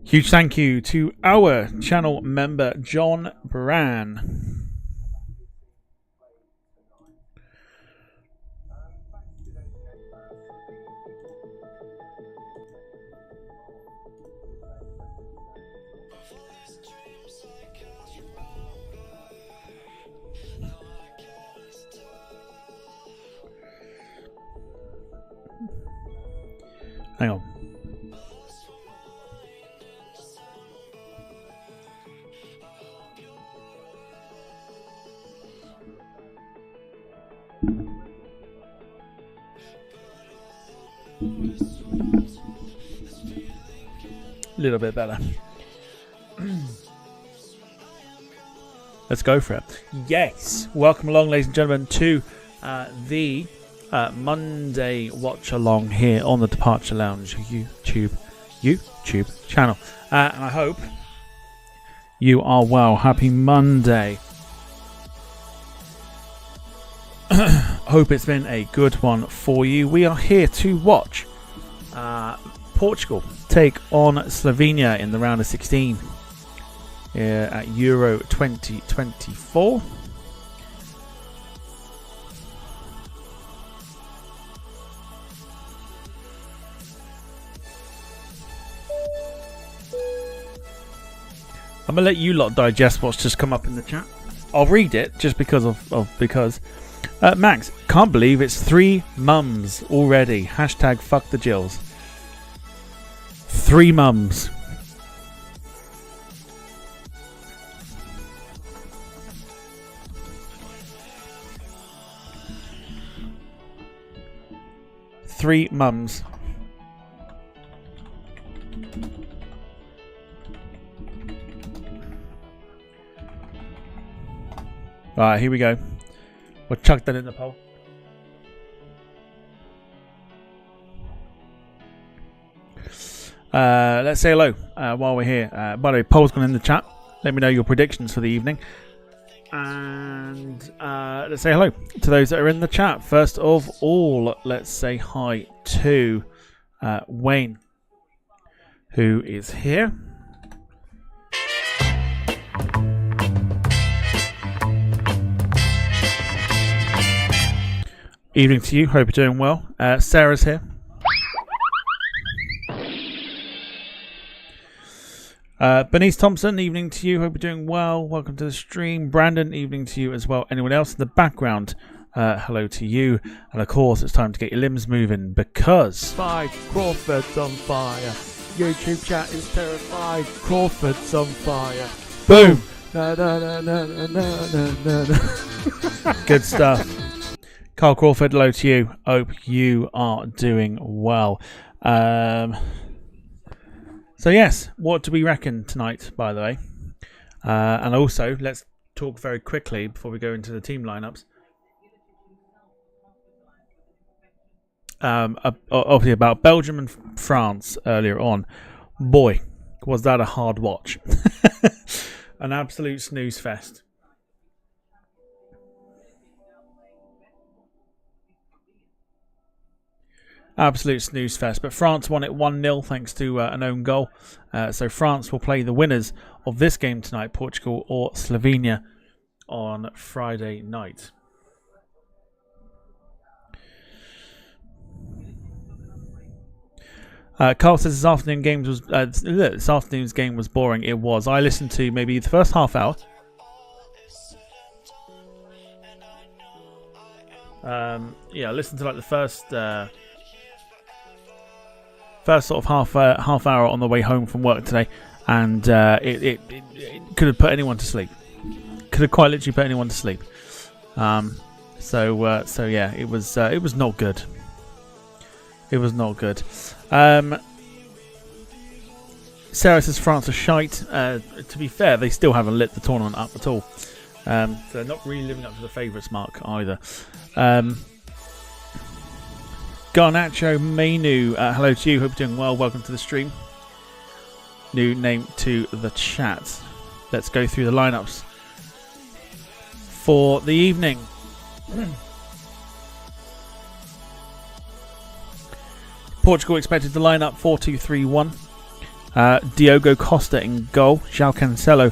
Huge thank you to our channel member, John Bran. Hang on. A little bit better. Let's go for it. Yes. Welcome along, ladies and gentlemen, to the Monday watch along here on the Departure Lounge YouTube channel. And I hope you are well. Happy Monday. Hope it's been a good one for you. We are here to watch Portugal take on Slovenia in the round of 16 at Euro 2024. I'm gonna let you lot digest what's just come up in the chat. I'll read it just because because Max, can't believe it's 3 mums already. Hashtag fuck the Jills. 3 mums. Three mums. Alright, here we go. We'll chuck that in the poll. Let's say hello while we're here. By the way, poll's gone in the chat. Let me know your predictions for the evening. And let's say hello to those that are in the chat. First of all, let's say hi to Wayne, who is here. Evening to you. Hope you're doing well. Sarah's here. Bernice Thompson, evening to you. Hope you're doing well. Welcome to the stream. Brandon, evening to you as well. Anyone else in the background, hello to you. And of course, it's time to get your limbs moving because... Crawford's on fire. YouTube chat is terrified. Crawford's on fire. Boom! Na, na, na, na, na, na, na, na. Good stuff. Carl Crawford, hello to you. Hope you are doing well. So yes, what do we reckon tonight, by the way? And also, let's talk very quickly before we go into the team lineups. Obviously about Belgium and France earlier on. Boy, was that a hard watch. An absolute snooze fest. Absolute snooze fest. But France won it 1-0 thanks to an own goal. So France will play the winners of this game tonight, Portugal or Slovenia, on Friday night. Carl says this afternoon's game was boring. It was. I listened to maybe the first half hour. I listened to like the first sort of half hour on the way home from work today, and it could have put anyone to sleep. Could have quite literally put anyone to sleep. So yeah, it was not good. It was not good. Sarah says France are shite. To be fair, they still haven't lit the tournament up at all. So they're not really living up to the favourites mark either. Garnacho Menu, hello to you. Hope you're doing well. Welcome to the stream. New name to the chat. Let's go through the lineups for the evening. Portugal expected to line up 4-2-3-1. Diogo Costa in goal. João Cancelo,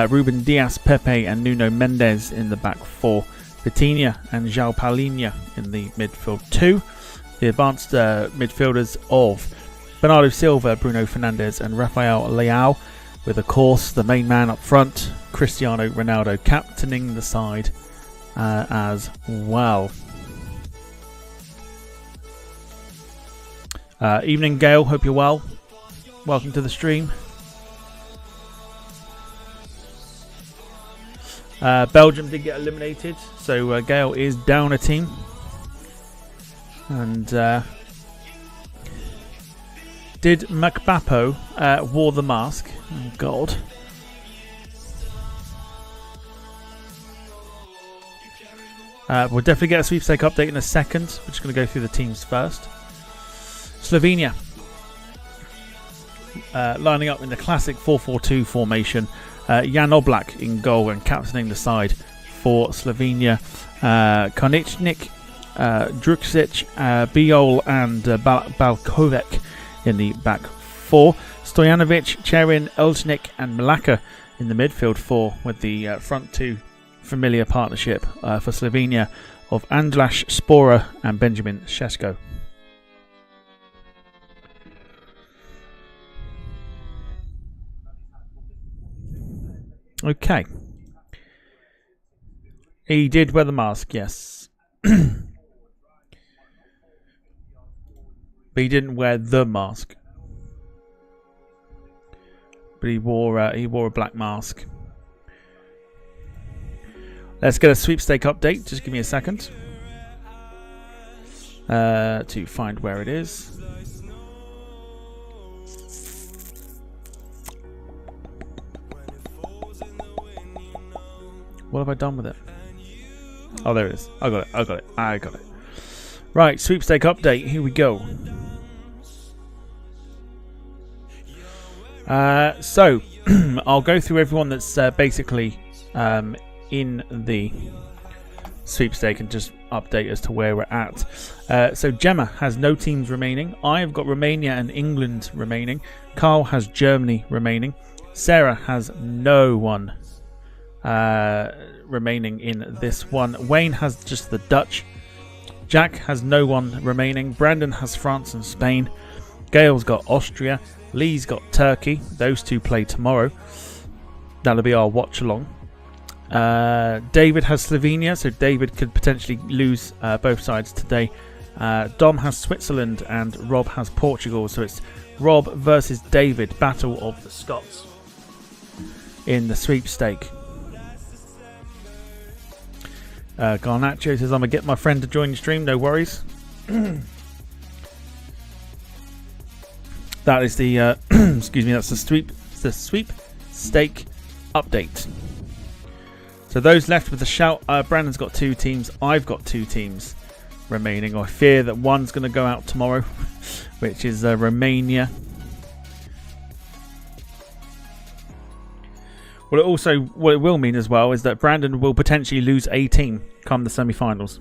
Ruben Dias, Pepe and Nuno Mendes in the back four. Vitinha and João Palhinha in the midfield two. The advanced midfielders of Bernardo Silva, Bruno Fernandes and Rafael Leao, with of course the main man up front, Cristiano Ronaldo, captaining the side as well. Evening Gail, hope you're well. Welcome to the stream. Belgium did get eliminated, so Gail is down a team. And did Mbappe wore the mask? Oh God. We'll definitely get a sweepstake update in a second. We're just going to go through the teams first. Slovenia lining up in the classic 4-4-2 formation. Jan Oblak in goal and captaining the side for Slovenia. Karničnik, Druksic, Biol and Balkovic in the back four. Stojanovic, Cherin, Elchnik and Malaka in the midfield four, with the front two familiar partnership for Slovenia of Andlas Spora and Benjamin Šeško. Okay. He did wear the mask, yes. But he didn't wear the mask. But he wore a black mask. Let's get a sweepstake update. Just give me a second to find where it is. What have I done with it? Oh, there it is. I got it. Right, sweepstake update. Here we go. So, I'll go through everyone that's basically in the sweepstake and just update as to where we're at. So, Gemma has no teams remaining. I've got Romania and England remaining. Carl has Germany remaining. Sarah has no one remaining in this one. Wayne has just the Dutch. Jack has no one remaining. Brandon has France and Spain. Gail's got Austria. Lee's got Turkey. Those two play tomorrow. That'll be our watch along. David has Slovenia, so David could potentially lose both sides today. Dom has Switzerland and Rob has Portugal, so it's Rob versus David, battle of the Scots in the sweepstake. Garnacho says, I'm gonna get my friend to join the stream, no worries. That is the excuse me, that's the sweepstake update. So those left with the shout, Brandon's got 2 teams, I've got 2 teams remaining. I fear that one's going to go out tomorrow, which is Romania. What it will mean as well is that Brandon will potentially lose a team come the semi-finals.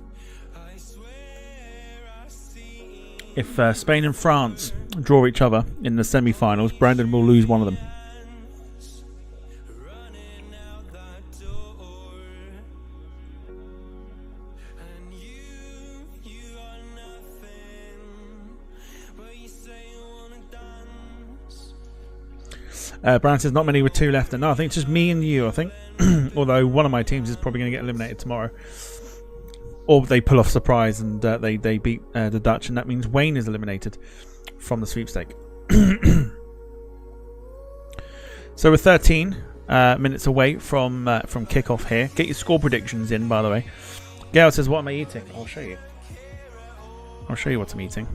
If Spain and France draw each other in the semi-finals, Brandon will lose one of them. Brian says not many with 2 left. No, I think it's just me and you, I think. Although one of my teams is probably going to get eliminated tomorrow. Or they pull off surprise and they beat the Dutch, and that means Wayne is eliminated from the sweepstake. So we're 13 minutes away from kickoff here. Get your score predictions in, by the way. Gail says, what am I eating? I'll show you. I'll show you what I'm eating.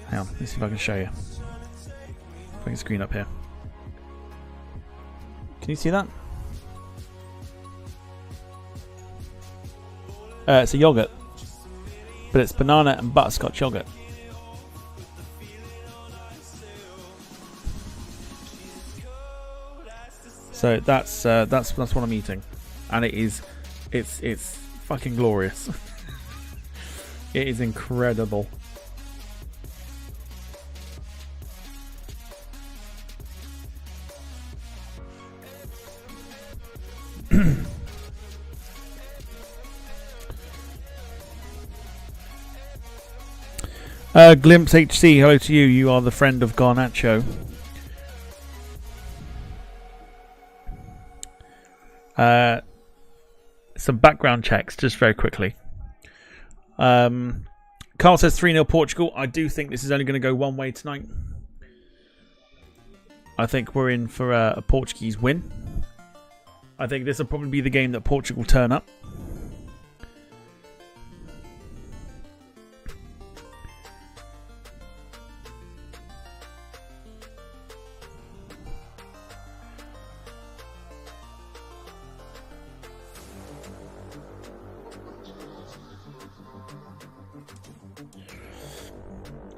Hang on, let's see if I can show you. Bring the screen up here. Can you see that? It's a yogurt, but it's banana and butterscotch yogurt. So that's what I'm eating, and it's fucking glorious. It is incredible. Glimpse HC, hello to you. You are the friend of Garnacho. Some background checks, just very quickly. Carl says 3-0 Portugal. I do think this is only going to go one way tonight. I think we're in for a Portuguese win. I think this will probably be the game that Portugal turn up.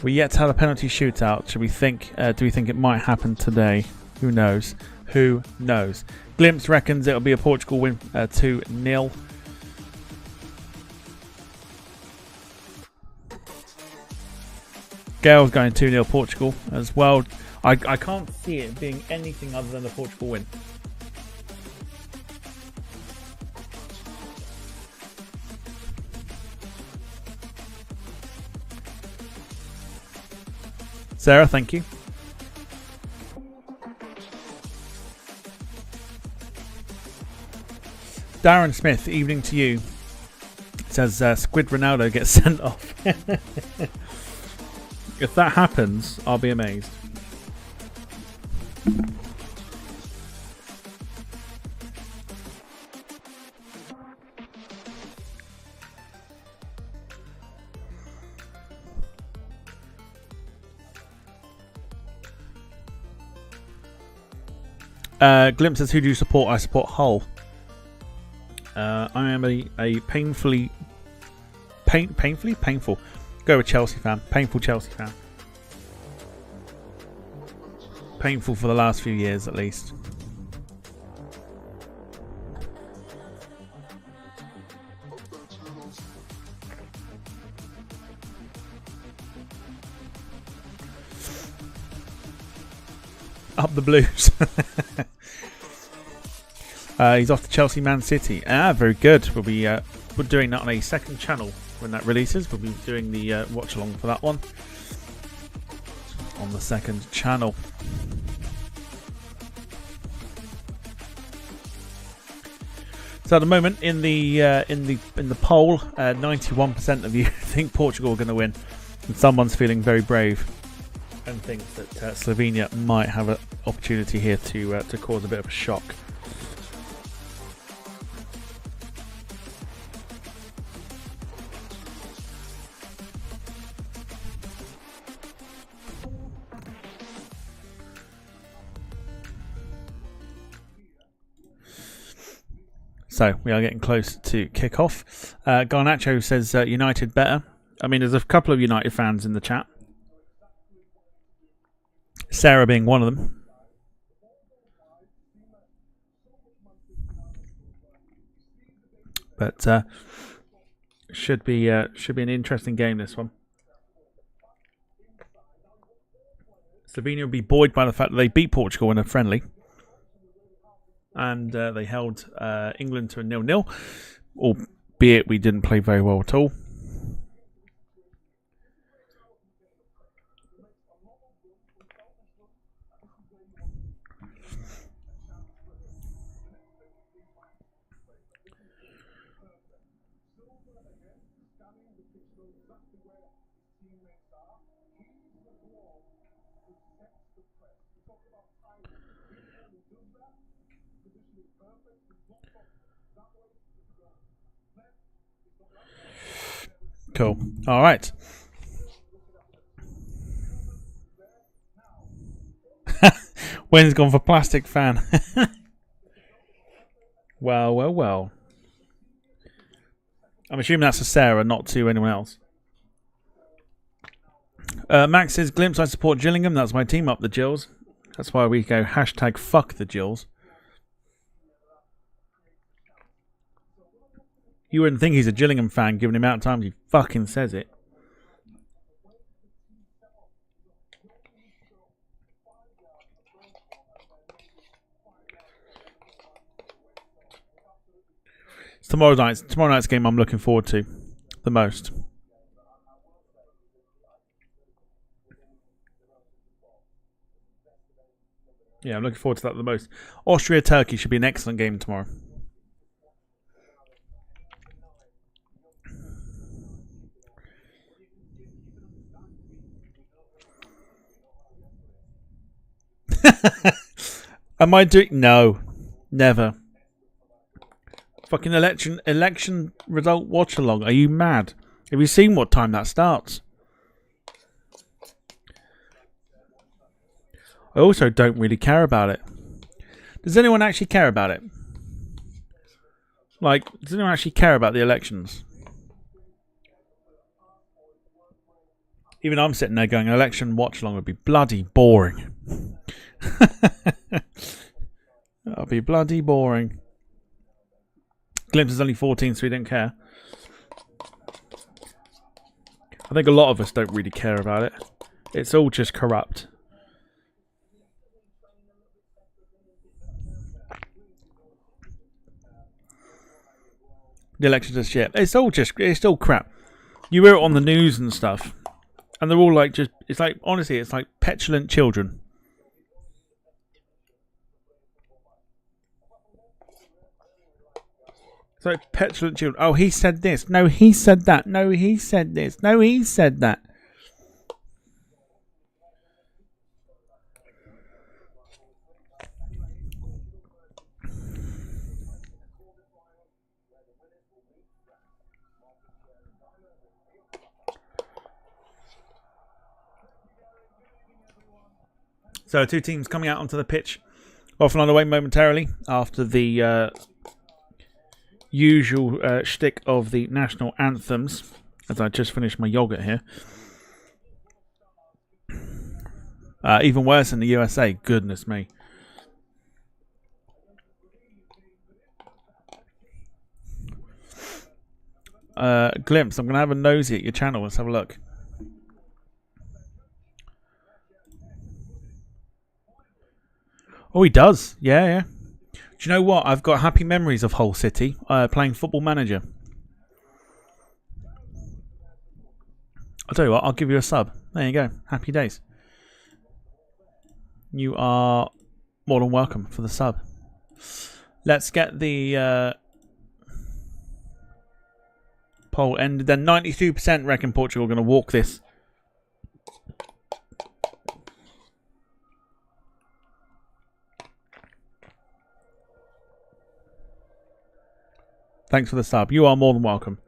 We yet to have a penalty shootout. Should we think? Do we think it might happen today? Who knows? Who knows? Glimpse reckons it'll be a Portugal win 2-0. Gail's going 2-0 Portugal as well. I can't see it being anything other than a Portugal win. Sarah, thank you. Darren Smith, evening to you. Says Squid Ronaldo gets sent off. If that happens, I'll be amazed. Glimpse says, who do you support? I support Hull. I am a painful. Go with Chelsea fan. Painful Chelsea fan. Painful for the last few years, at least. Up the Blues. He's off to Chelsea, Man City. Very good. We'll be we're doing that on a second channel when that releases. We'll be doing the watch along for that one. on the second channel. So at the moment in the poll, 91% of you think Portugal are going to win, and someone's feeling very brave and thinks that Slovenia might have an opportunity here to cause a bit of a shock. So we are getting close to kickoff. Garnacho says United better. I mean, there's a couple of United fans in the chat. Sarah being one of them. But should be an interesting game, this one. Slovenia will be buoyed by the fact that they beat Portugal in a friendly. And they held England to a 0-0, albeit we didn't play very well at all. Cool. All right. Wayne's gone for plastic fan. Well. I'm assuming that's to Sarah, not to anyone else. Max says, Glimpse, I support Gillingham. That's my team up the Gills. That's why we go hashtag fuck the Gills. You wouldn't think he's a Gillingham fan given the amount of times he fucking says it. It's tomorrow night's game I'm looking forward to the most. Yeah, I'm looking forward to that the most. Austria-Turkey should be an excellent game tomorrow. Am I doing? No, never. Fucking election result watch along. Are you mad? Have you seen what time that starts? I also don't really care about it. Does anyone actually care about it? Like, does anyone actually care about the elections? Even I'm sitting there going, an election watch along would be bloody boring. That'll be bloody boring. Glimpse is only 14, so we don't care. I think a lot of us don't really care about it. It's all just corrupt. The election's just shit. It's all crap. You hear it on the news and stuff, and they're all like it's like, honestly, it's like petulant children. It's like petulant children. Oh, he said this. No, he said that. No, he said this. No, he said that. So, two teams coming out onto the pitch, off and on the way momentarily after the usual shtick of the national anthems, as I just finished my yogurt here. Even worse in the USA, goodness me. Glimpse, I'm going to have a nosy at your channel. Let's have a look. Oh, he does. Yeah. Do you know what? I've got happy memories of Hull City playing Football Manager. I'll tell you what, I'll give you a sub. There you go. Happy days. You are more than welcome for the sub. Let's get the poll ended. Then 92% reckon Portugal are going to walk this. Thanks for the sub. You are more than welcome.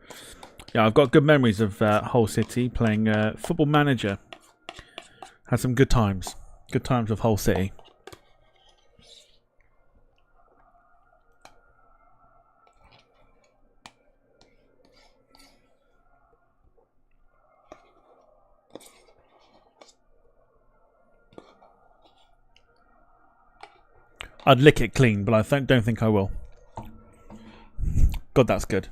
Yeah, I've got good memories of Hull City playing Football Manager. Had some good times. Good times with Hull City. I'd lick it clean, but I don't think I will. God, that's good.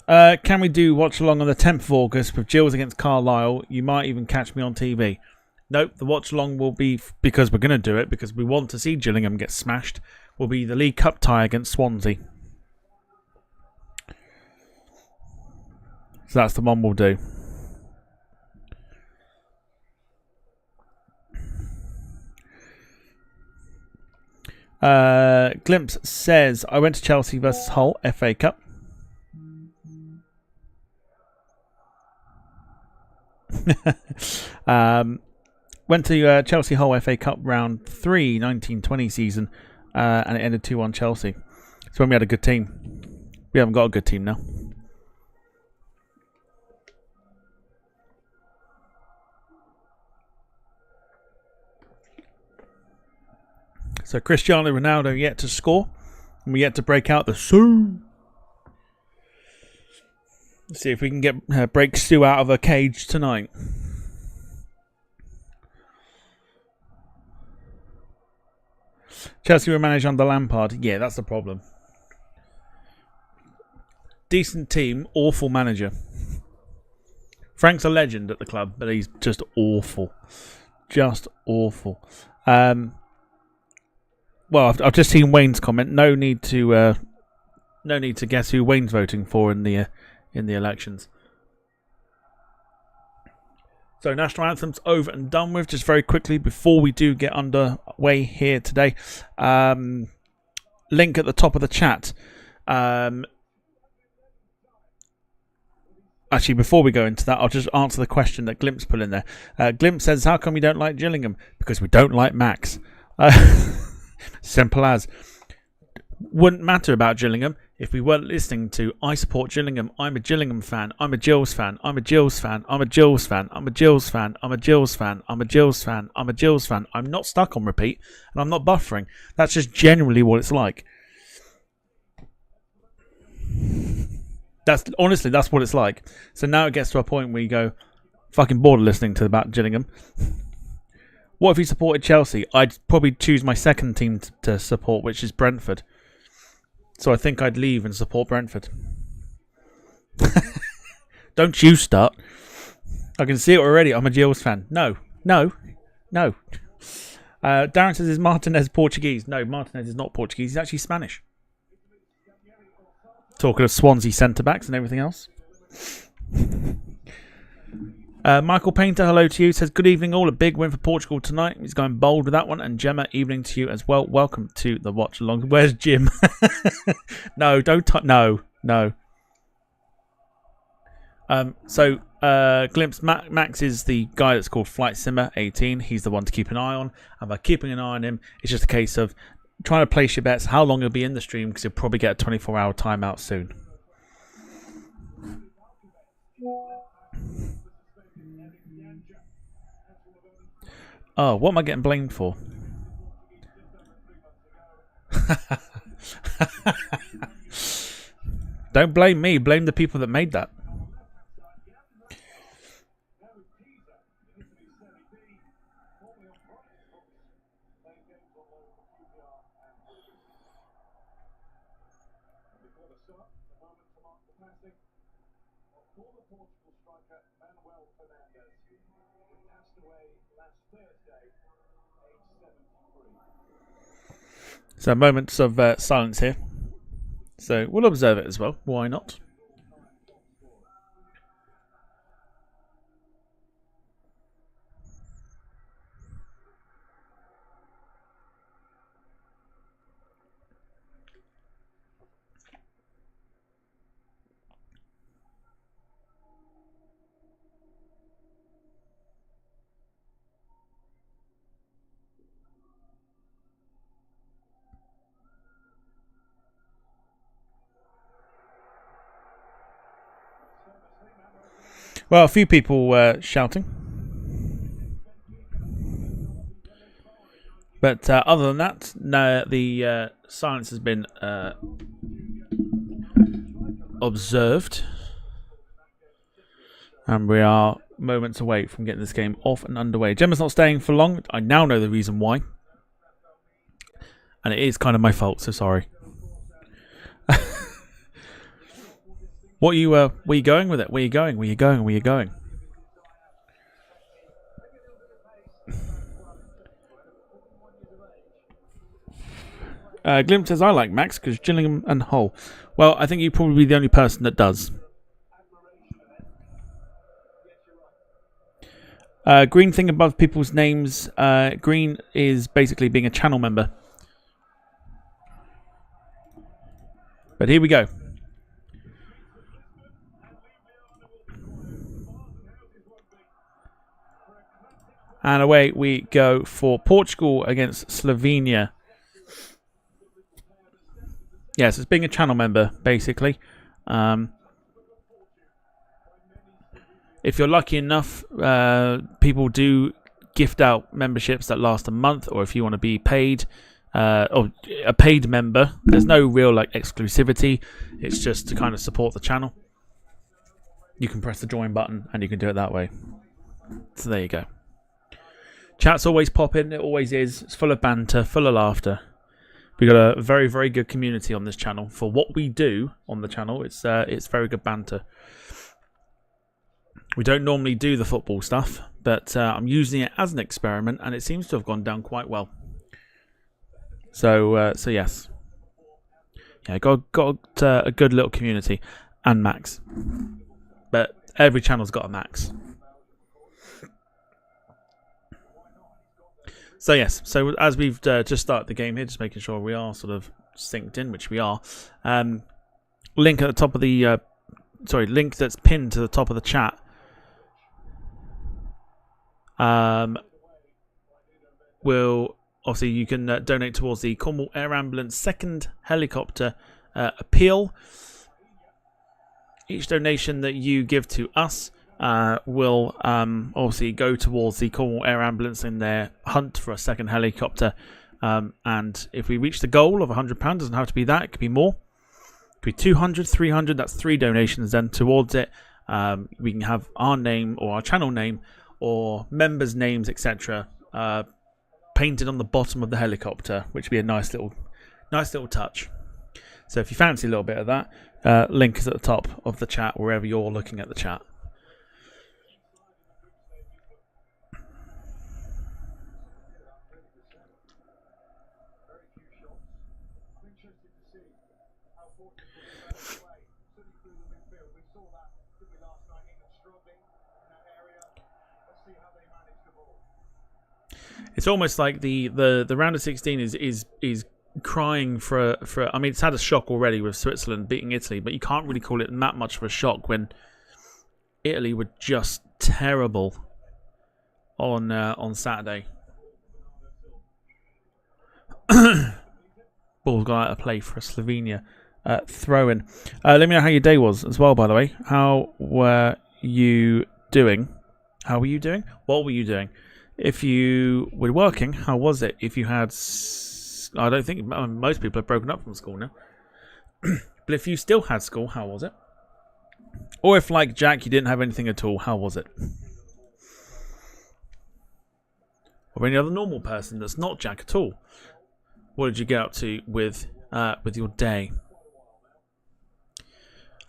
Can we do watch along on the 10th of August with Gills against Carlisle? You might even catch me on TV. Nope, the watch along will be, because we're going to do it, because we want to see Gillingham get smashed, will be the League Cup tie against Swansea. So that's the one we'll do. Glimpse says, I went to Chelsea versus Hull, FA Cup. Went to Chelsea Hull FA Cup round 3, 1920 season, and it ended 2-1 Chelsea. It's when we had a good team. We haven't got a good team now. So Cristiano Ronaldo yet to score, and we yet to break out the Sue. Let's see if we can get break Sue out of her cage tonight. Chelsea were managed under Lampard. Yeah, that's the problem. Decent team, awful manager. Frank's a legend at the club, but he's just awful. Just awful. Well, I've just seen Wayne's comment. No need to guess who Wayne's voting for in the elections. So national anthem's over and done with. Just very quickly before we do get underway here today, link at the top of the chat. Actually, before we go into that, I'll just answer the question that Glimpse put in there. Glimpse says, "How come you don't like Gillingham?" Because we don't like Max. Simple as. Wouldn't matter about Gillingham if we weren't listening to I support Gillingham, I'm a Gillingham fan, I'm a Gills fan, I'm a Gills fan, I'm a Gills fan, I'm a Gills fan, I'm a Gills fan, I'm a Gills fan, I'm a Gills fan. I'm not stuck on repeat and I'm not buffering. That's just generally what it's like. That's what it's like. So now it gets to a point where you go, fucking bored of listening to about Gillingham. What if you supported Chelsea? I'd probably choose my second team to support, which is Brentford. So I think I'd leave and support Brentford. Don't you start. I can see it already. I'm a Gills fan. No. Darren says, is Martinez Portuguese? No, Martinez is not Portuguese. He's actually Spanish. Talking of Swansea centre-backs and everything else. Michael Painter, hello to you. Says, good evening all. A big win for Portugal tonight. He's going bold with that one. And Gemma, evening to you as well. Welcome to the watch along. Where's Jim? No, don't no. Glimpse, Max is the guy that's called Flight Simmer 18. He's the one to keep an eye on. And by keeping an eye on him, it's just a case of trying to place your bets how long he'll be in the stream, because he'll probably get a 24-hour timeout soon. Oh, what am I getting blamed for? Don't blame me. Blame the people that made that. So moments of silence here. So we'll observe it as well. Why not? Well, a few people were shouting. But other than that, no, the silence has been observed. And we are moments away from getting this game off and underway. Gemma's not staying for long. I now know the reason why. And it is kind of my fault, so sorry. Where you going with it? Where you going? Where you going? Where you going? Glimp says, I like Max because Gillingham and Hull. Well, I think you're probably the only person that does. Green thing above people's names. Green is basically being a channel member. But here we go. And away we go for Portugal against Slovenia. Yes, it's being a channel member, basically. If you're lucky enough, people do gift out memberships that last a month, or if you want to be paid, or a paid member, there's no real exclusivity. It's just to kind of support the channel. You can press the join button, and you can do it that way. So there you go. Chat's always popping. It always is. It's full of banter, full of laughter. We've got a very, very good community on this channel. For what we do on the channel, it's very good banter. We don't normally do the football stuff, but I'm using it as an experiment, and it seems to have gone down quite well. So yes. Yeah, got a good little community. And Max. But every channel's got a Max. So yes, so as we've just started the game here, just making sure we are sort of synced in, which we are. Link at the top of the, link that's pinned to the top of the chat. Will obviously you can donate towards the Cornwall Air Ambulance second helicopter appeal. Each donation that you give to us will obviously go towards the Cornwall Air Ambulance in their hunt for a second helicopter. And if we reach the goal of £100, doesn't have to be that, it could be more. It could be 200, 300, that's 3 donations then towards it. We can have our name or our channel name or members' names, etc. Painted on the bottom of the helicopter, which would be a nice little touch. So if you fancy a little bit of that, link is at the top of the chat wherever you're looking at the chat. It's almost like the round of 16 is crying for. I mean, it's had a shock already with Switzerland beating Italy, but you can't really call it that much of a shock when Italy were just terrible on Saturday. Ball's gone out of play for a Slovenia throw-in. Let me know how your day was as well, by the way. How were you doing? How were you doing? What were you doing? If you were working, how was it? If you had... I don't think... most people have broken up from school now. But if you still had school, how was it? Or if, like Jack, you didn't have anything at all, how was it? Or any other normal person that's not Jack at all. What did you get up to with your day?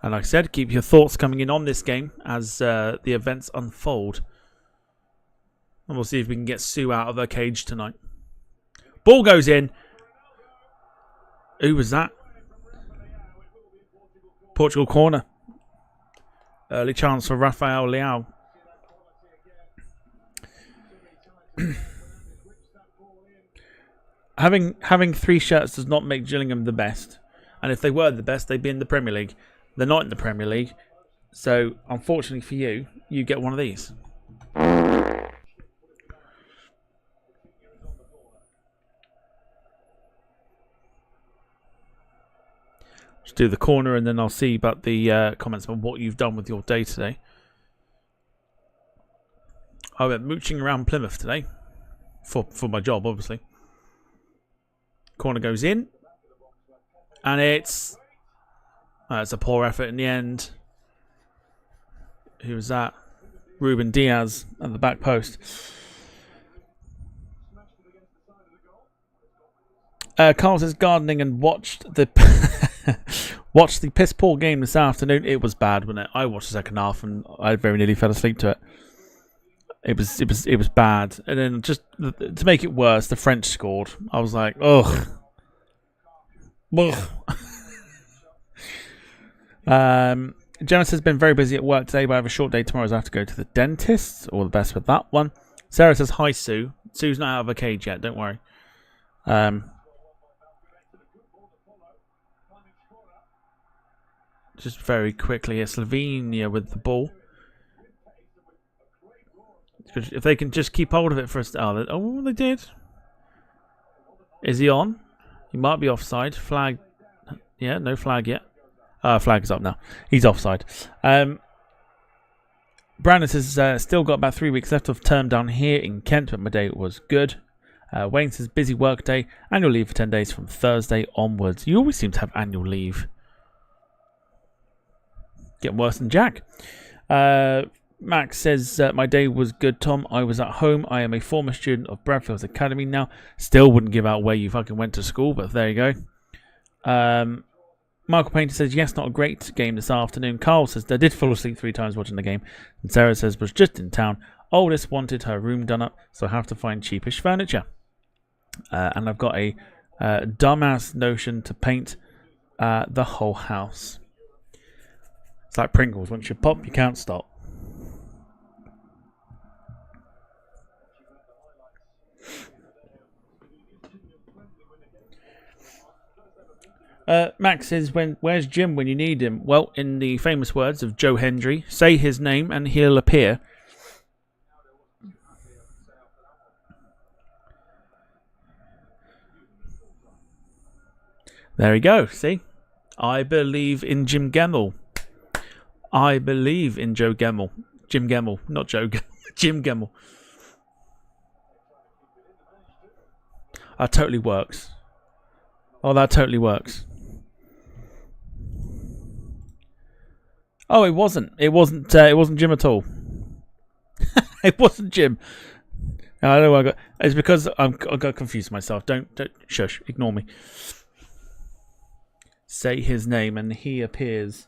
And like I said, keep your thoughts coming in on this game as the events unfold. And we'll see if we can get Sue out of her cage tonight. Ball goes in. Who was that? Portugal corner. Early chance for Rafael Leao. Having 3 shirts does not make Gillingham the best. And if they were the best, they'd be in the Premier League. They're not in the Premier League. So, unfortunately for you, you get one of these. Just do the corner and then I'll see about the comments on what you've done with your day today. I went mooching around Plymouth today for my job, obviously. Corner goes in, and it's a poor effort in the end. Who was that? Ruben Diaz at the back post. Carl says gardening and watched the watched the piss poor game this afternoon. It was bad, wasn't it? I watched the second half and I very nearly fell asleep to it. It was bad, and then just to make it worse, the French scored. I was like, ugh. Janice has been very busy at work today, but I have a short day tomorrow, so I have to go to the dentist. All the best with that one. Sarah says, hi, Sue. Sue's not out of a cage yet, don't worry. Just very quickly here, Slovenia with the ball. If they can just keep hold of it for us. Oh, they did. Is he on? He might be offside. Flag. Yeah, no flag yet. Flag is up now. He's offside. Brandon says, still got about 3 weeks left of term down here in Kent, but my day was good. Wayne says, busy work day. Annual leave for 10 days from Thursday onwards. You always seem to have annual leave. Getting worse than Jack. Max says, my day was good, Tom. I was at home. I am a former student of Bradfield's Academy now. Still wouldn't give out where you fucking went to school, but there you go. Michael Painter says, yes, not a great game this afternoon. Carl says, I did fall asleep 3 times watching the game. And Sarah says, was just in town. Oldest wanted her room done up, so I have to find cheapish furniture. And I've got a dumbass notion to paint the whole house. It's like Pringles. Once you pop, you can't stop. Max says, where's Jim when you need him? Well, in the famous words of Joe Hendry, say his name and he'll appear. There we go, see? I believe in Jim Gemmell. I believe in Joe Gemmell. Jim Gemmell, not Joe Gemmell. Jim Gemmell. That totally works. Oh, that totally works. Oh, it wasn't. It wasn't Jim at all. It wasn't Jim. I know I got. It's because I got confused myself. Don't shush. Ignore me. Say his name and he appears.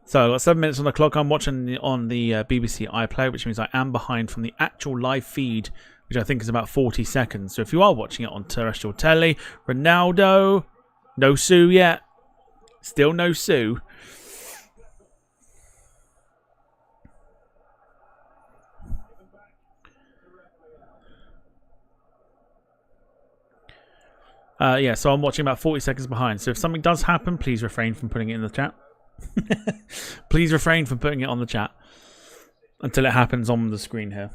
So I've got 7 minutes on the clock. I'm watching on the BBC iPlayer, which means I am behind from the actual live feed, which I think is about 40 seconds. So if you are watching it on terrestrial telly, Ronaldo, no Sue yet. Still no Sue. Yeah, so I'm watching about 40 seconds behind. So if something does happen, please refrain from putting it in the chat. Please refrain from putting it on the chat until it happens on the screen here.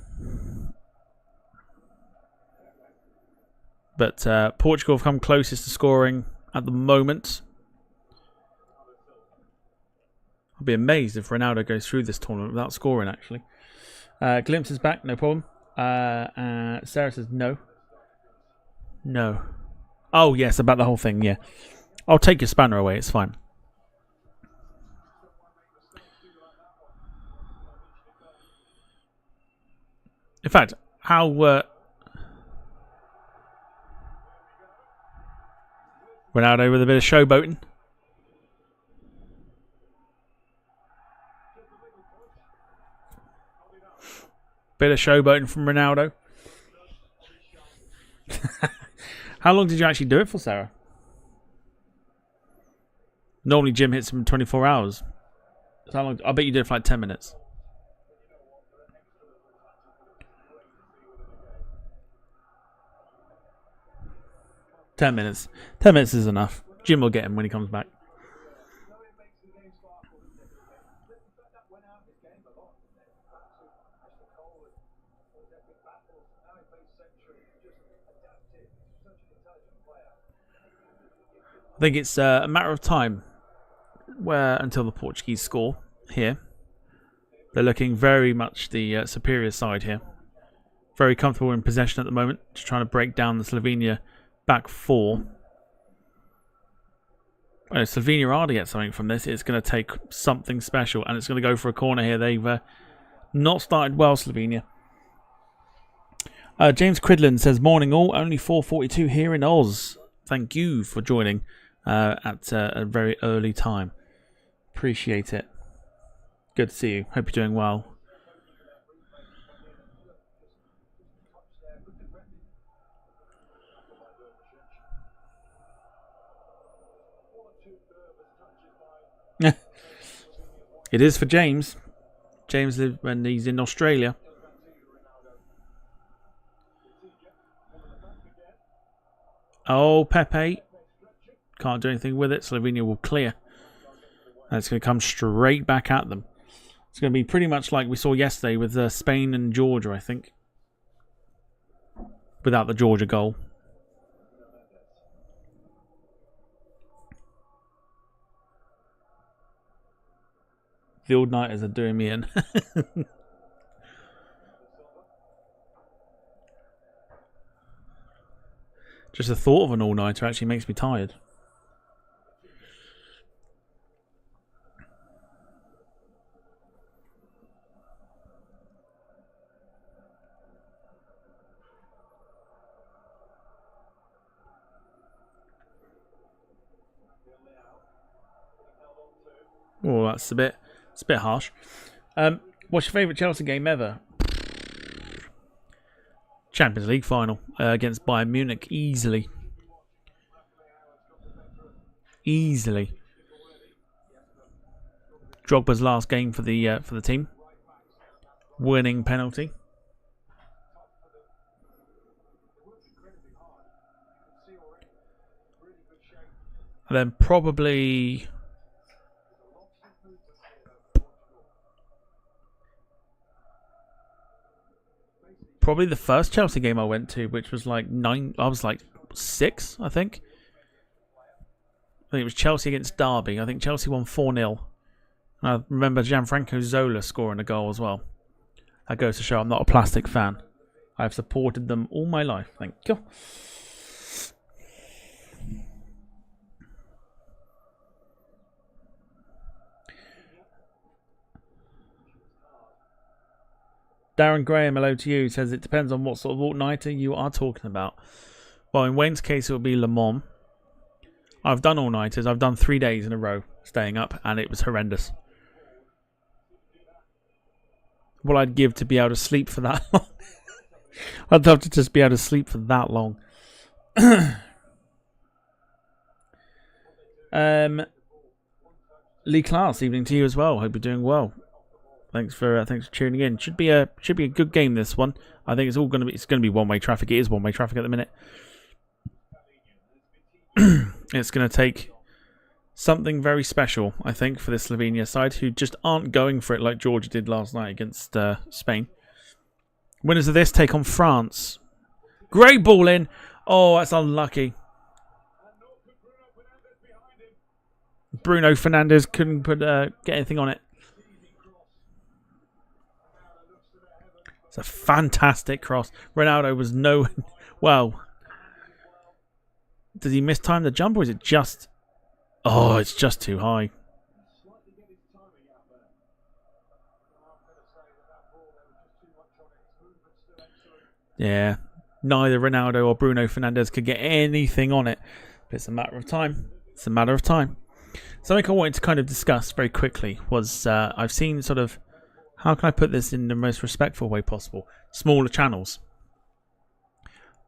But Portugal have come closest to scoring at the moment. I'll be amazed if Ronaldo goes through this tournament without scoring, actually. Glimpse is back, no problem. Sarah says no. No. Oh, yes, about the whole thing, yeah. I'll take your spanner away, it's fine. In fact, how... Ronaldo with a bit of showboating. Bit of showboating from Ronaldo. How long did you actually do it for, Sarah? Normally Jim hits him in 24 hours. So how long? I bet you did it for like 10 minutes. Ten minutes. 10 minutes is enough. Jim will get him when he comes back. I think it's a matter of time until the Portuguese score here. They're looking very much the superior side here. Very comfortable in possession at the moment. Just trying to break down the Slovenia back four. If Slovenia are to get something from this, it's going to take something special. And it's going to go for a corner here. They've not started well, Slovenia. James Cridland says, morning all. Only 4:42 here in Oz. Thank you for joining at a very early time. Appreciate it. Good to see you. Hope you're doing well. It is for James. James lives when he's in Australia. Oh, Pepe. Can't do anything with it. Slovenia will clear. And it's going to come straight back at them. It's going to be pretty much like we saw yesterday with Spain and Georgia, I think. Without the Georgia goal. The all-nighters are doing me in. Just the thought of an all-nighter actually makes me tired. Oh, that's a bit harsh. What's your favourite Chelsea game ever? Champions League final against Bayern Munich, easily. Drogba's last game for the team, winning penalty. And then probably the first Chelsea game I went to, which was like 9. I was like 6, I think. I think it was Chelsea against Derby. I think Chelsea won 4-0. And I remember Gianfranco Zola scoring a goal as well. That goes to show I'm not a plastic fan. I've supported them all my life. Thank you. Darren Graham, hello to you, says it depends on what sort of all-nighter you are talking about. Well, in Wayne's case, it would be Le Mans. I've done all-nighters. I've done 3 days in a row staying up, and it was horrendous. What I'd give to be able to sleep for that long. I'd love to just be able to sleep for that long. Lee Class, evening to you as well. Hope you're doing well. Thanks for tuning in. Should be a good game, this one. I think it's going to be one-way traffic. It is one-way traffic at the minute. It's going to take something very special, I think, for the Slovenia side, who just aren't going for it like Georgia did last night against Spain. Winners of this take on France. Great ball in. Oh, that's unlucky. Bruno Fernandes couldn't get anything on it. It's a fantastic cross. Ronaldo was no... Well, did he mistime the jump, or is it just... Oh, it's just too high. Yeah, neither Ronaldo or Bruno Fernandes could get anything on it. But it's a matter of time. It's a matter of time. Something I wanted to kind of discuss very quickly was I've seen sort of... How can I put this in the most respectful way possible? Smaller channels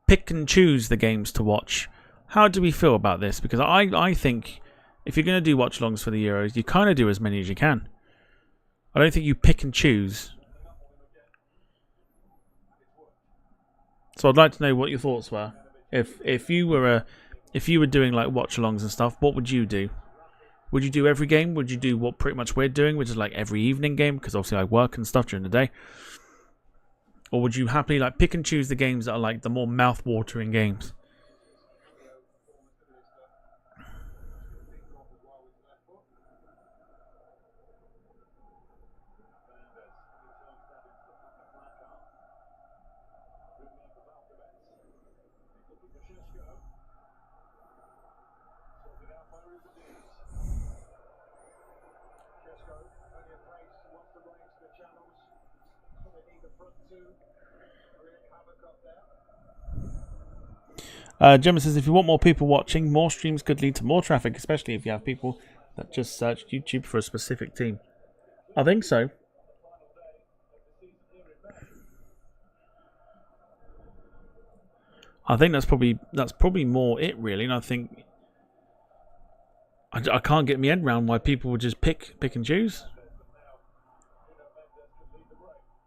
pick and choose the games to watch. How do we feel about this? Because I think if you're going to do watch-alongs for the Euros, you kind of do as many as you can. I don't think you pick and choose. So I'd like to know what your thoughts were. If you were doing like watch-alongs and stuff, what would you do? Would you do every game? Would you do what pretty much we're doing, which is like every evening game? Because obviously I work and stuff during the day. Or would you happily like pick and choose the games that are like the more mouth-watering games? Gemma says, if you want more people watching, more streams could lead to more traffic, especially if you have people that just search YouTube for a specific team. I think so. I think that's probably more it, really. And I think I can't get my head around why people would just pick and choose.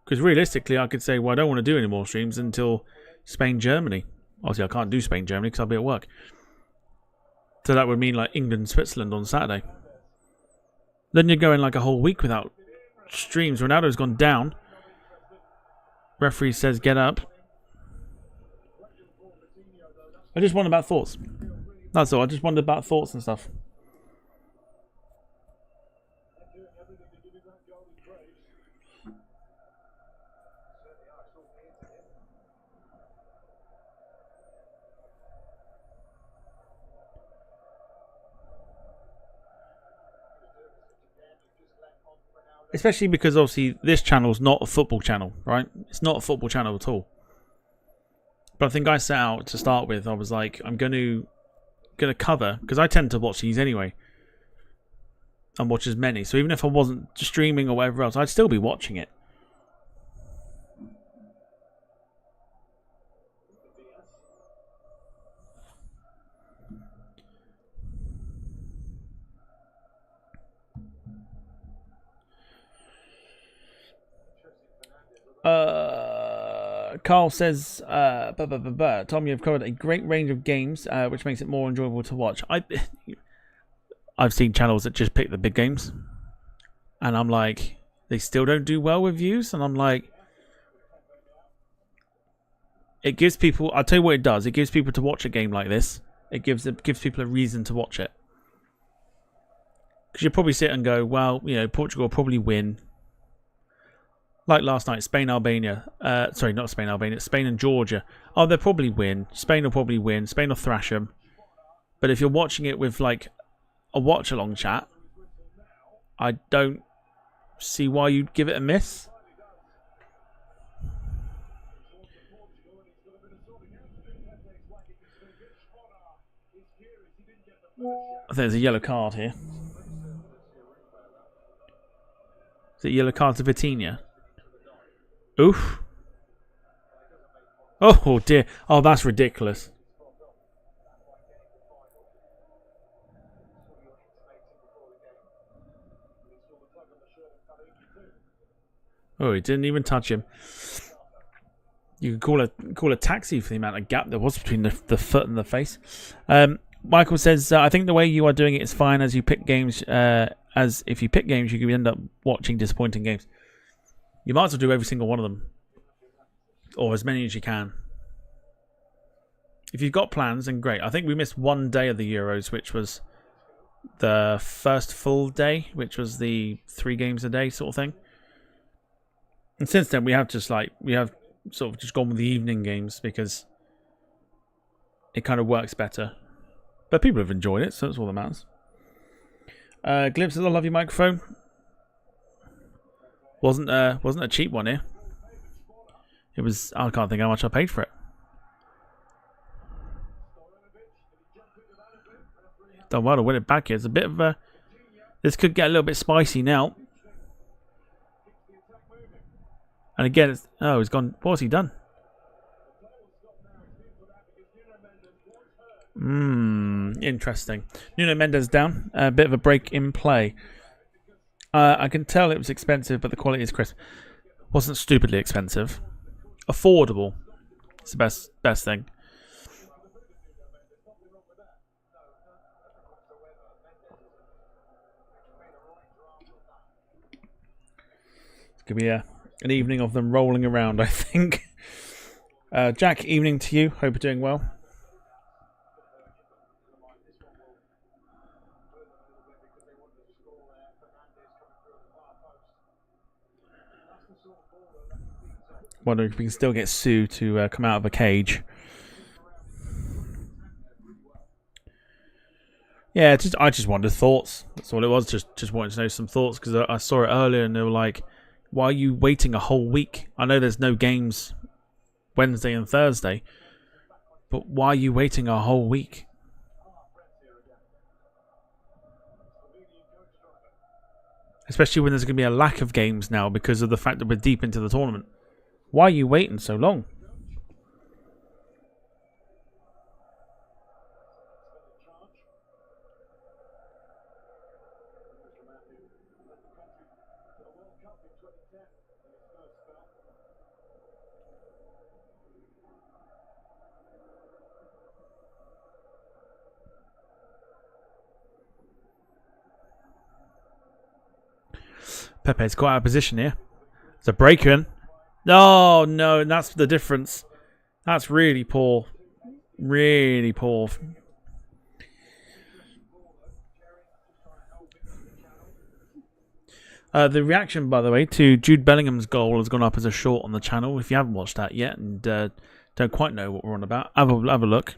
Because realistically, I could say, well, I don't want to do any more streams until Spain, Germany. Obviously, I can't do Spain, Germany because I'll be at work. So that would mean like England, Switzerland on Saturday. Then you're going like a whole week without streams. Ronaldo's gone down. Referee says get up. I just wondered about thoughts. That's all. I just wondered about thoughts and stuff. Especially because obviously this channel's not a football channel, right? It's not a football channel at all. But I think I set out to start with, I was like, I'm gonna cover, because I tend to watch these anyway. And watch as many. So even if I wasn't streaming or whatever else, I'd still be watching it. Carl says, Tom, you've covered a great range of games, which makes it more enjoyable to watch. I've seen channels that just pick the big games, and I'm like, they still don't do well with views, and I'm like, it gives people. I'll tell you what it does. It gives people to watch a game like this. It gives people a reason to watch it, because you probably sit and go, well, you know, Portugal will probably win. Like last night, Spain, Albania. Sorry, not Spain, Albania. Spain and Georgia. Oh, they'll probably win. Spain will probably win. Spain will thrash them. But if you're watching it with like a watch-along chat, I don't see why you'd give it a miss. I think there's a yellow card here. Is it yellow card to Vitinha? Oof. Oh dear. Oh, that's ridiculous. Oh, he didn't even touch him. You could call a taxi for the amount of gap there was between the foot and the face. Michael says, I think the way you are doing it is fine as you pick games. As if you pick games, you could end up watching disappointing games. You might as well do every single one of them. Or as many as you can. If you've got plans, then great. I think we missed one day of the Euros, which was the first full day, which was the 3 games a day sort of thing. And since then, we have sort of just gone with the evening games because it kind of works better. But people have enjoyed it, so that's all that matters. Glimpse of the lovely microphone. Wasn't a cheap one here. It was. I can't think how much I paid for it. Done well to win it back here. It's a bit of a. This could get a little bit spicy now. And again, it's, oh, he's gone. What's he done? Interesting. Nuno Mendes down. A bit of a break in play. I can tell it was expensive, but the quality is crisp. Wasn't stupidly expensive. Affordable. It's the best thing. It's gonna be an evening of them rolling around, I think. Jack, evening to you. Hope you're doing well. Wondering if we can still get Sue to come out of a cage. Yeah, I just wanted thoughts. That's all it was. Just wanted to know some thoughts because I saw it earlier and they were like, "Why are you waiting a whole week? I know there's no games Wednesday and Thursday, but why are you waiting a whole week?" Especially when there's going to be a lack of games now because of the fact that we're deep into the tournament. Why are you waiting so long? Pepe's quite out of position here. It's a break in. No, no, and that's the difference. That's really poor. Really poor. The reaction, by the way, to Jude Bellingham's goal has gone up as a short on the channel. If you haven't watched that yet and don't quite know what we're on about, have a look.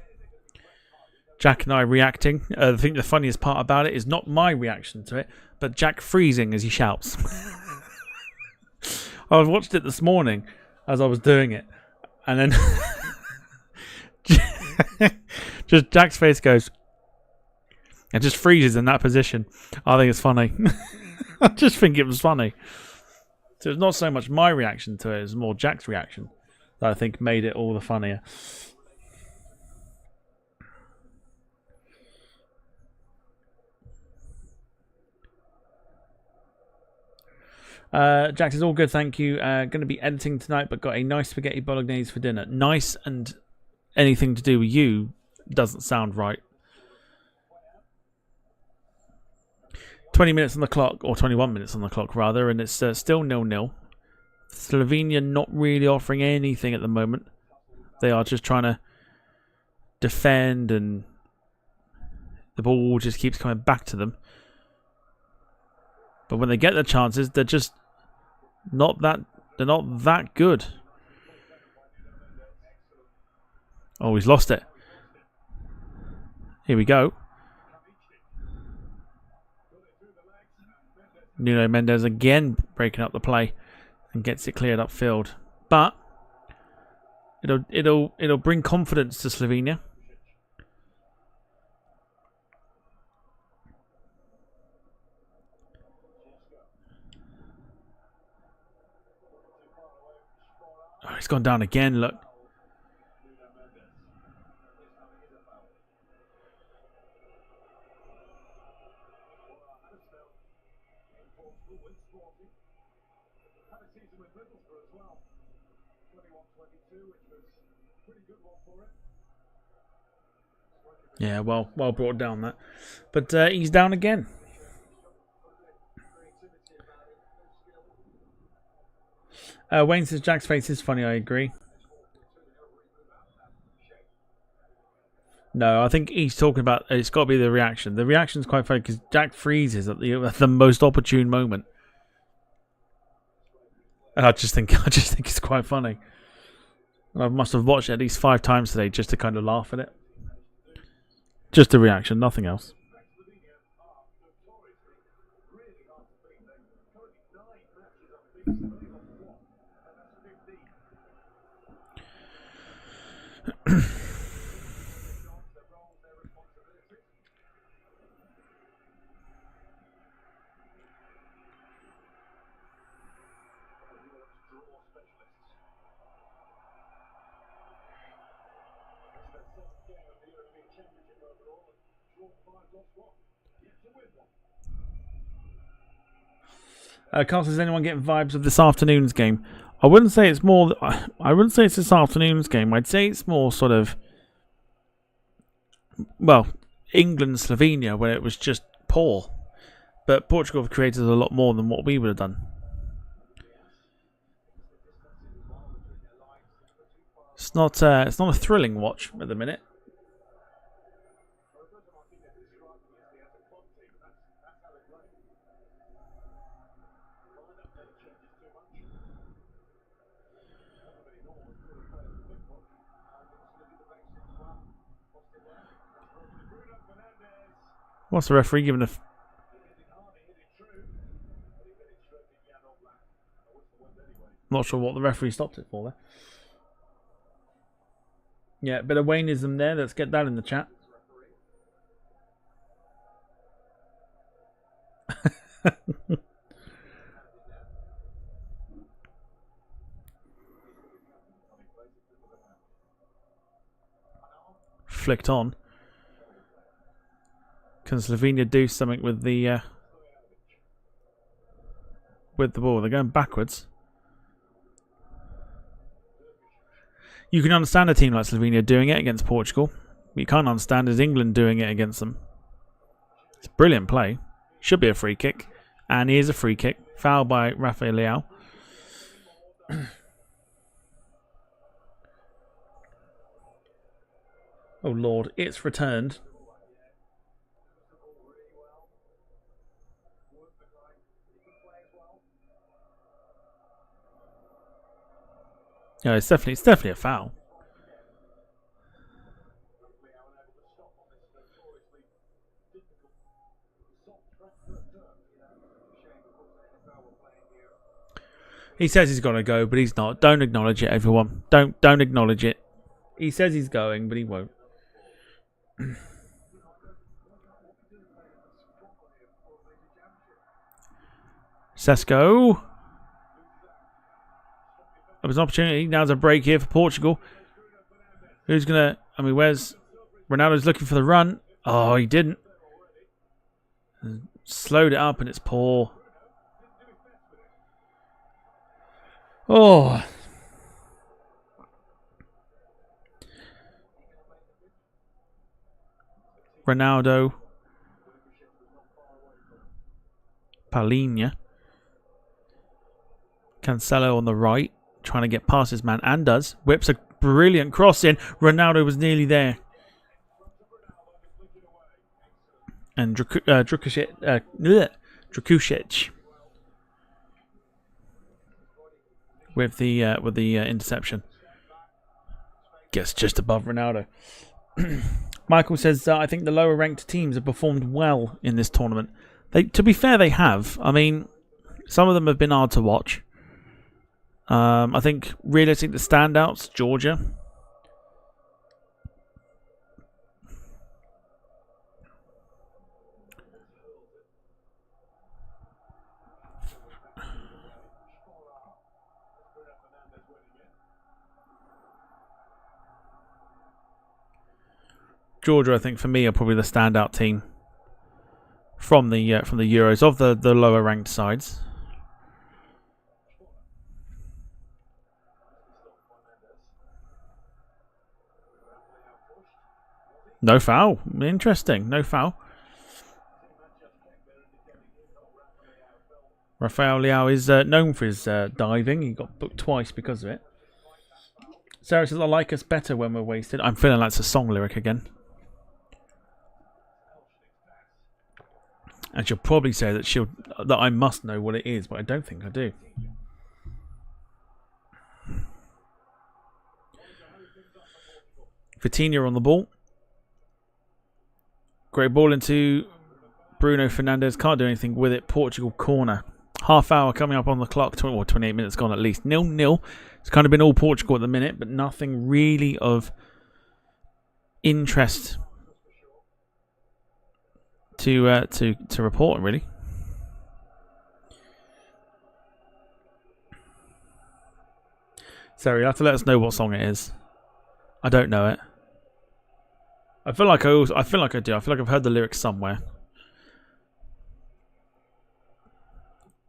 Jack and I reacting. I think the funniest part about it is not my reaction to it, but Jack freezing as he shouts. I watched it this morning as I was doing it, and then just Jack's face goes and just freezes in that position. I think it's funny. I just think it was funny. So it's not so much my reaction to it, it's more Jack's reaction that I think made it all the funnier. Jack says, all good, thank you. Going to be editing tonight, but got a nice spaghetti bolognese for dinner. Nice, and anything to do with you doesn't sound right. 20 minutes on the clock, or 21 minutes on the clock rather, and it's still 0-0. Slovenia not really offering anything at the moment. They are just trying to defend, and the ball just keeps coming back to them. But when they get the chances, they're just not that good. Oh, he's lost it. Here we go. Nuno Mendes again breaking up the play and gets it cleared upfield. But it'll bring confidence to Slovenia. Oh, he's gone down again, look. Yeah, well brought down that. But he's down again. Wayne says Jack's face is funny, I agree. No, I think he's talking about it's got to be the reaction. The reaction's quite funny because Jack freezes at the most opportune moment. And I just think it's quite funny. I must have watched it at least 5 times today just to kind of laugh at it. Just the reaction, nothing else. Carl says, anyone getting vibes of this afternoon's game? I wouldn't say it's more. I wouldn't say it's this afternoon's game. I'd say it's more sort of, well, England Slovenia where it was just poor, but Portugal have created a lot more than what we would have done. It's not a thrilling watch at the minute. What's the referee giving a... Not sure what the referee stopped it for there. Yeah, a bit of Wayneism there. Let's get that in the chat. Flicked on. Can Slovenia do something with the ball? They're going backwards. You can understand a team like Slovenia doing it against Portugal. What you can't understand is England doing it against them. It's a brilliant play. Should be a free kick. And here's a free kick. Foul by Rafael Leao. Oh Lord, it's returned. Yeah, it's definitely a foul. He says he's got to go, but he's not. Don't acknowledge it, everyone. Don't acknowledge it. He says he's going, but he won't. Sesko. There was an opportunity. Now's a break here for Portugal. Who's going to... I mean, where's... Ronaldo's looking for the run. Oh, he didn't. Slowed it up and it's poor. Oh. Ronaldo. Palhinha. Cancelo on the right. Trying to get past his man and does. Whips a brilliant cross in. Ronaldo was nearly there. And Drakušić with the interception. Gets just above Ronaldo. Michael says, I think the lower ranked teams have performed well in this tournament. To be fair, they have. I mean, some of them have been hard to watch. I think realistically the standouts, Georgia. Georgia, I think, for me, are probably the standout team from the Euros of the lower ranked sides. No foul. Interesting. No foul. Rafael Leao is known for his diving. He got booked twice because of it. Sarah says, I like us better when we're wasted. I'm feeling like it's a song lyric again. And she'll probably say that I must know what it is, but I don't think I do. Vitinha on the ball. Great ball into Bruno Fernandes. Can't do anything with it. Portugal corner. Half hour coming up on the clock. 28 minutes gone at least. 0-0. It's kind of been all Portugal at the minute, but nothing really of interest to report, really. Sarah, you have to let us know what song it is. I don't know it. I feel like I do. I feel like I've heard the lyrics somewhere.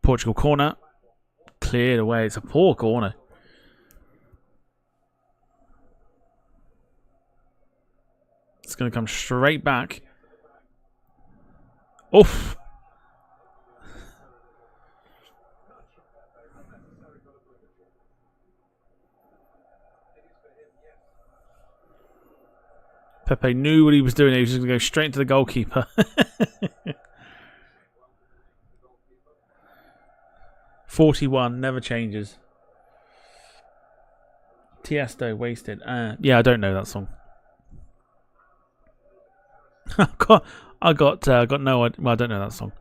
Portugal corner. Cleared away. It's a poor corner. It's going to come straight back. Oof. Pepe knew what he was doing. He was just going to go straight into the goalkeeper. 41 never changes. Tiesto wasted. Yeah, I don't know that song. I got no idea. Well, I don't know that song.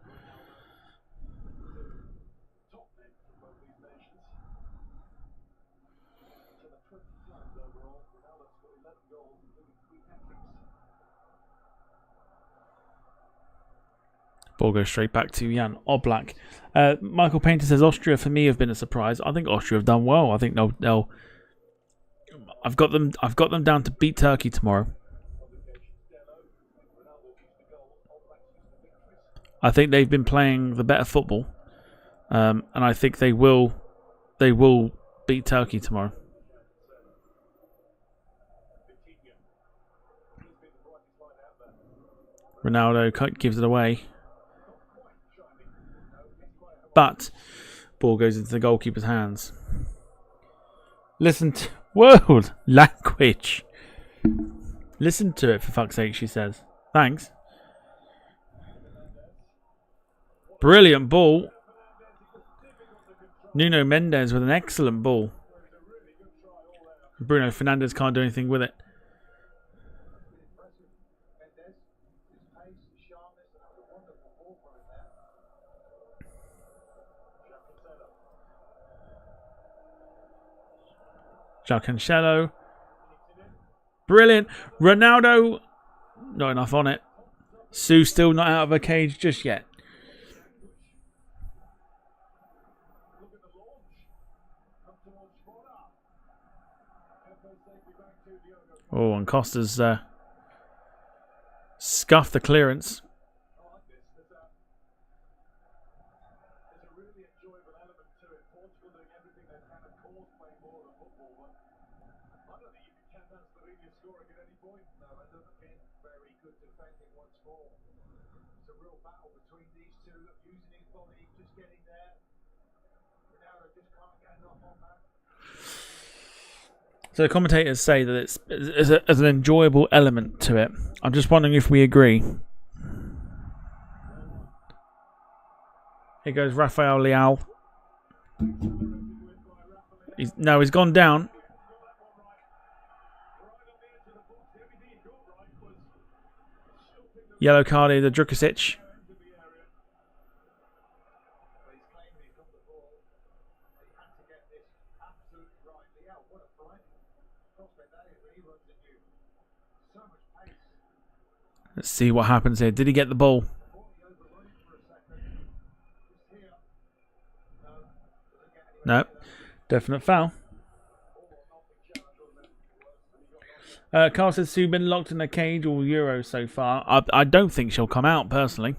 Ball goes straight back to Jan Oblak. Michael Painter says Austria for me have been a surprise. I think Austria have done well. I think they'll. I've got them down to beat Turkey tomorrow. I think they've been playing the better football, and I think they will beat Turkey tomorrow. Ronaldo gives it away. But ball goes into the goalkeeper's hands. Listen to world language. Listen to it for fuck's sake, she says. Thanks. Brilliant ball. Nuno Mendes with an excellent ball. Bruno Fernandes can't do anything with it. Cancelo. Brilliant. Ronaldo. Not enough on it. Sue still not out of her cage just yet. Oh, and Costa's scuffed the clearance. So the commentators say that it's an enjoyable element to it. I'm just wondering if we agree. Here goes Rafael Leao. He's gone down. Yellow card here to Drukasic. Let's see what happens here. Did he get the ball? No. Definite foul. Carl says Sue been locked in a cage all Euro so far. I don't think she'll come out personally.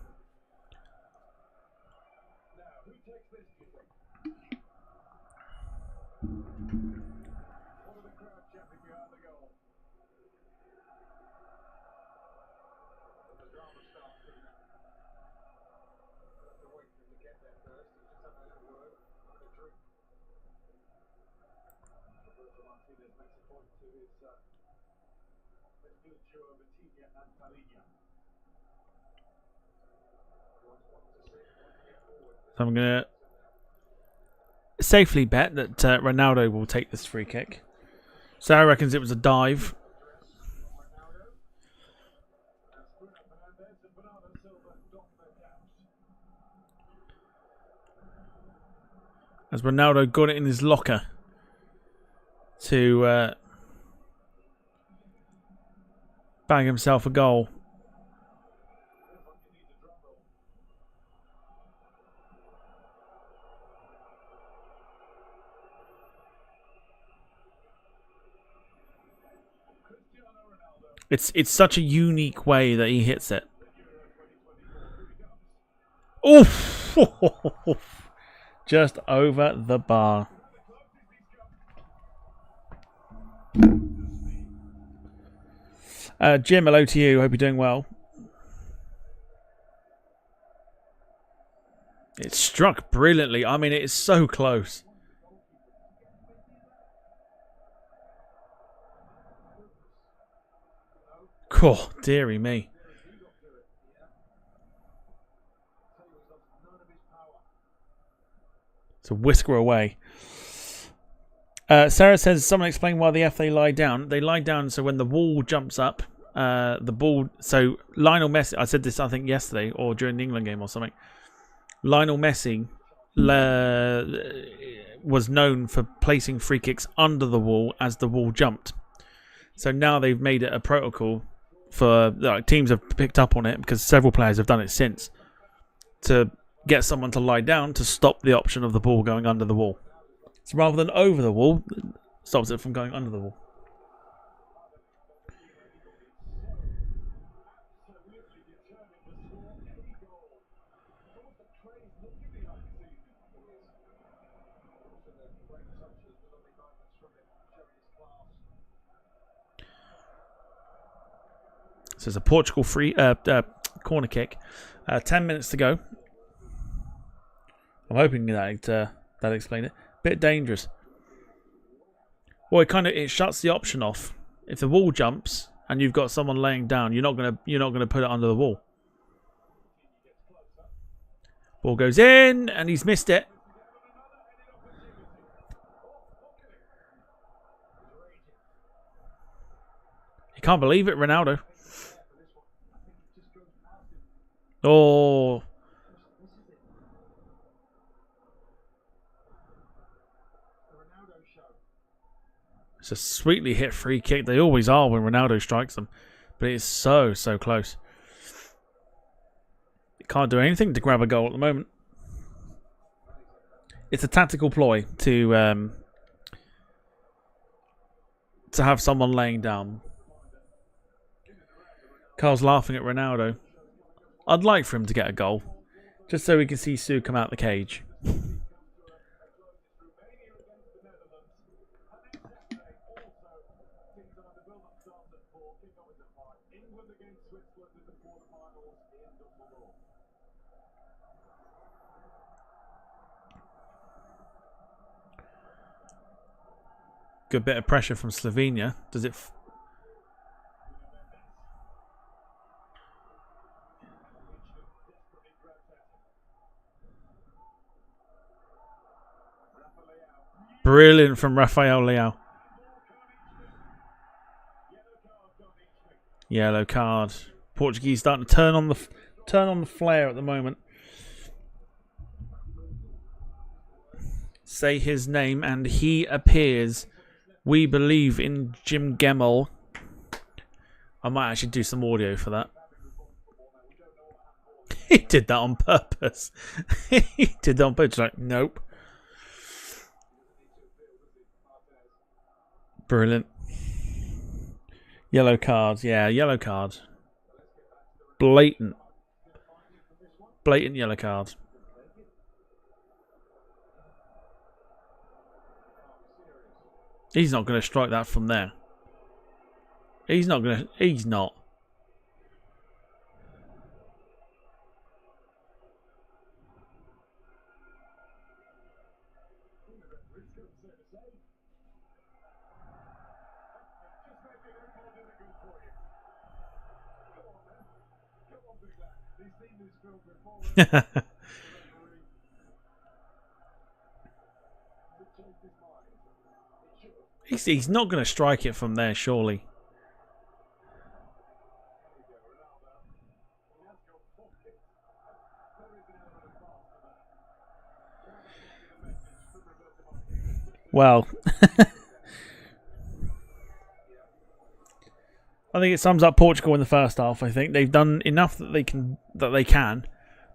So I'm going to safely bet that Ronaldo will take this free kick. Sarah reckons it was a dive. As Ronaldo got it in his locker to bag himself a goal. It's such a unique way that he hits it. Oof! Just over the bar. Jim, hello to you. Hope you're doing well. It struck brilliantly. I mean, it is so close. Oh, dearie me. It's a whisker away. Sarah says, someone explain why the F they lie down. They lie down so when the wall jumps up, the ball. So Lionel Messi, I said this I think yesterday or during the England game or something. Lionel Messi was known for placing free kicks under the wall as the wall jumped. So now they've made it a protocol for teams have picked up on it because several players have done it since to get someone to lie down to stop the option of the ball going under the wall. So rather than over the wall, it stops it from going under the wall. So it's a Portugal free corner kick. 10 minutes to go. I'm hoping that that explained it. Bit dangerous. Well, it shuts the option off. If the wall jumps and you've got someone laying down, you're not gonna put it under the wall. Ball goes in and he's missed it. You can't believe it, Ronaldo. Oh. It's a sweetly hit free kick. They always are when Ronaldo strikes them. But it is so close. It can't do anything to grab a goal at the moment. It's a tactical ploy to have someone laying down. Carl's laughing at Ronaldo. I'd like for him to get a goal, just so we can see Sue come out the cage. Good bit of pressure from Slovenia. Does it... Brilliant from Rafael Leao. Yellow card. Portuguese starting to turn on the flare at the moment. Say his name and he appears. We believe in Jim Gemmell. I might actually do some audio for that. He did that on purpose. He did that on purpose. Like, nope. Brilliant. Yellow card. Yeah, yellow card. Blatant. Blatant yellow card. He's not going to strike that from there. He's not going to... He's not. He's not going to strike it from there, surely. Well, I think it sums up Portugal in the first half. I think they've done enough that they can.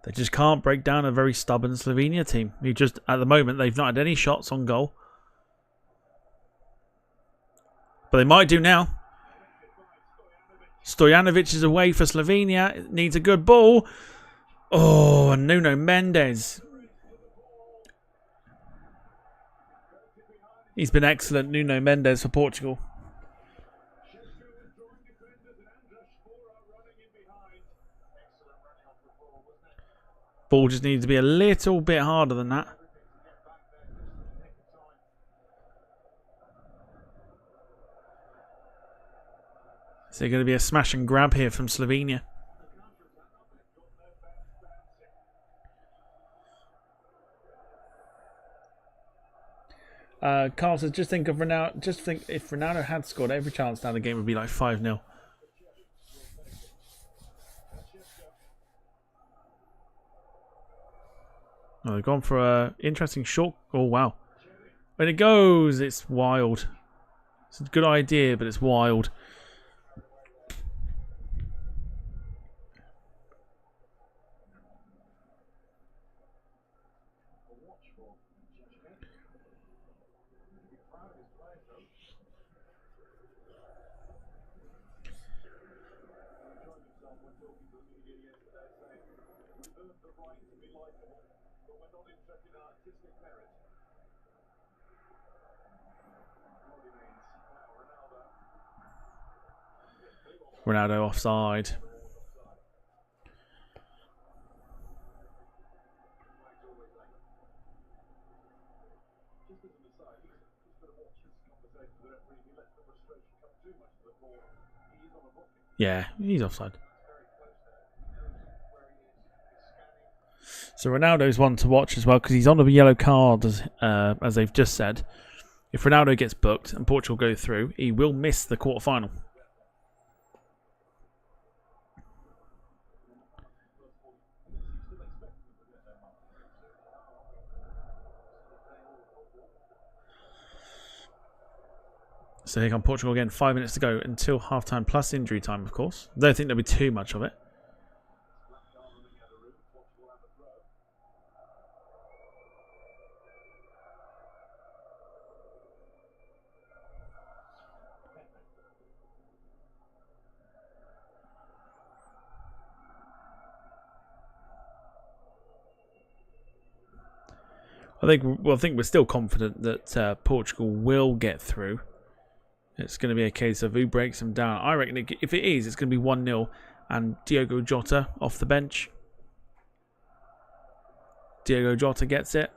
They just can't break down a very stubborn Slovenia team. Who just at the moment they've not had any shots on goal, but they might do now. Stojanovic is away for Slovenia. It needs a good ball. Oh, and Nuno Mendes. He's been excellent, Nuno Mendes, for Portugal. Ball just needs to be a little bit harder than that. Is there going to be a smash and grab here from Slovenia? Carl says, just think of Ronaldo. Just think if Ronaldo had scored every chance now, the game would be like 5-0. Oh, they've gone for a interesting short. Oh wow! When it goes, it's wild. It's a good idea, but it's wild. Ronaldo offside. Yeah, he's offside. So Ronaldo's one to watch as well because he's on a yellow card, as they've just said. If Ronaldo gets booked and Portugal go through, he will miss the quarter-final. So here come Portugal again. 5 minutes to go until half-time plus injury time, of course. Don't think there'll be too much of it. I think we're still confident that Portugal will get through. It's going to be a case of who breaks them down. I reckon if it is, it's going to be 1-0 and Diogo Jota off the bench. Diogo Jota gets it.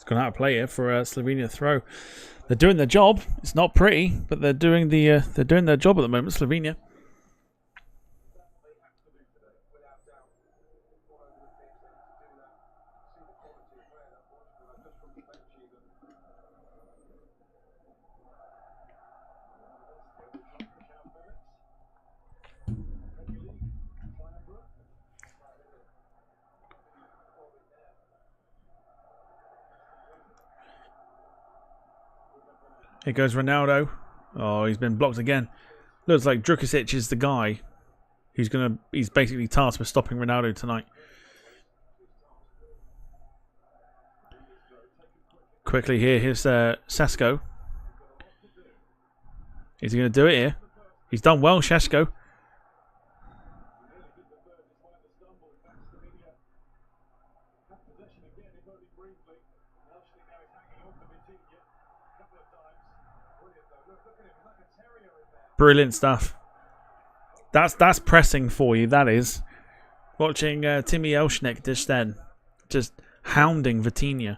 Gone out of play here for a Slovenia throw. They're doing their job. It's not pretty, but they're doing their job at the moment. Slovenia. Here goes Ronaldo. Oh, he's been blocked again. Looks like Drukasic is the guy who's he's basically tasked with stopping Ronaldo tonight. Quickly here, here's Sesko. Is he going to do it here? He's done well, Sesko. Brilliant stuff. That's pressing for you. That is watching Timmy Elshnik just hounding Vitinha.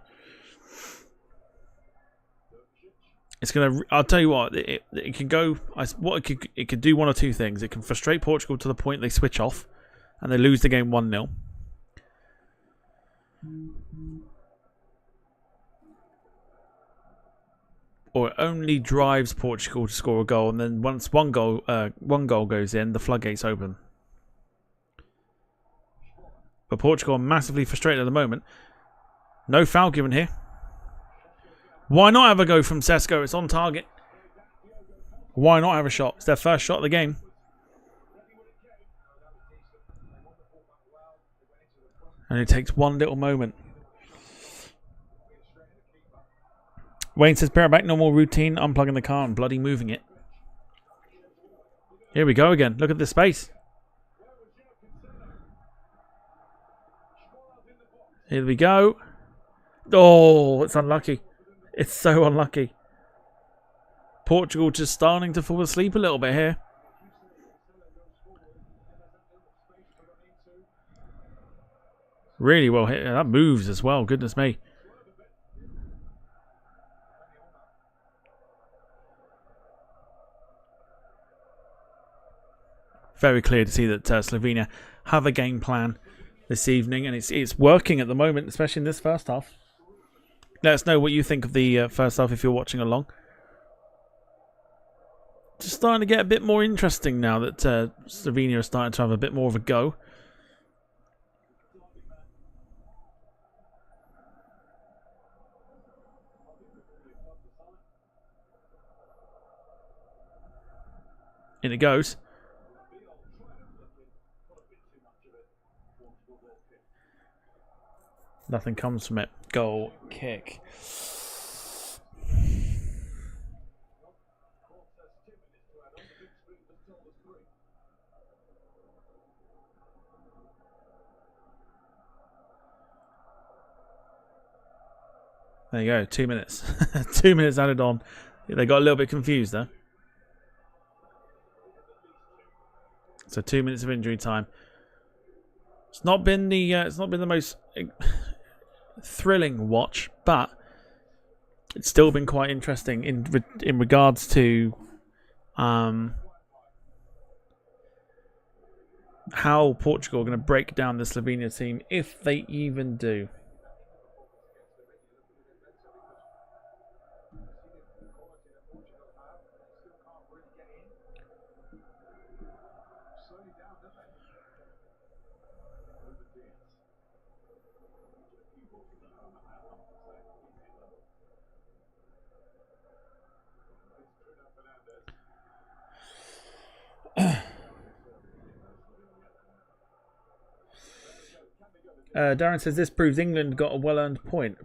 It's gonna. I'll tell you what. It can go. It could do one or two things. It can frustrate Portugal to the point they switch off, and they lose the game 1-0. Or it only drives Portugal to score a goal, and then once one goal goes in, the floodgates open. But Portugal are massively frustrated at the moment. No foul given here. Why not have a go from Sesko? It's on target. Why not have a shot? It's their first shot of the game. And it takes one little moment. Wayne says, pair it back, normal routine, unplugging the car and bloody moving it. Here we go again. Look at the space. Here we go. Oh, it's unlucky. It's so unlucky. Portugal just starting to fall asleep a little bit here. Really well hit. That moves as well. Goodness me. Very clear to see that Slovenia have a game plan this evening, and it's working at the moment, especially in this first half. Let us know what you think of the first half if you're watching along. Just starting to get a bit more interesting now that Slovenia is starting to have a bit more of a go. In it goes. Nothing comes from it. Goal kick. There you go, 2 minutes. 2 minutes added on. They got a little bit confused there. So 2 minutes of injury time. It's not been the most thrilling watch, but it's still been quite interesting in regards to how Portugal are going to break down the Slovenia team, if they even do. Darren says this proves England got a well-earned point.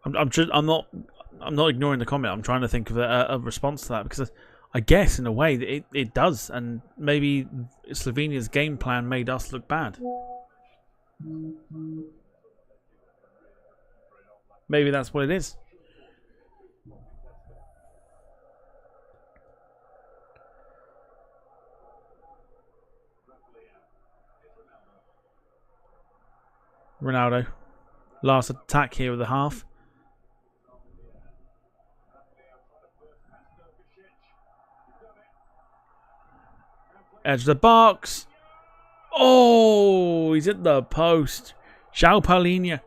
I'm not ignoring the comment. I'm trying to think of a response to that, because I guess in a way that it does, and maybe Slovenia's game plan made us look bad. Maybe that's what it is. Ronaldo. Last attack here of the half. Edge of the box. Oh, he's at the post. João Paulinho.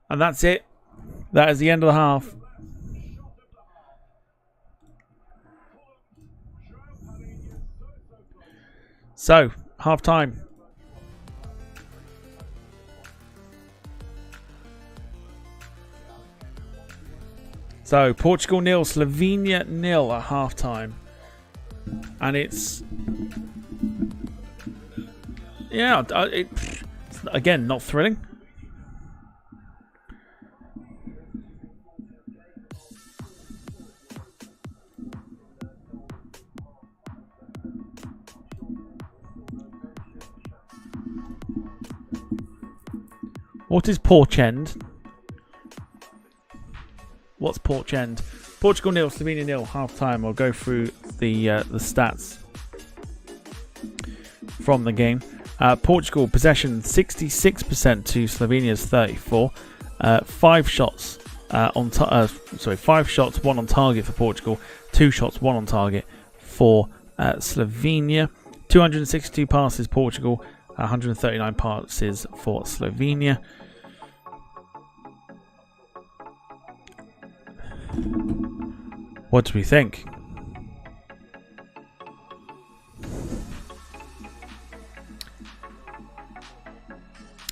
And that's it. That is the end of the half. So, half time. So, Portugal 0, Slovenia 0 at half time. And it's... yeah, it's again, not thrilling. What is porch end? What's porch end? Portugal 0, Slovenia 0, half time. I'll go through the stats from the game. Portugal possession 66% to Slovenia's 34. 5 shots 5 shots, 1 on target for Portugal. 2 shots, 1 on target for Slovenia. 262 passes Portugal. 139 passes for Slovenia. What do we think?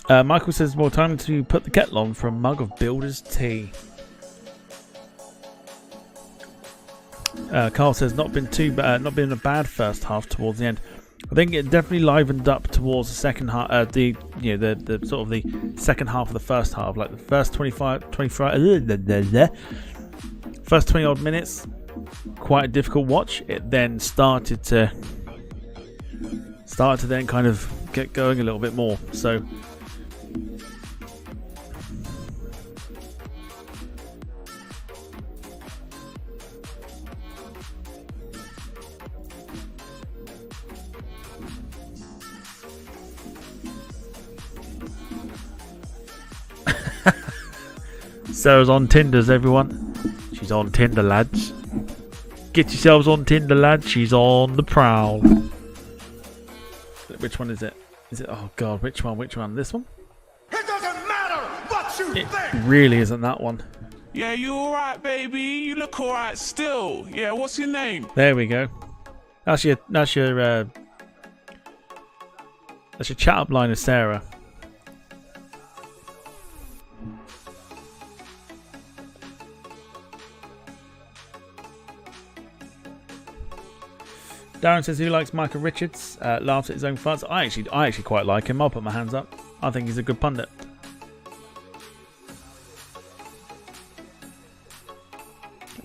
Michael says, well, time to put the kettle on for a mug of Builder's tea. Carl says, not been a bad first half towards the end. I think it definitely livened up towards the second half. The sort of the second half of the first half, like the first 25, first 20 odd minutes, quite a difficult watch. It then started to then kind of get going a little bit more. So Sarah's on Tinders, everyone. She's on Tinder, lads. Get yourselves on Tinder, lads. She's on the prowl. Which one is it? Is it? Oh God, which one? Which one? This one? It doesn't matter what you It think. really isn't that one. Yeah, you alright, baby? You look alright still. Yeah, what's your name? There we go. That's your chat up line of Sarah. Darren says, who likes Michael Richards? Laughs at his own farts. I actually quite like him. I'll put my hands up. I think he's a good pundit.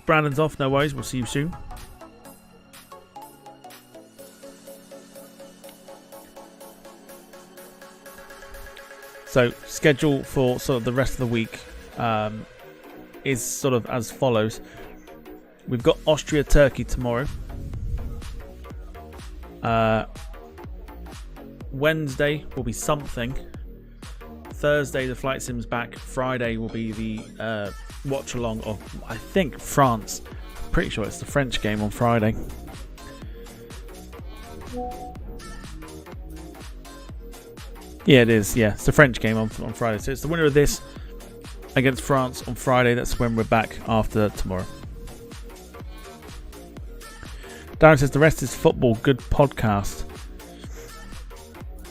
Brandon's off, no worries. We'll see you soon. So, schedule for sort of the rest of the week is sort of as follows. We've got Austria-Turkey tomorrow. Wednesday will be something. Thursday the flight sim's back. Friday will be the watch along of, I think, France. Pretty sure it's the French game on Friday. Yeah, it is. Yeah, it's the French game on Friday. So it's the winner of this against France on Friday. That's when we're back after tomorrow. Darren says the rest is football. Good podcast.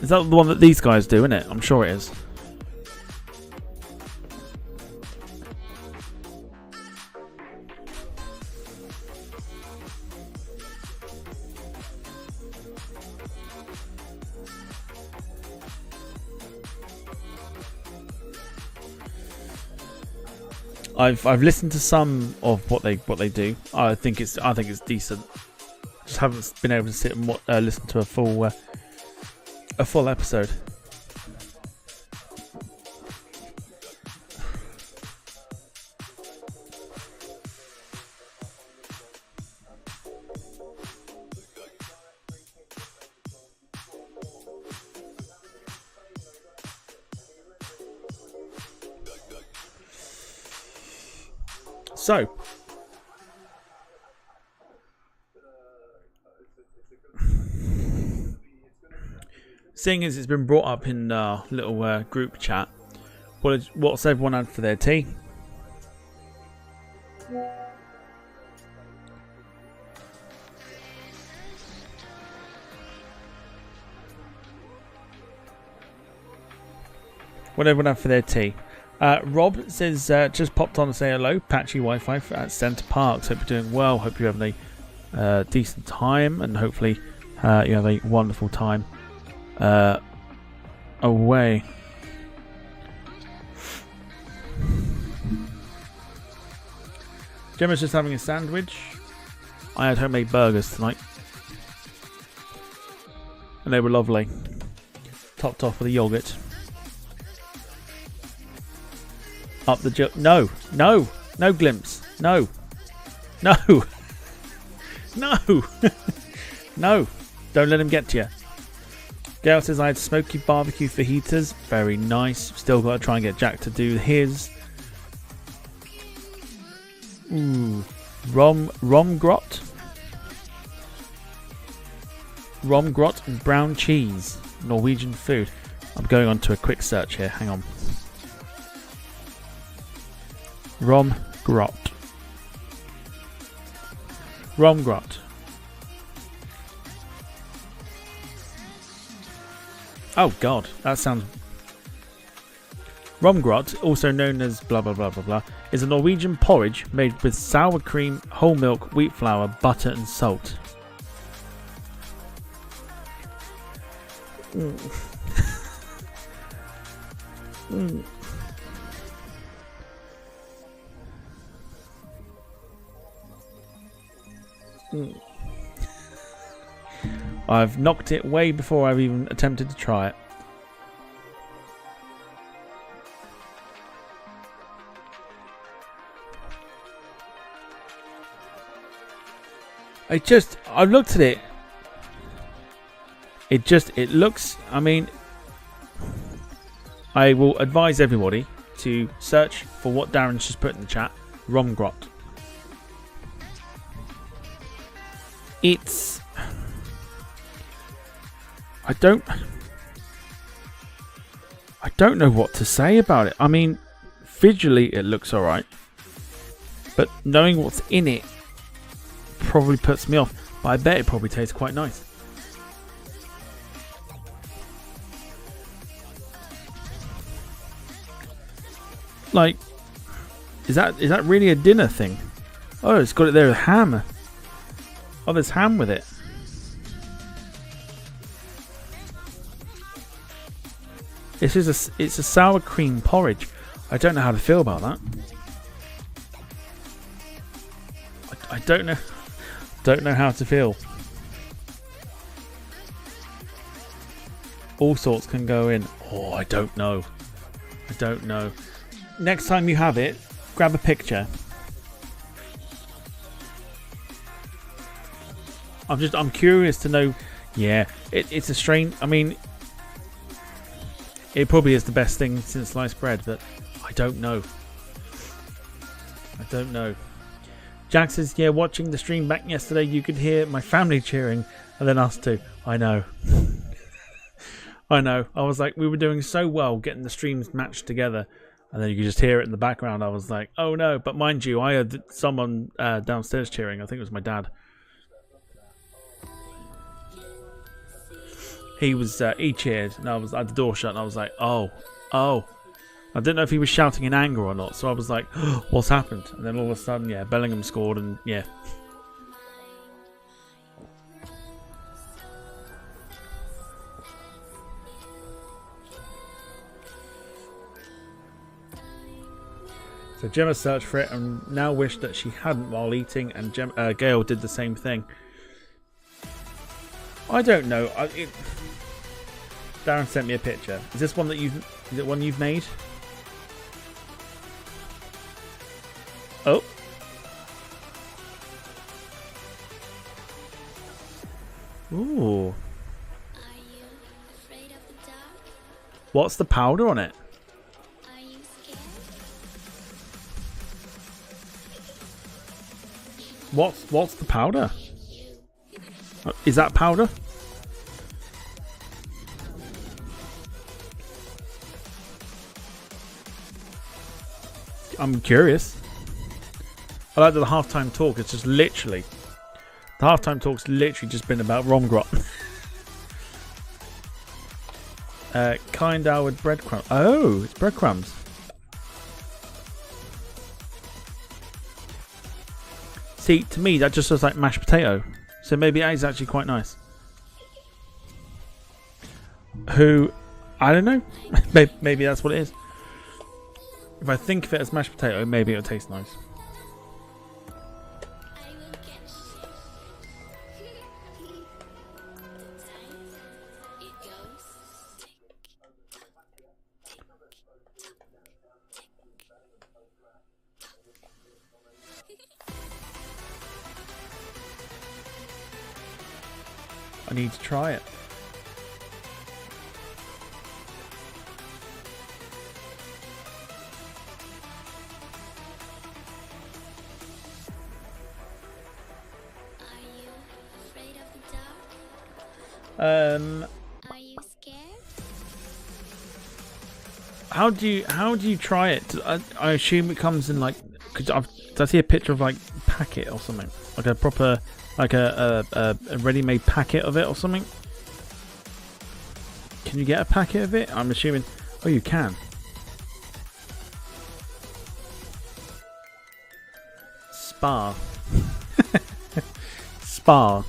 Is that the one that these guys do, isn't it? I'm sure it is. I've listened to some of what they do. I think it's decent. Just haven't been able to sit and listen to a full episode. So, seeing as it's been brought up in our little group chat, what's everyone had for their tea? What everyone had for their tea? Rob says, just popped on to say hello. Patchy Wi-Fi at Centre Parks. Hope you're doing well. Hope you're having a decent time, and hopefully you have a wonderful time away. Gemma's just having a sandwich. I had homemade burgers tonight, and they were lovely. Topped off with a yogurt. Up the no glimpse, no no don't let him get to you. Gail says I had smoky barbecue fajitas, very nice. Still got to try and get Jack to do his. Romgrot and brown cheese, Norwegian food. I'm going on to a quick search here, hang on. Romgrot. Oh God, that sounds. Romgrot, also known as blah blah blah blah blah, is a Norwegian porridge made with sour cream, whole milk, wheat flour, butter, and salt. I've knocked it way before I've even attempted to try it. I looked at it. It looks, I mean, I will advise everybody to search for what Darren's just put in the chat. Romgrot. It's... I don't know what to say about it. I mean, visually it looks alright. But knowing what's in it probably puts me off. But I bet it probably tastes quite nice. Like, is that really a dinner thing? Oh, it's got it there with ham. Oh, there's ham with it. It's a sour cream porridge. I don't know how to feel about that. I don't know how to feel. All sorts can go in. Oh, I don't know. I don't know. Next time you have it, grab a picture. I'm curious to know. Yeah, it's a strange. I mean, it probably is the best thing since sliced bread, but I don't know. I don't know. Jack says, yeah, watching the stream back yesterday, you could hear my family cheering, and then us too. I know. I know. I was like, we were doing so well getting the streams matched together, and then you could just hear it in the background. I was like, oh no. But mind you, I heard someone downstairs cheering. I think it was my dad. He cheered, and I was at the door shut, and I was like, oh. I didn't know if he was shouting in anger or not, so I was like, oh, what's happened? And then all of a sudden, yeah, Bellingham scored, and yeah. So Gemma searched for it and now wished that she hadn't while eating, and Gail did the same thing. I don't know. Darren sent me a picture. Is this one that is it one you've made? Oh. Ooh. What's the powder on it? What's the powder? Is that powder? I'm curious. I like that the halftime talk is just literally... The halftime talk's literally just been about Romgrot. Kind hour with breadcrumbs. Oh, it's breadcrumbs. See, to me, that just looks like mashed potato. So maybe that is actually quite nice. I don't know. Maybe that's what it is. If I think of it as mashed potato, maybe it'll taste nice. I need to try it. Are you scared? How do you try it? I assume it comes in like. Did I see a picture of like packet or something? Like a proper, like a ready-made packet of it or something? Can you get a packet of it? I'm assuming. Oh, you can. Spa. Spa.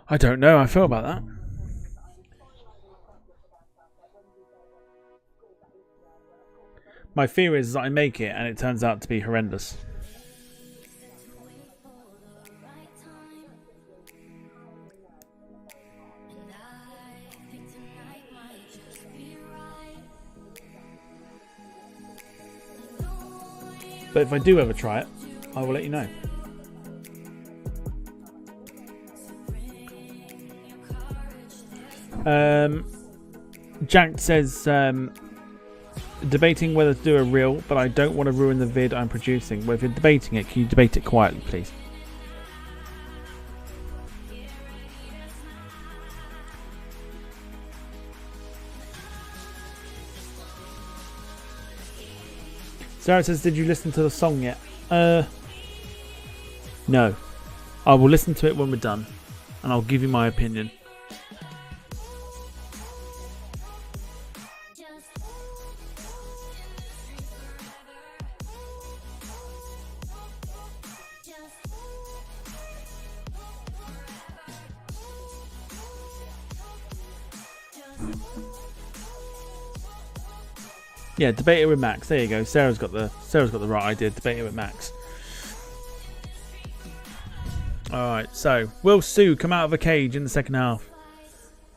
I don't know how I feel about that. My fear is that I make it and it turns out to be horrendous. But if I do ever try it, I will let you know. Jack says, debating whether to do a reel, but I don't want to ruin the vid I'm producing. Well, if you're debating it, can you debate it quietly, please? Sarah says, did you listen to the song yet? No. I will listen to it when we're done, and I'll give you my opinion. Yeah, debate it with Max. There you go. Sarah's got the right idea. Debate it with Max. All right. So, will Sue come out of a cage in the second half?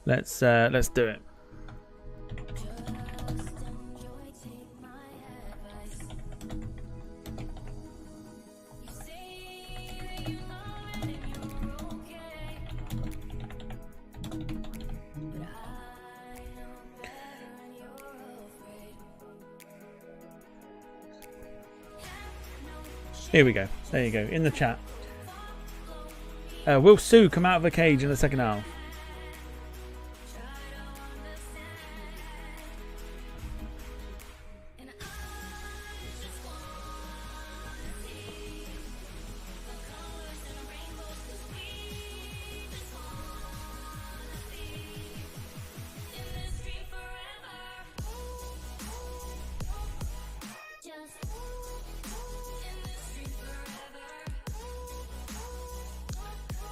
Let's do it. Here we go. There you go. In the chat. Will Sue come out of a cage in the second half?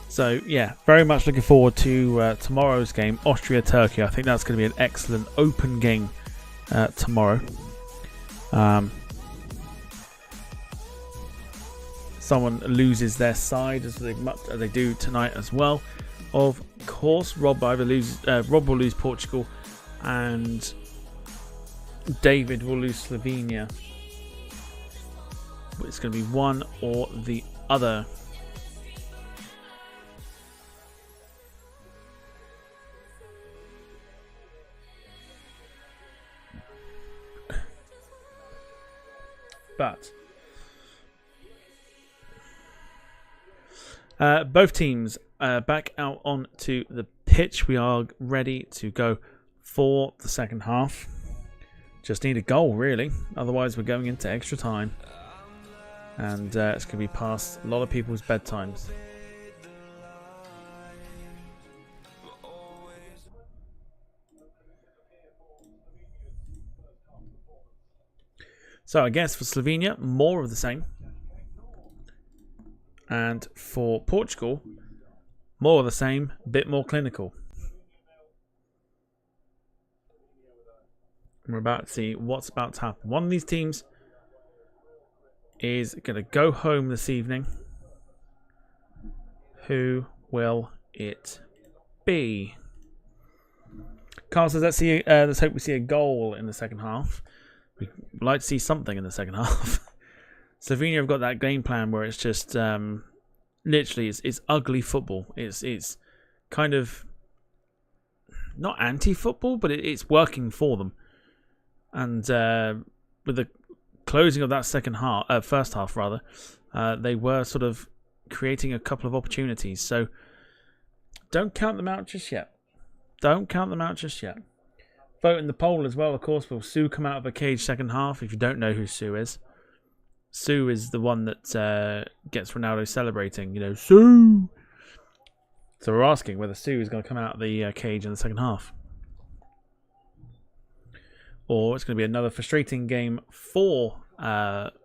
So, yeah, very much looking forward to tomorrow's game, Austria-Turkey. I think that's going to be an excellent open game tomorrow. Someone loses their side, as they do tonight as well. Of course, Rob will lose Portugal, and David will lose Slovenia. But it's going to be one or the other. But both teams back out onto the pitch. We are ready to go for the second half. Just need a goal, really. Otherwise, we're going into extra time. And it's going to be past a lot of people's bedtimes. So I guess for Slovenia, more of the same. And for Portugal, more of the same, bit more clinical. We're about to see what's about to happen. One of these teams is going to go home this evening. Who will it be? Carl says, let's hope we see a goal in the second half. We'd like to see something in the second half. Slovenia have got that game plan where it's just literally it's ugly football. It's kind of not anti-football, but it's working for them. And with the closing of that first half rather, they were sort of creating a couple of opportunities. So don't count them out just yet. Don't count them out just yet. Vote in the poll as well, of course. Will Sue come out of a cage second half? If you don't know who Sue is, Sue is the one that gets Ronaldo celebrating. You know, Sue. So we're asking whether Sue is going to come out of the cage in the second half. Or it's going to be another frustrating game for Ronaldo.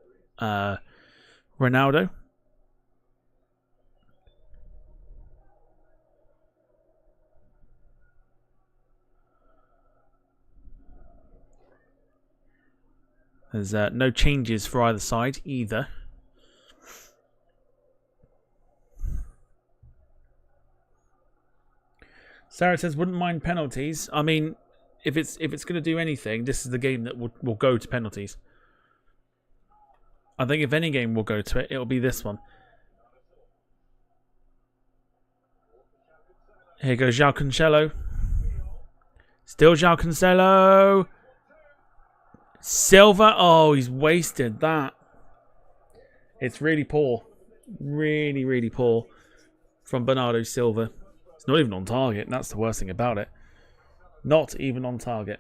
There's no changes for either side either. Sarah says, wouldn't mind penalties. I mean, if it's going to do anything, this is the game that will go to penalties. I think if any game will go to it, it'll be this one. Here goes João Cancelo. Still João Cancelo. Silva. Oh, he's wasted that. It's really poor. Really, really poor from Bernardo Silva. It's not even on target. That's the worst thing about it. Not even on target.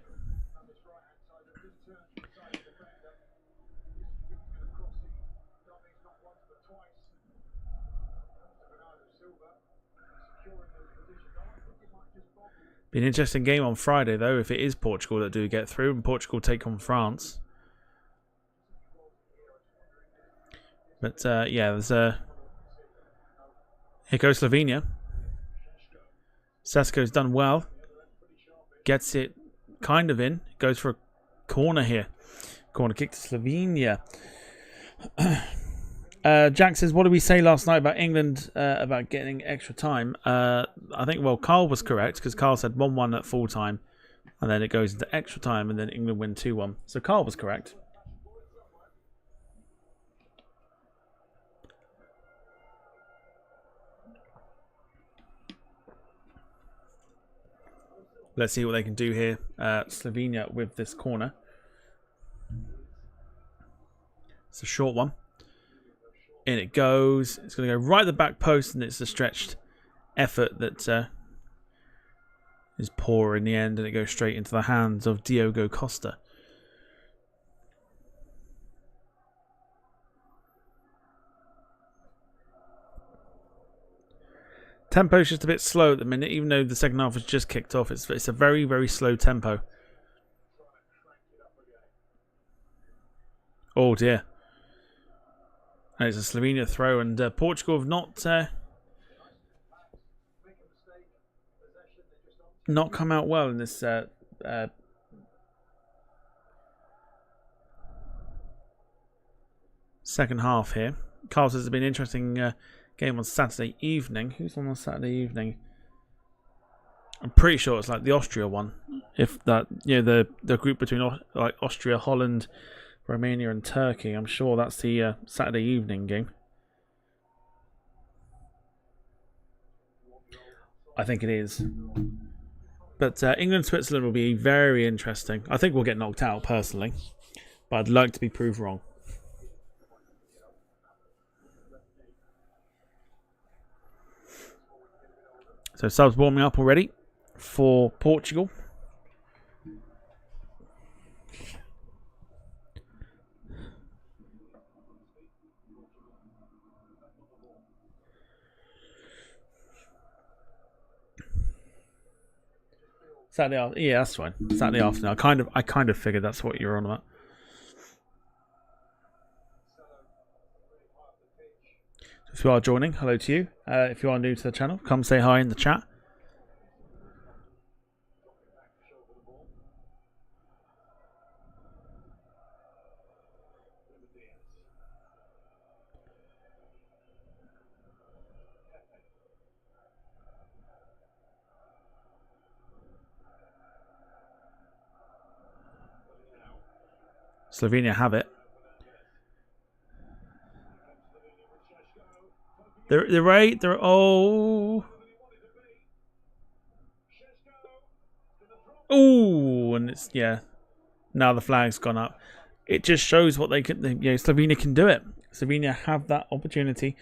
Be an interesting game on Friday, though, if it is Portugal that do get through and Portugal take on France. But, yeah, there's a... Here goes Slovenia. Sesko's done well. Gets it kind of in. Goes for a corner here. Corner kick to Slovenia. Jack says, what did we say last night about England about getting extra time? I think, well, Carl was correct because Carl said 1-1 at full time and then it goes into extra time and then England win 2-1. So Carl was correct. Let's see what they can do here. Slovenia with this corner. It's a short one. In it goes. It's going to go right at the back post, and it's a stretched effort that is poor in the end, and it goes straight into the hands of Diogo Costa. Tempo's just a bit slow at the minute, even though the second half has just kicked off. It's a very, very slow tempo. Oh dear. And it's a Slovenia throw, and Portugal have not come out well in this second half here. Carl says it's been an interesting game on Saturday evening. Who's on Saturday evening? I'm pretty sure it's like the Austria one. If that, you know, the group between like Austria, Holland, Romania and Turkey. I'm sure that's the Saturday evening game. I think it is. But England-Switzerland will be very interesting. I think we'll get knocked out personally, but I'd like to be proved wrong. So subs warming up already for Portugal. Saturday, yeah, that's fine. Saturday afternoon. I kind of figured that's what you're on about. So if you are joining, hello to you. If you are new to the channel, come say hi in the chat. Slovenia have it. They're right. They're oh, and it's yeah. Now the flag's gone up. It just shows what they can. You know, Slovenia can do it. Slovenia have that opportunity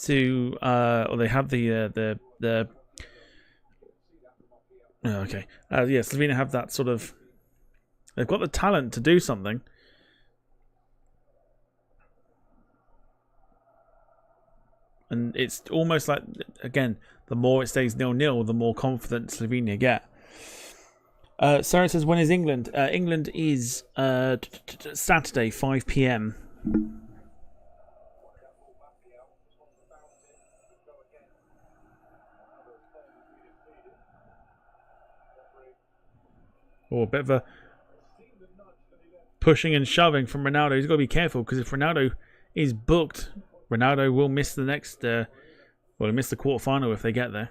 to, or they have the. Oh, okay. Yeah, Slovenia have that sort of. They've got the talent to do something. And it's almost like, again, the more it stays 0-0, the more confident Slovenia get. Sarah says, when is England? England is Saturday, 5 p.m. Oh, a bit of a pushing and shoving from Ronaldo. He's got to be careful, because if Ronaldo is booked, Ronaldo will miss the next, well, he'll miss the quarterfinal if they get there.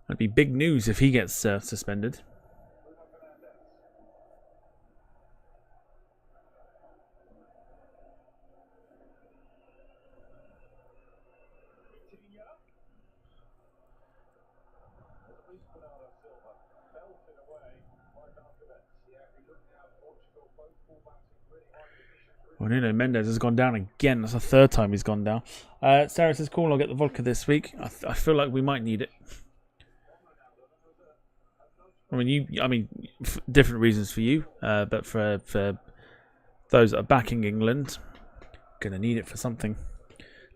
That'd be big news if he gets suspended. Well, Nuno Mendes has gone down again. That's the third time he's gone down. Sarah says, cool, I'll get the vodka this week. I feel like we might need it. I mean, different reasons for you, but for those that are backing England, gonna need it for something.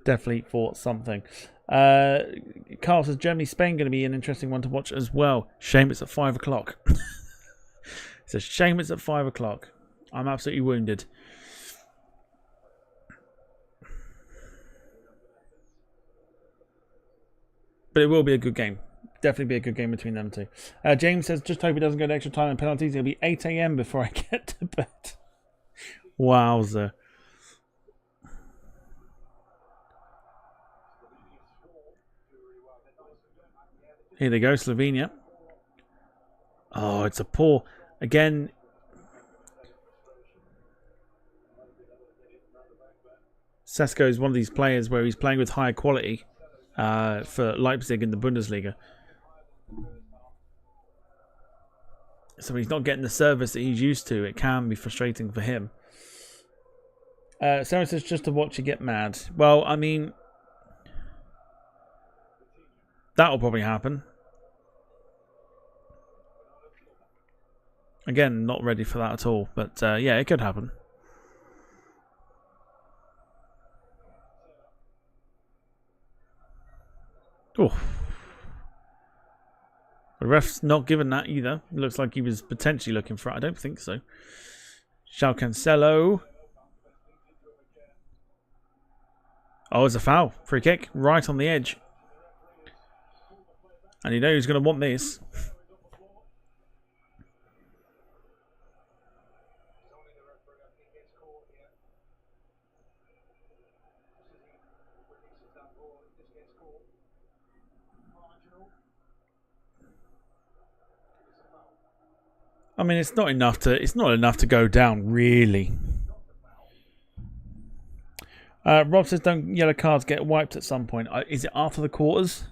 Definitely for something. Carl says Germany Spain going to be an interesting one to watch as well. Shame it's at 5 o'clock. It's a shame it's at 5 o'clock. I'm absolutely wounded. But it will be a good game. Definitely be a good game between them two. James says, just hope it doesn't go to extra time and penalties. It'll be 8 a.m. before I get to bed. Wowzer. Here they go, Slovenia. Oh, it's a poor... Again... Sesko is one of these players where he's playing with higher quality for Leipzig in the Bundesliga. So he's not getting the service that he's used to. It can be frustrating for him. Sarah says, just to watch you get mad. Well, I mean... That'll probably happen. Again, not ready for that at all. But yeah, it could happen. Oh. The ref's not given that either. It looks like he was potentially looking for it. I don't think so. João Cancelo. Oh, it's a foul. Free kick. Right on the edge. And you know who's going to want this. I mean, it's not enough to go down, really. Rob says, don't yellow cards get wiped at some point? Is it after the quarters?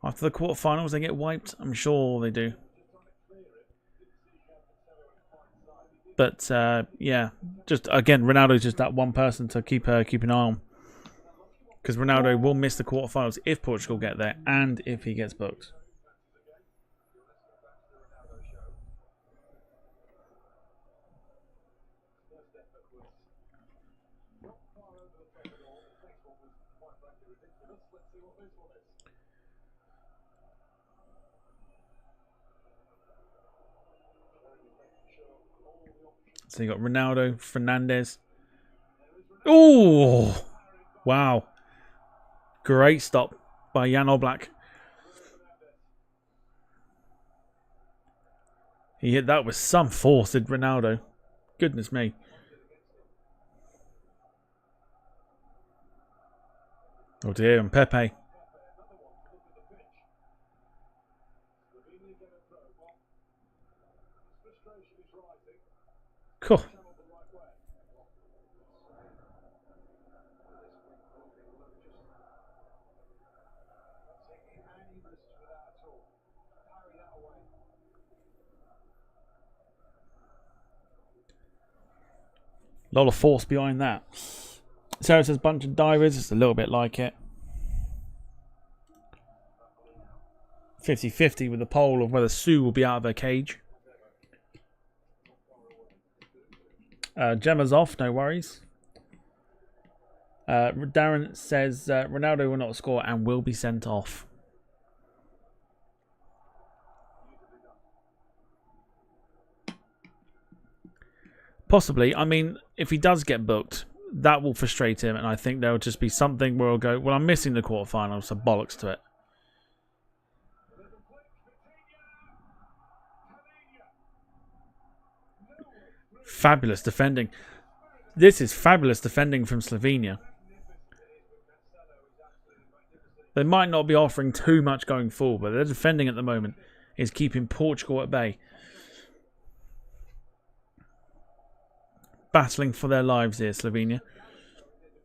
After the quarterfinals, they get wiped? I'm sure they do. But yeah, just again, Ronaldo's just that one person to keep an eye on, because Ronaldo will miss the quarterfinals if Portugal get there and if he gets booked. So you got Ronaldo, Fernandes. Oh, wow. Great stop by Jan Oblak. He hit that with some force, did Ronaldo. Goodness me. Oh dear, and Pepe. Cool. A lot of force behind that. Sarah says bunch of divers. It's a little bit like it. 50-50 with the poll of whether Sue will be out of her cage. Gemma's off, no worries. Darren says Ronaldo will not score and will be sent off. Possibly. I mean, if he does get booked, that will frustrate him, and I think there will just be something where he'll go, well, I'm missing the quarterfinals, so bollocks to it. Fabulous defending. This is fabulous defending from Slovenia. They might not be offering too much going forward, but their defending at the moment is keeping Portugal at bay. Battling for their lives here, Slovenia.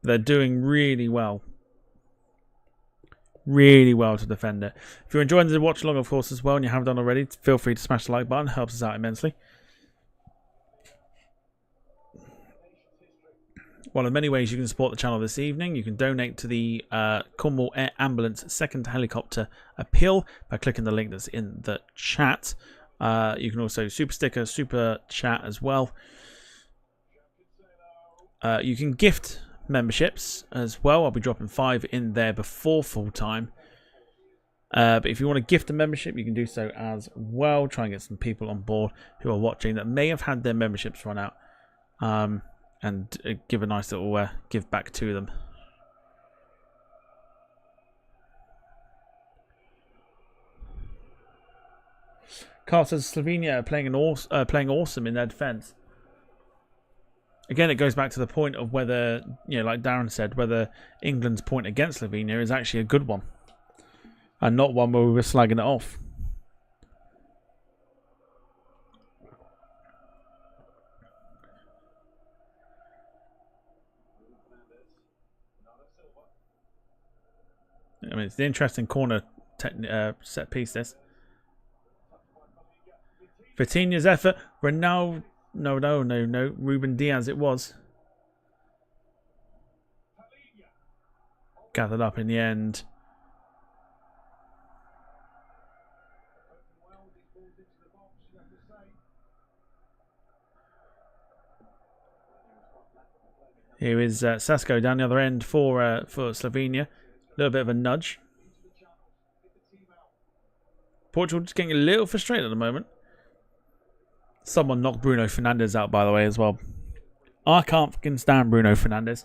They're doing really well. really well to defend it. If you're enjoying the watch along, of course, as well, and you haven't done already, feel free to smash the like button. It helps us out immensely. One of the many ways you can support the channel this evening, you can donate to the Cornwall Air Ambulance Second Helicopter Appeal by clicking the link that's in the chat. You can also super sticker, super chat as well. You can gift memberships as well. I'll be dropping 5 in there before full time. But if you want to gift a membership, you can do so as well. Try and get some people on board who are watching that may have had their memberships run out. And give a nice little give back to them. Carl says Slovenia are playing awesome in their defence. Again, it goes back to the point of whether, like Darren said, whether England's point against Slovenia is actually a good one. And not one where we were slagging it off. I mean, it's the interesting corner set piece, this. Vitinha's effort. Ronaldo. No. Ruben Diaz it was. Gathered up in the end. Here is Sasko down the other end for Slovenia. A little bit of a nudge. Portugal just getting a little frustrated at the moment. Someone knocked Bruno Fernandes out, by the way, as well. I can't fucking stand Bruno Fernandes.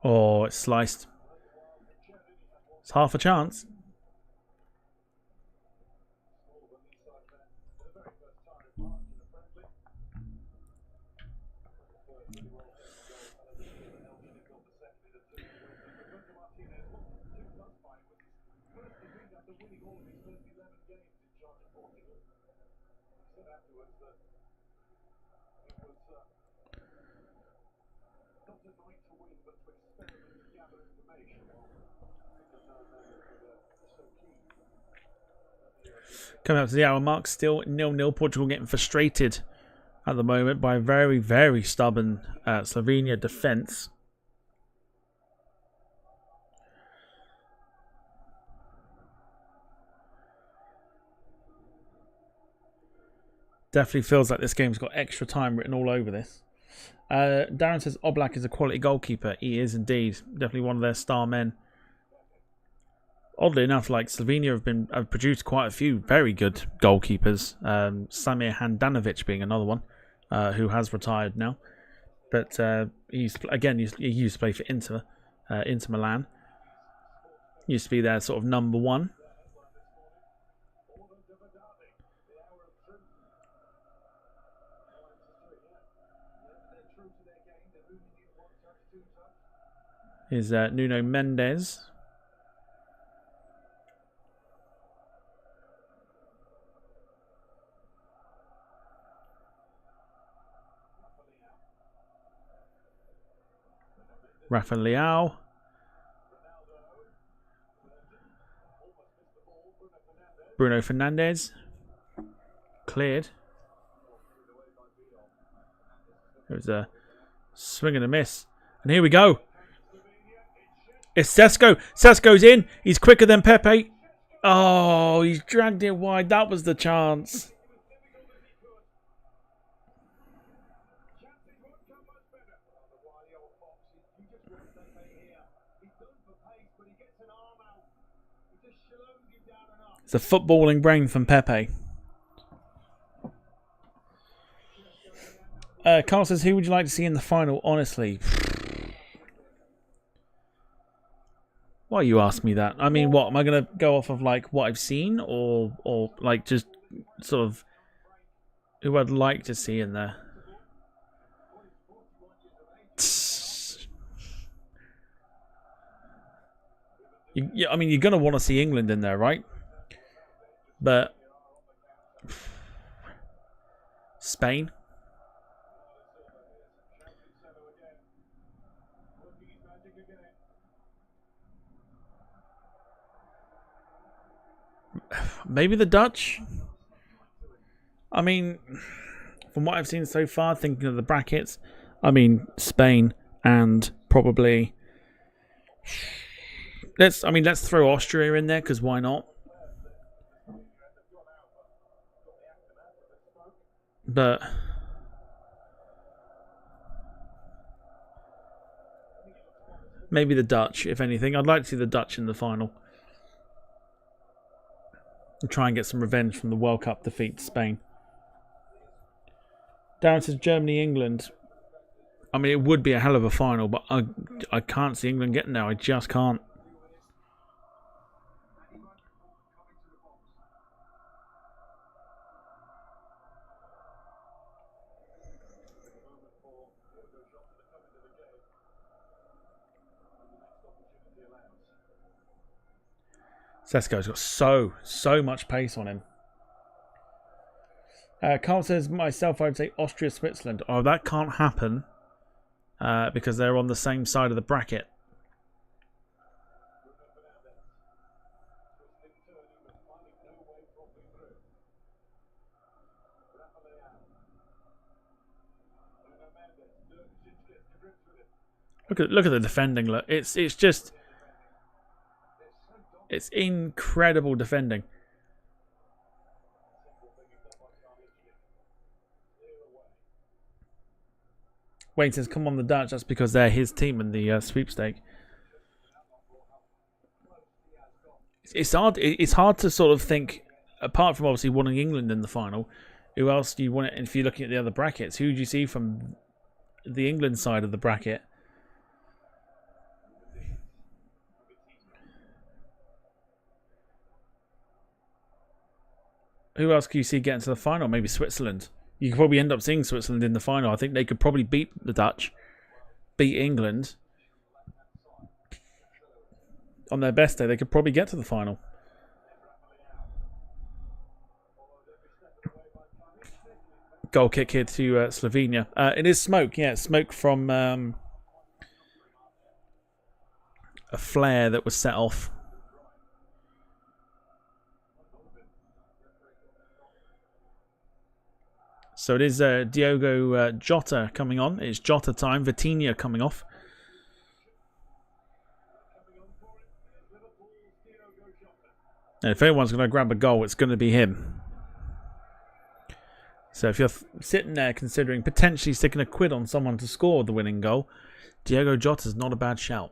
Oh, it's sliced. It's half a chance. Coming up to the hour mark, still 0-0. Portugal getting frustrated at the moment by a very, very stubborn Slovenia defence. Definitely feels like this game's got extra time written all over this. Darren says Oblak is a quality goalkeeper. He is indeed. Definitely one of their star men. Oddly enough, like Slovenia have produced quite a few very good goalkeepers. Samir Handanovic being another one, who has retired now, but he used to play for Inter Milan. Used to be their sort of number one. Is Nuno Mendes. Rafa Leao. Bruno Fernandes. Cleared. It was a swing and a miss. And here we go. It's Sesko. Sesko's in. He's quicker than Pepe. Oh, he's dragged it wide. That was the chance. It's a footballing brain from Pepe. Carl says, who would you like to see in the final, honestly? Why you ask me that? I mean, what? Am I going to go off of, like, what I've seen? Or like, just sort of who I'd like to see in there? I mean, you're going to want to see England in there, right? But Spain? Maybe the Dutch? I mean, from what I've seen so far, thinking of the brackets, I mean, Spain and probably... Let's throw Austria in there, because why not? But maybe the Dutch, if anything. I'd like to see the Dutch in the final. And try and get some revenge from the World Cup defeat to Spain. Darren says Germany, England. I mean, it would be a hell of a final, but I can't see England getting there. I just can't. Sesko's got so much pace on him. Carl says, myself, I would say Austria, Switzerland. Oh, that can't happen because they're on the same side of the bracket. Look at the defending. Look, it's just. It's incredible defending. Wayne says, come on the Dutch. That's because they're his team in the sweepstake. It's hard to sort of think, apart from obviously wanting England in the final, who else do you want it? If you're looking at the other brackets, who do you see from the England side of the bracket? Who else can you see getting to the final? Maybe Switzerland. You could probably end up seeing Switzerland in the final. I think they could probably beat the Dutch, beat England. On their best day, they could probably get to the final. Goal kick here to Slovenia. It is smoke, yeah, smoke from a flare that was set off. So it is Diogo Jota coming on. It's Jota time. Vitinha coming off. And if anyone's going to grab a goal, it's going to be him. So if you're sitting there considering potentially sticking a quid on someone to score the winning goal, Diogo Jota's not a bad shout.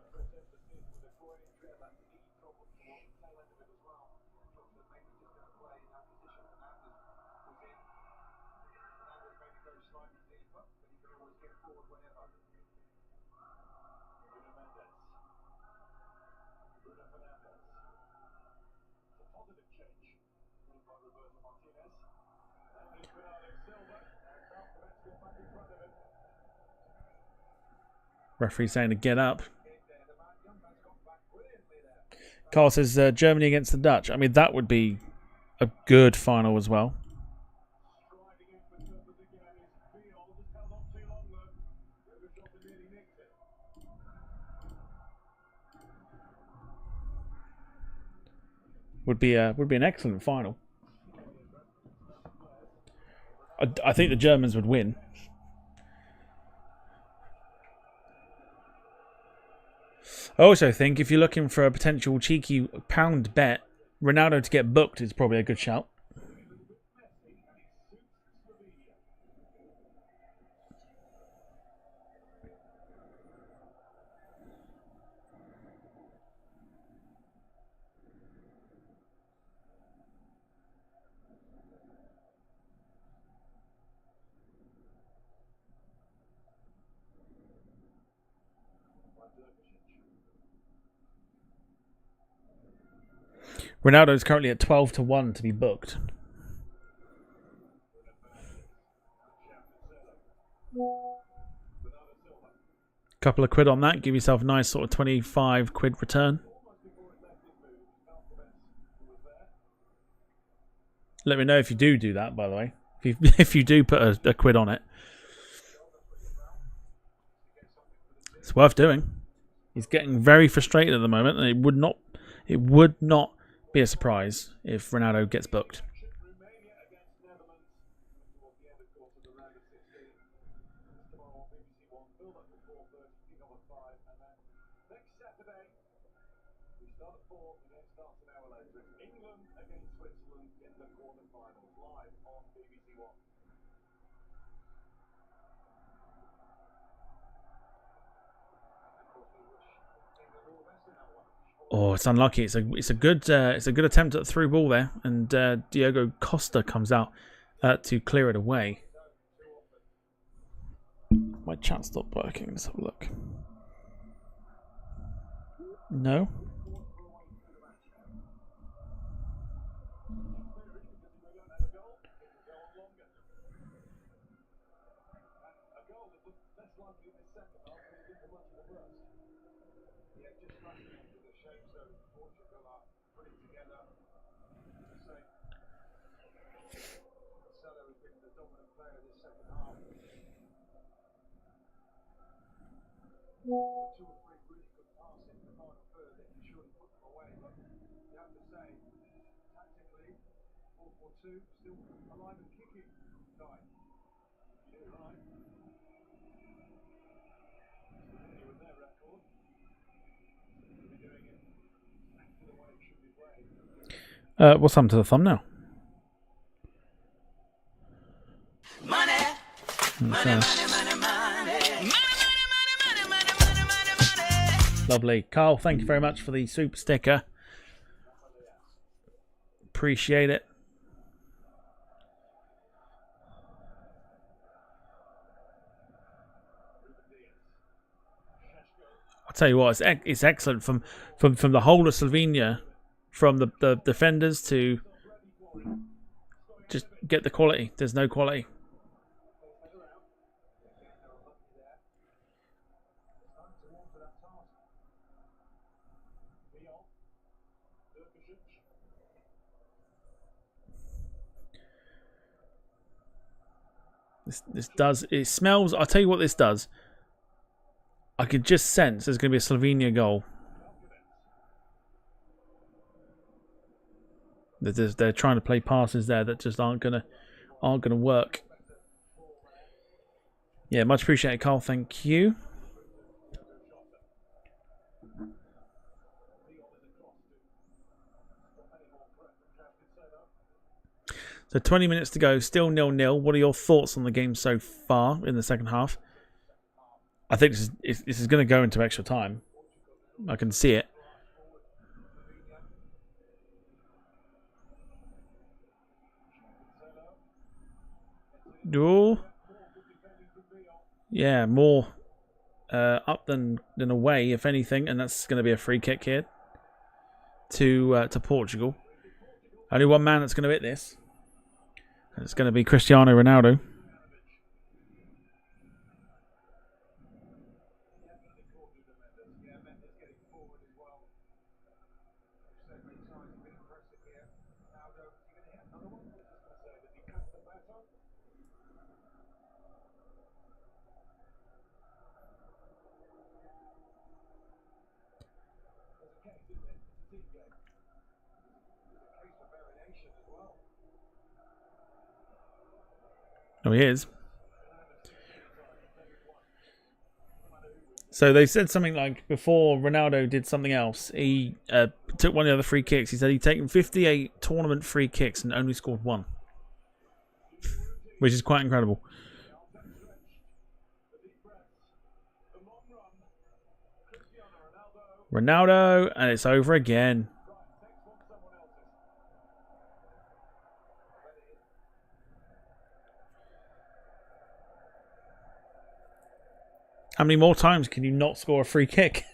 Referee saying to get up. Carl says Germany against the Dutch. I mean, that would be a good final as well. Would be an excellent final. I think the Germans would win. I also think if you're looking for a potential cheeky pound bet, Ronaldo to get booked is probably a good shout. Ronaldo is currently at 12-1 to be booked. Couple of quid on that, give yourself a nice sort of 25 quid return. Let me know if you do that, by the way. If you do put a quid on it. It's worth doing. He's getting very frustrated at the moment, and it would not be a surprise if Ronaldo gets booked. Oh, it's unlucky. It's a good attempt at the through ball there, and Diogo Costa comes out to clear it away. My chat stopped working. Let's have a look. No. What's happened to the thumbnail? Lovely. Carl, thank you very much for the super sticker. Appreciate it. I'll tell you what, it's excellent from the whole of Slovenia, from the defenders to just get the quality. There's no quality. It smells. I'll tell you what this does. I could just sense there's going to be a Slovenia goal. They're trying to play passes there that just aren't gonna work. Yeah, much appreciated, Carl. Thank you. So 20 minutes to go, still 0-0. What are your thoughts on the game so far in the second half? I think this is going to go into extra time. I can see it. Oh, yeah, more up than away, if anything, and that's going to be a free kick here to Portugal. Only one man that's going to hit this. And it's going to be Cristiano Ronaldo. Oh, he is. So they said something like before Ronaldo did something else. He took one of the other free kicks. He said he'd taken 58 tournament free kicks and only scored one, which is quite incredible. Ronaldo, and it's over again. How many more times can you not score a free kick?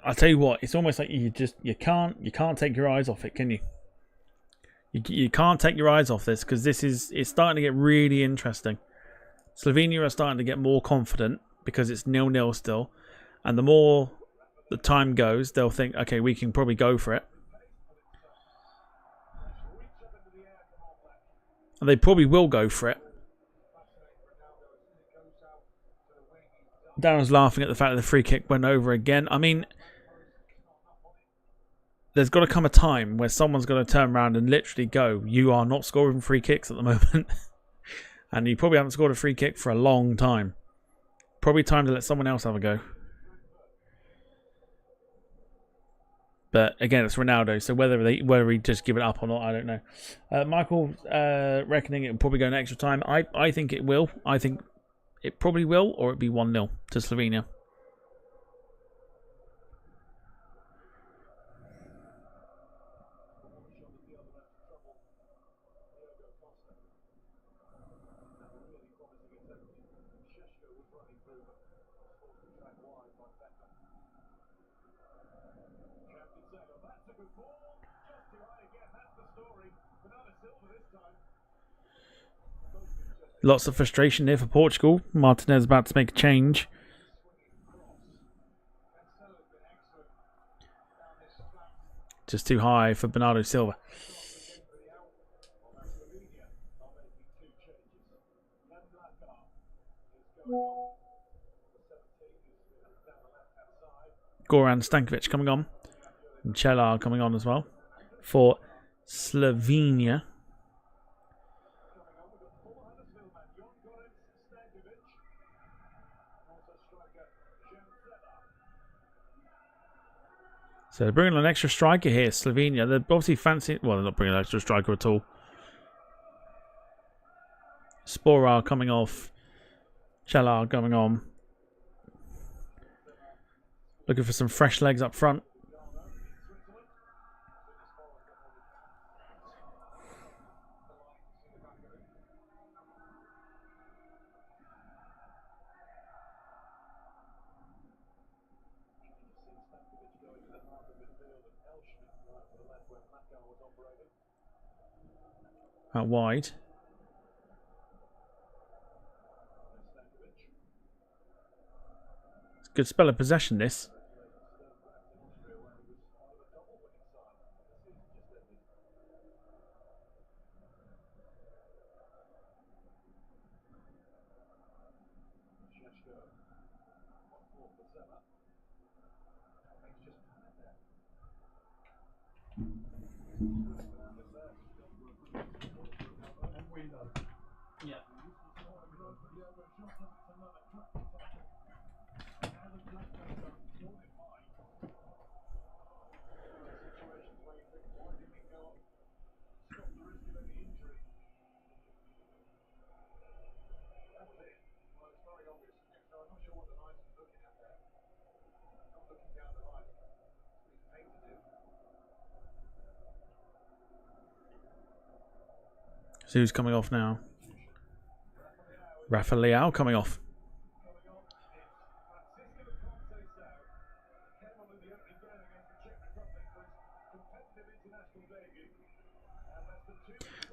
I tell you what, it's almost like you can't take your eyes off it, can you? You can't take your eyes off this because it's starting to get really interesting. Slovenia are starting to get more confident because it's 0-0 still, and the more the time goes, they'll think, okay, we can probably go for it, and they probably will go for it. Darren's laughing at the fact that the free kick went over again. I mean, there's got to come a time where someone's got to turn around and literally go, you are not scoring free kicks at the moment. And you probably haven't scored a free kick for a long time. Probably time to let someone else have a go. But again, it's Ronaldo, so whether he just give it up or not, I don't know. Michael reckoning it will probably go an extra time. I think it will. I think it probably will, or it'd be 1-0 to Slovenia. Lots of frustration here for Portugal. Martinez about to make a change. Just too high for Bernardo Silva. Goran Stankovic coming on. And Chelar coming on as well for Slovenia. So they're bringing an extra striker here, Slovenia. They're obviously fancy. Well, they're not bringing an extra striker at all. Sporar coming off. Chelar coming on. Looking for some fresh legs up front. Out wide. It's a good spell of possession, this. So who's coming off now? Rafa Leao coming off.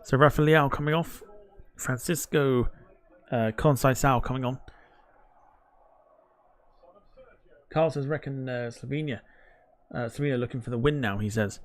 So Rafa Leao coming off. Francisco Conceição coming on. Carl says, reckon Slovenia. Slovenia looking for the win now, he says.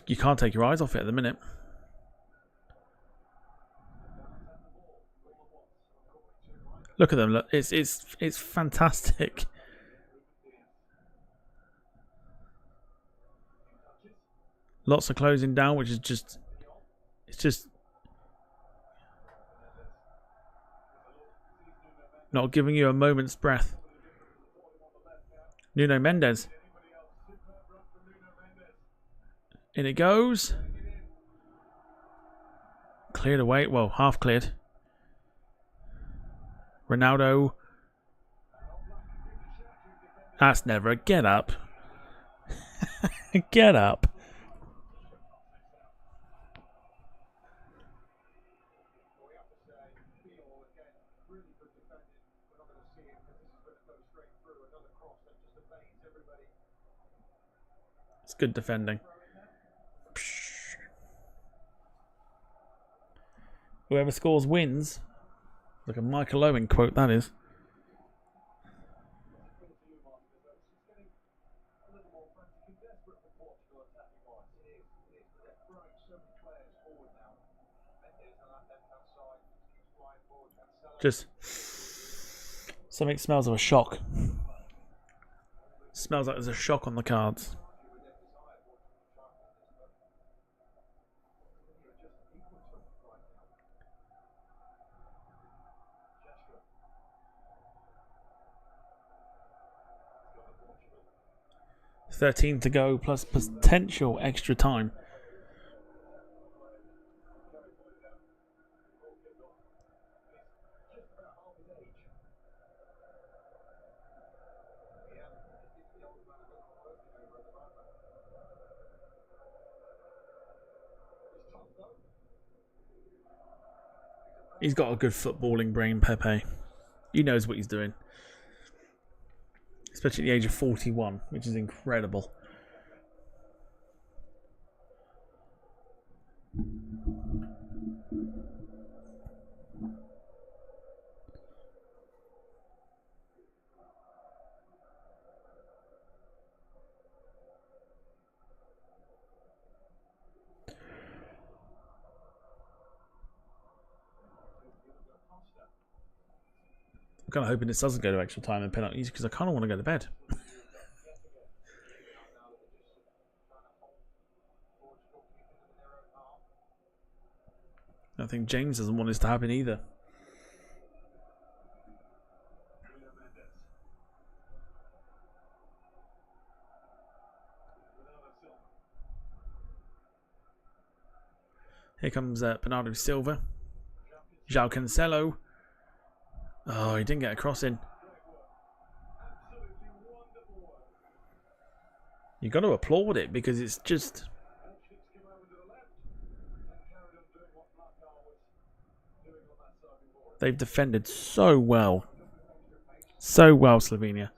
You can't take your eyes off it at the minute. Look at them. Look, it's fantastic. Lots of closing down, which is just not giving you a moment's breath. Nuno Mendes. In it goes. Cleared away. Well, half cleared. Ronaldo. That's never a get up. Get up. It's good defending. Whoever scores wins. Like a Michael Owen quote, that is. Just something smells of a shock. Smells like there's a shock on the cards. $13 to go plus potential extra time. He's got a good footballing brain, Pepe. He knows what he's doing. Especially at the age of 41, which is incredible. I'm kind of hoping this doesn't go to extra time and penalties because I kind of want to go to bed. I think James doesn't want this to happen either. Here comes Bernardo Silva. João Cancelo. Oh, he didn't get a cross in. You've got to applaud it because it's just... They've defended so well. So well, Slovenia.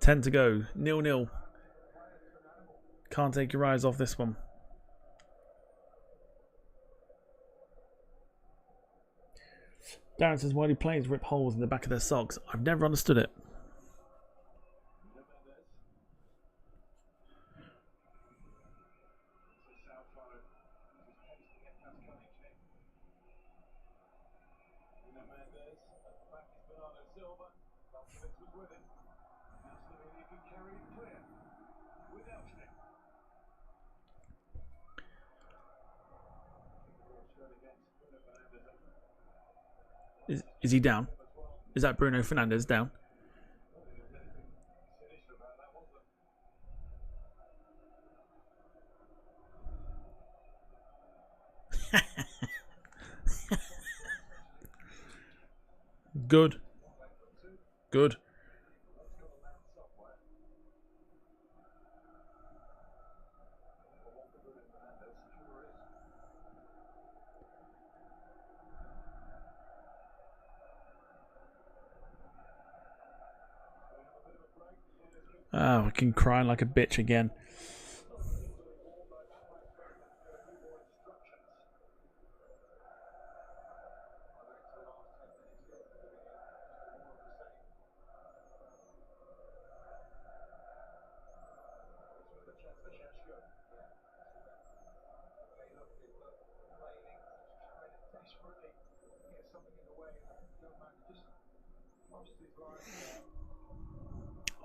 $10 to go. 0-0. Can't take your eyes off this one. Darren says, why do players rip holes in the back of their socks? I've never understood it. Is he down? Is that Bruno Fernandes down? Good. Good. Oh, I can cry like a bitch again.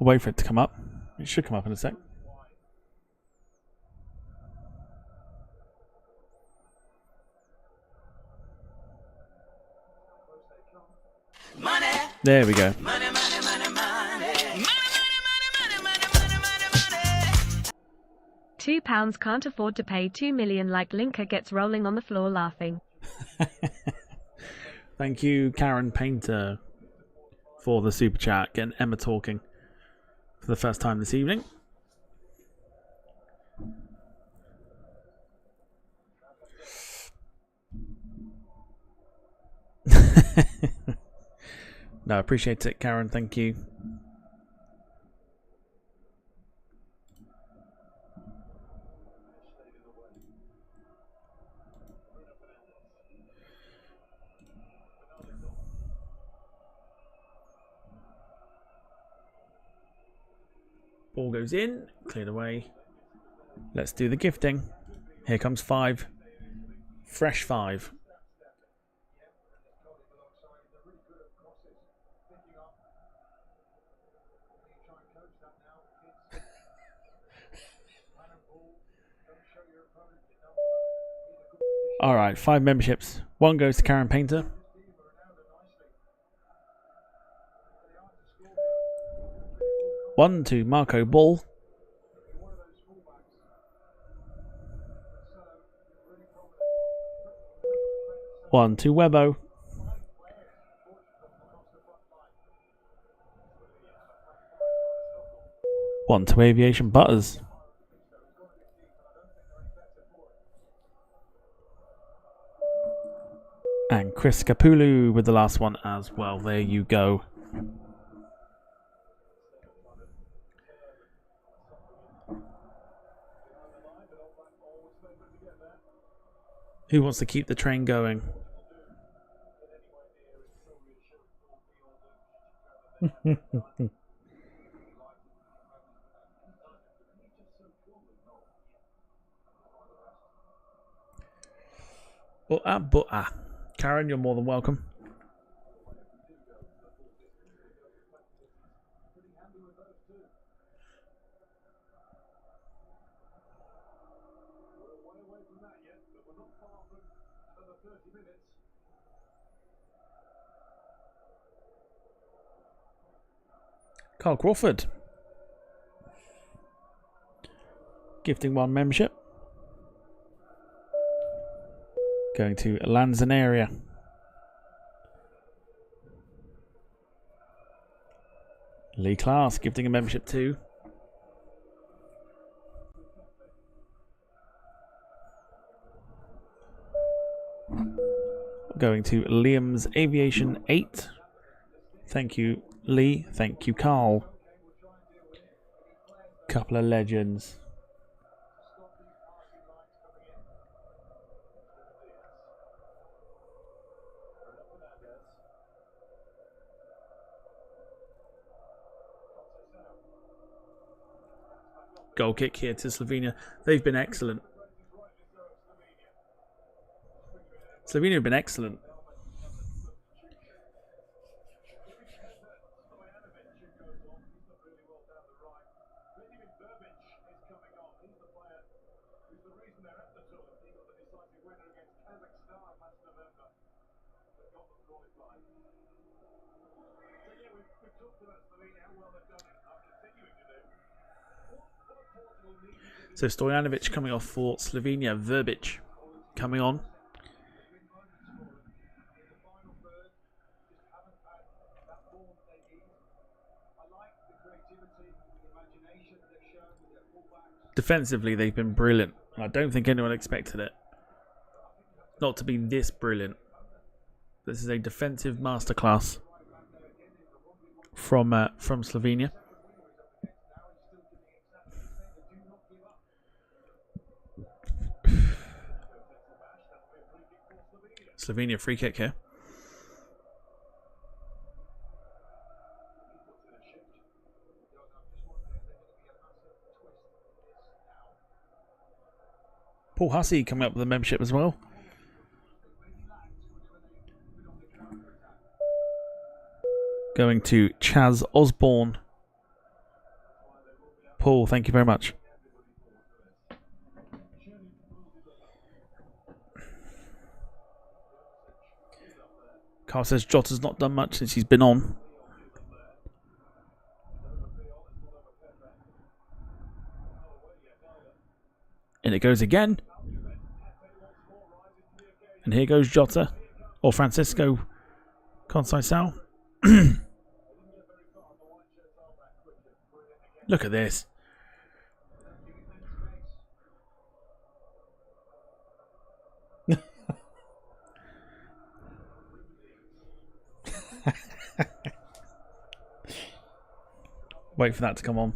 I'll wait for it to come up. It should come up in a sec. There we go. £2 can't afford to pay 2 million like Linker gets rolling on the floor laughing. Thank you, Karen Painter, for the super chat. Getting Emma talking for the first time this evening. No, appreciate it, Karen. Thank you. Ball goes in, cleared away. Let's do the gifting. Here comes 5. Fresh 5. Alright, 5 memberships. 1 goes to Karen Painter. One to Marco Ball. One to Webbo. One to Aviation Butters. And Chris Capulu with the last one as well. There you go. Who wants to keep the train going? But Karen, you're more than welcome. Carl Crawford gifting 1 membership. Going to Lanzanaria. Lee Class gifting a membership too. Going to Liam's Aviation 8. Thank you, Lee. Thank you, Carl. Couple of legends. Goal kick here to Slovenia. They've been excellent. Slovenia have been excellent. So Stojanovic coming off for Slovenia. Verbic coming on. Defensively, they've been brilliant. I don't think anyone expected it. Not to be this brilliant. This is a defensive masterclass from Slovenia. Slovenia free kick here. Paul Hussey coming up with a membership as well. going to Chaz Osborne. Paul, thank you very much. Carl says Jota's not done much since he's been on. And it goes again. And here goes Jota. Or Francisco Conceição. Look at this. Wait for that to come on.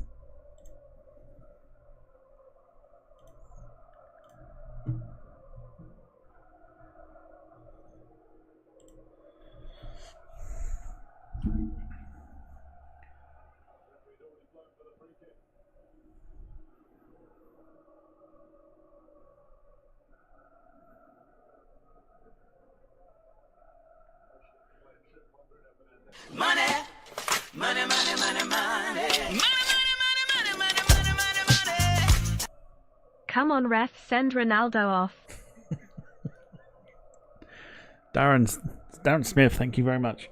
Money, money, money, money, money. Come on, ref, send Ronaldo off. Darren Smith, thank you very much.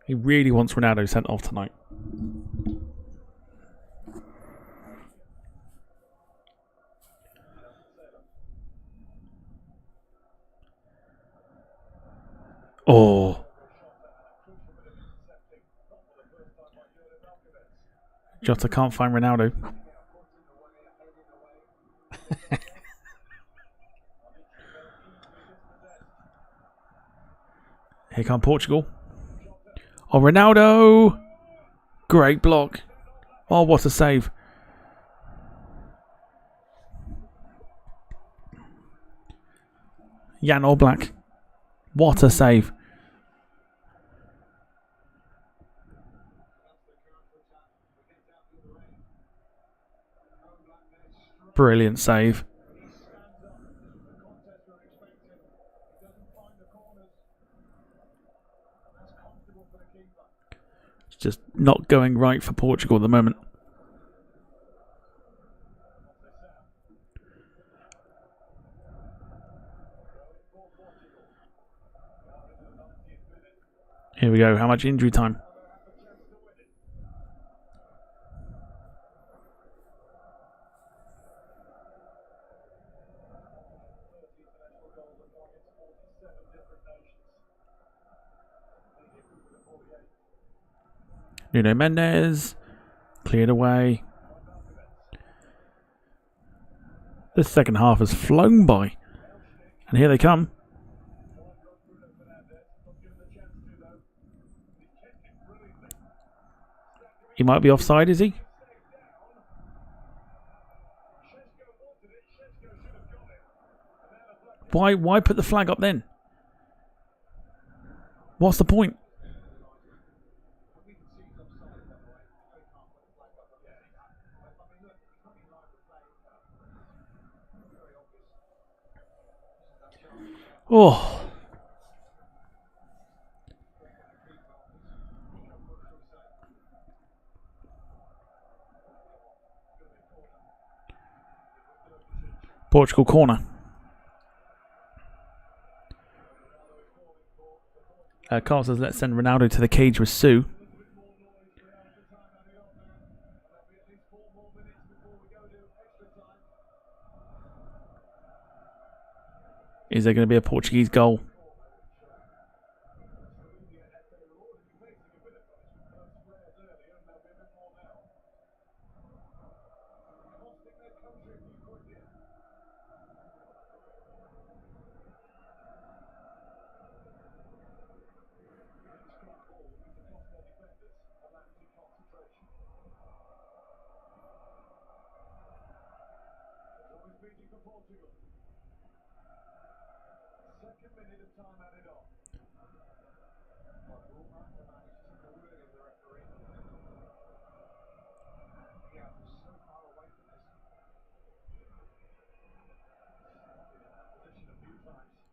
He really wants Ronaldo sent off tonight. Oh. Jota can't find Ronaldo. Here come Portugal. Oh, Ronaldo! Great block. Oh, what a save. Jan Oblak. What a save. Brilliant save. It's just not going right for Portugal at the moment. Here we go. How much injury time? Nuno Mendes cleared away. This second half has flown by. And here they come. He might be offside, is he? Why put the flag up then? What's the point? Oh. Portugal corner. Carl says, let's send Ronaldo to the cage with Sue. Is there going to be a Portuguese goal?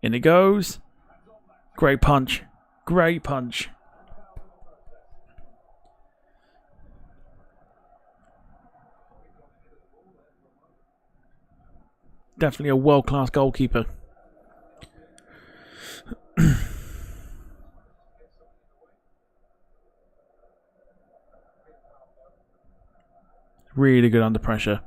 In it goes. Great punch. Great punch. Definitely a world-class goalkeeper. Really good under pressure.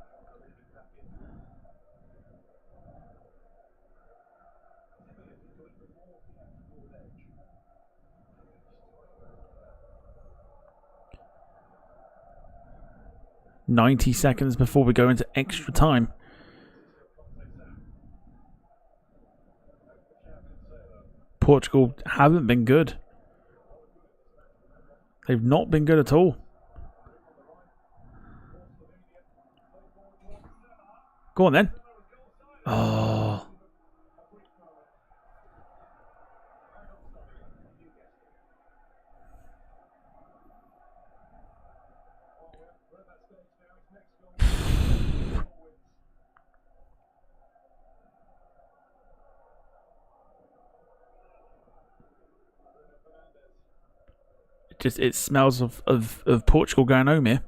"90 seconds before we go into extra time." Portugal haven't been good. They've not been good at all. Go on then. Oh. It smells of Portugal going home here.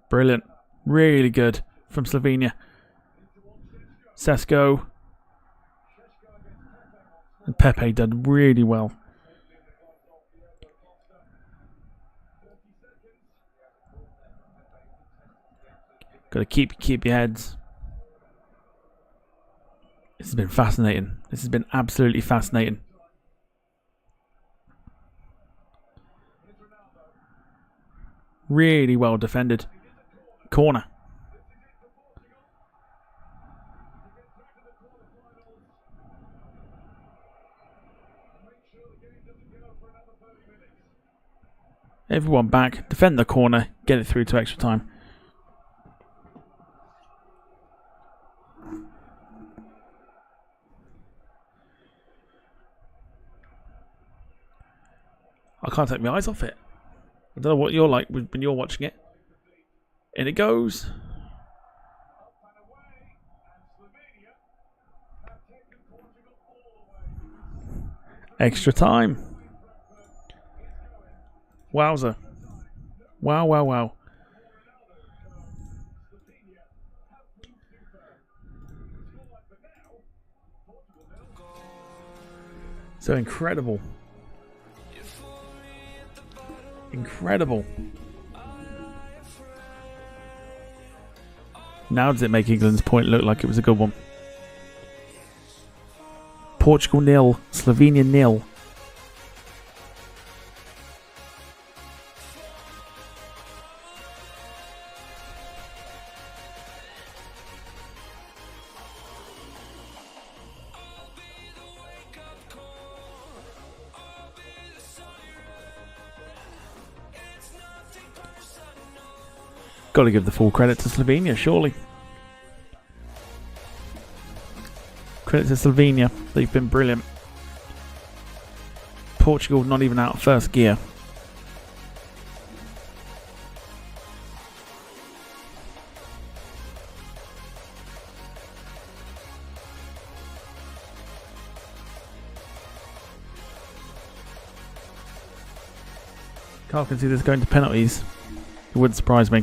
Brilliant. Really good from Slovenia. Sesko and Pepe done really well. Got to keep your heads. This has been fascinating. This has been absolutely fascinating. Really well defended. Corner. Everyone back. Defend the corner. Get it through to extra time. I can't take my eyes off it. I don't know what you're like when you're watching it. In it goes. Extra time. Wowza. Wow, wow, wow. So incredible. Incredible. Now does it make England's point look like it was a good one? Portugal 0, Slovenia 0. Got to give the full credit to Slovenia, surely. Credit to Slovenia. They've been brilliant. Portugal not even out of first gear. Carl can see this going to penalties. It wouldn't surprise me.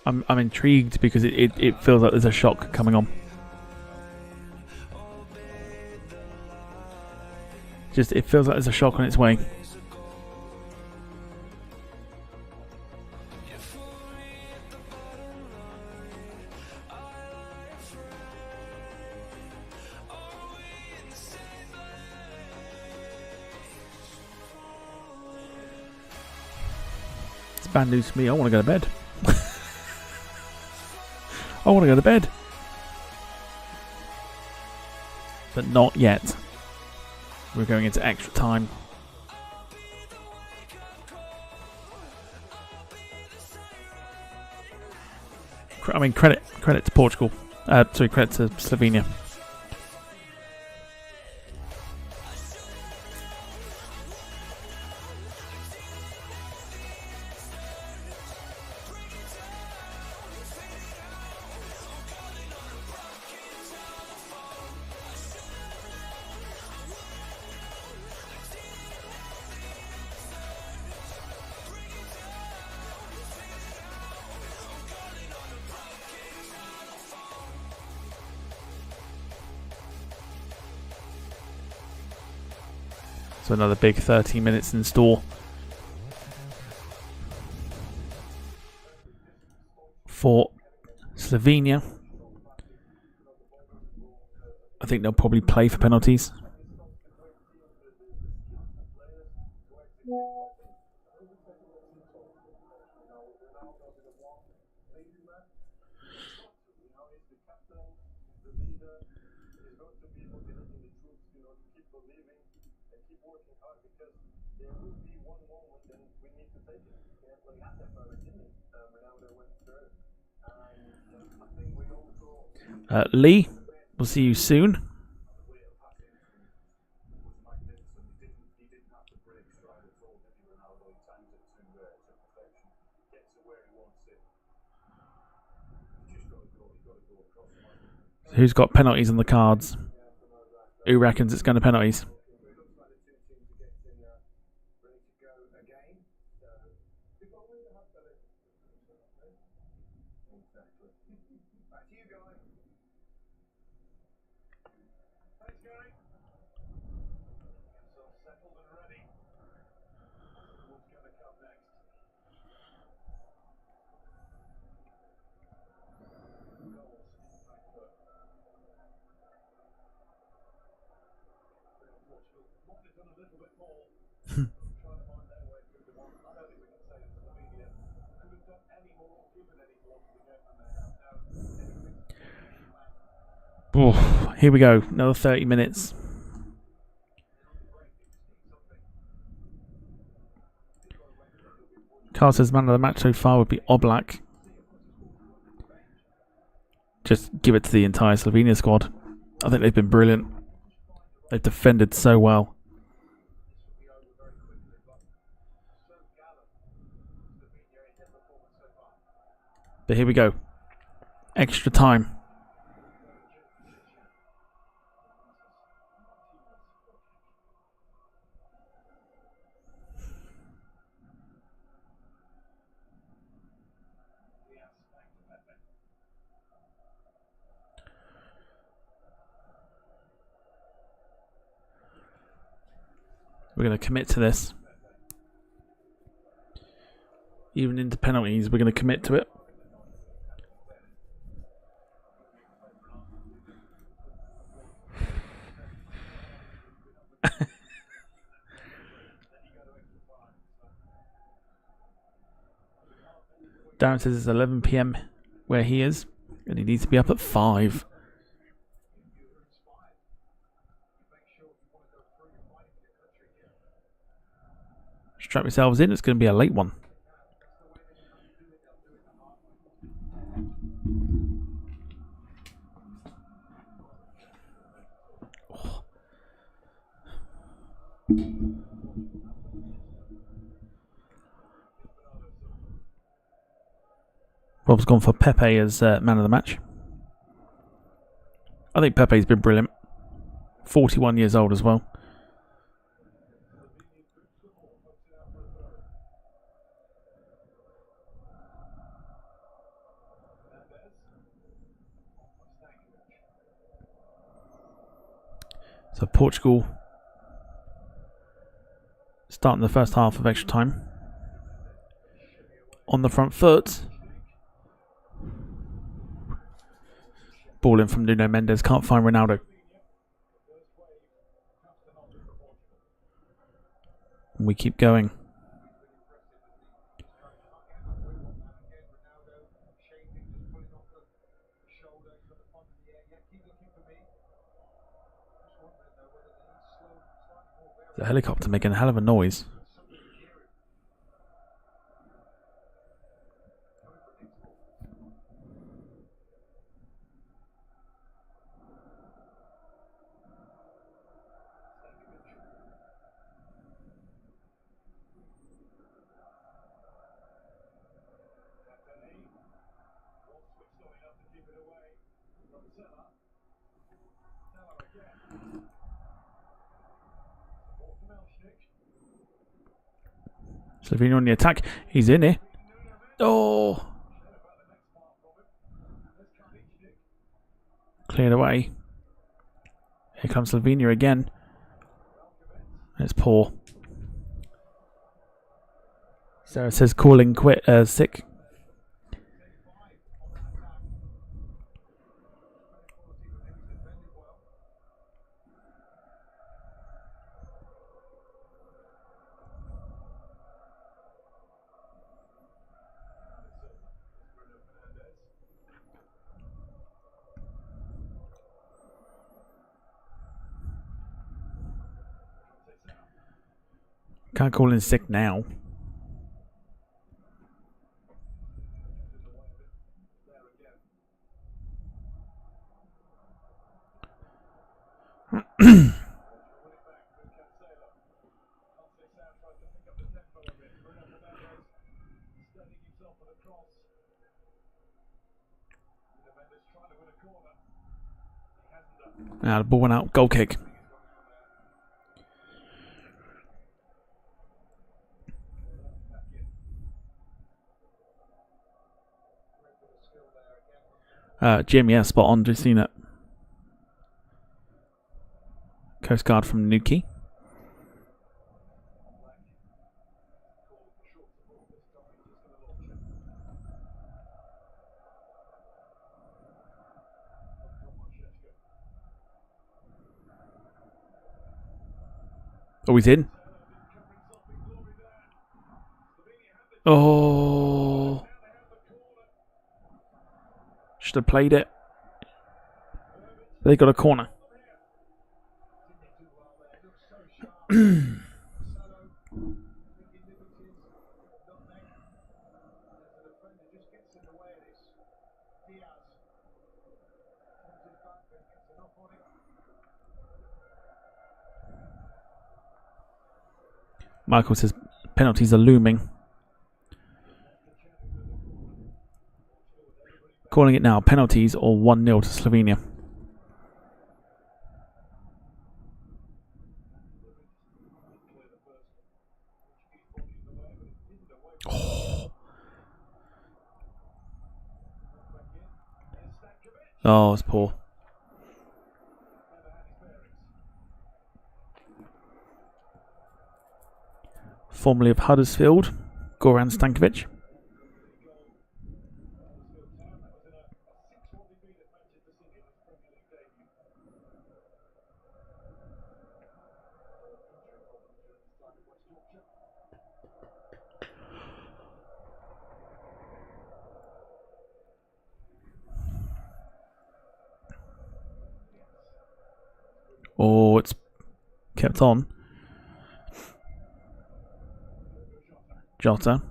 I'm intrigued because it feels like there's a shock coming on. It feels like there's a shock on its way. It's bad news for me. I want to go to bed. I want to go to bed. But not yet. We're going into extra time. I mean, credit to Portugal. Sorry, credit to Slovenia. So another big 30 minutes in store for Slovenia. I think they'll probably play for penalties. Lee, we'll see you soon. Who's got penalties on the cards? Who reckons it's going to penalties? Oh, here we go. Another 30 minutes. Carl says man of the match so far would be Oblak. Just give it to the entire Slovenia squad. I think they've been brilliant. They've defended so well. But here we go. Extra time. We're going to commit to this. Even into penalties, we're going to commit to it. Darren says it's 11 PM where he is, and he needs to be up at 5. Strap yourselves in, it's going to be a late one. Oh. Rob's gone for Pepe as man of the match. I think Pepe's been brilliant. 41 years old as well. So Portugal starting the first half of extra time on the front foot. Ball in from Nuno Mendes, can't find Ronaldo. And we keep going. The helicopter making a hell of a noise. Slovenia on the attack. He's in here. Oh! Cleared away. Here comes Slovenia again. It's poor. Sarah says calling sick. Can't call in sick now. Now the ball went out. Goal kick. Jim, yeah, spot on. Just seen it. Coast Guard from Nuki. Oh, he's in. Oh. Should have played it. They got a corner. Michael says penalties are looming. Calling it now. Penalties or 1-0 to Slovenia. Oh, it's poor. Formerly of Huddersfield, Goran Stankovic. Oh, it's kept on. Jota.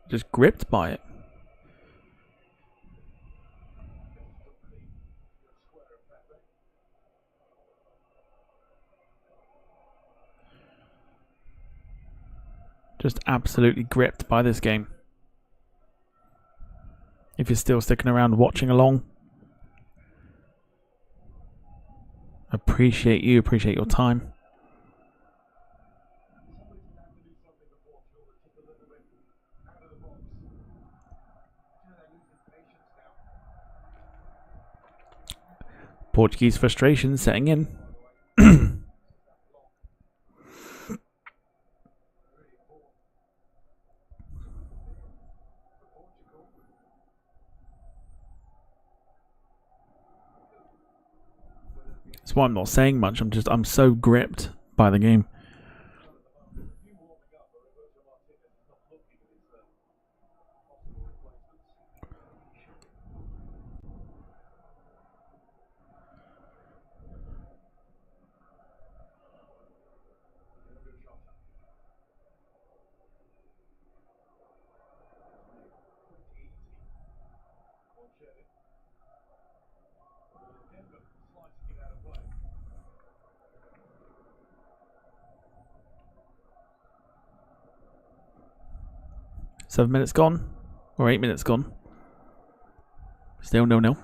Just gripped by it. Just absolutely gripped by this game. If you're still sticking around watching along, appreciate you, appreciate your time. Portuguese frustration setting in. That's why I'm not saying much. I'm so gripped by the game. 7 minutes gone. Or 8 minutes gone. Still 0-0.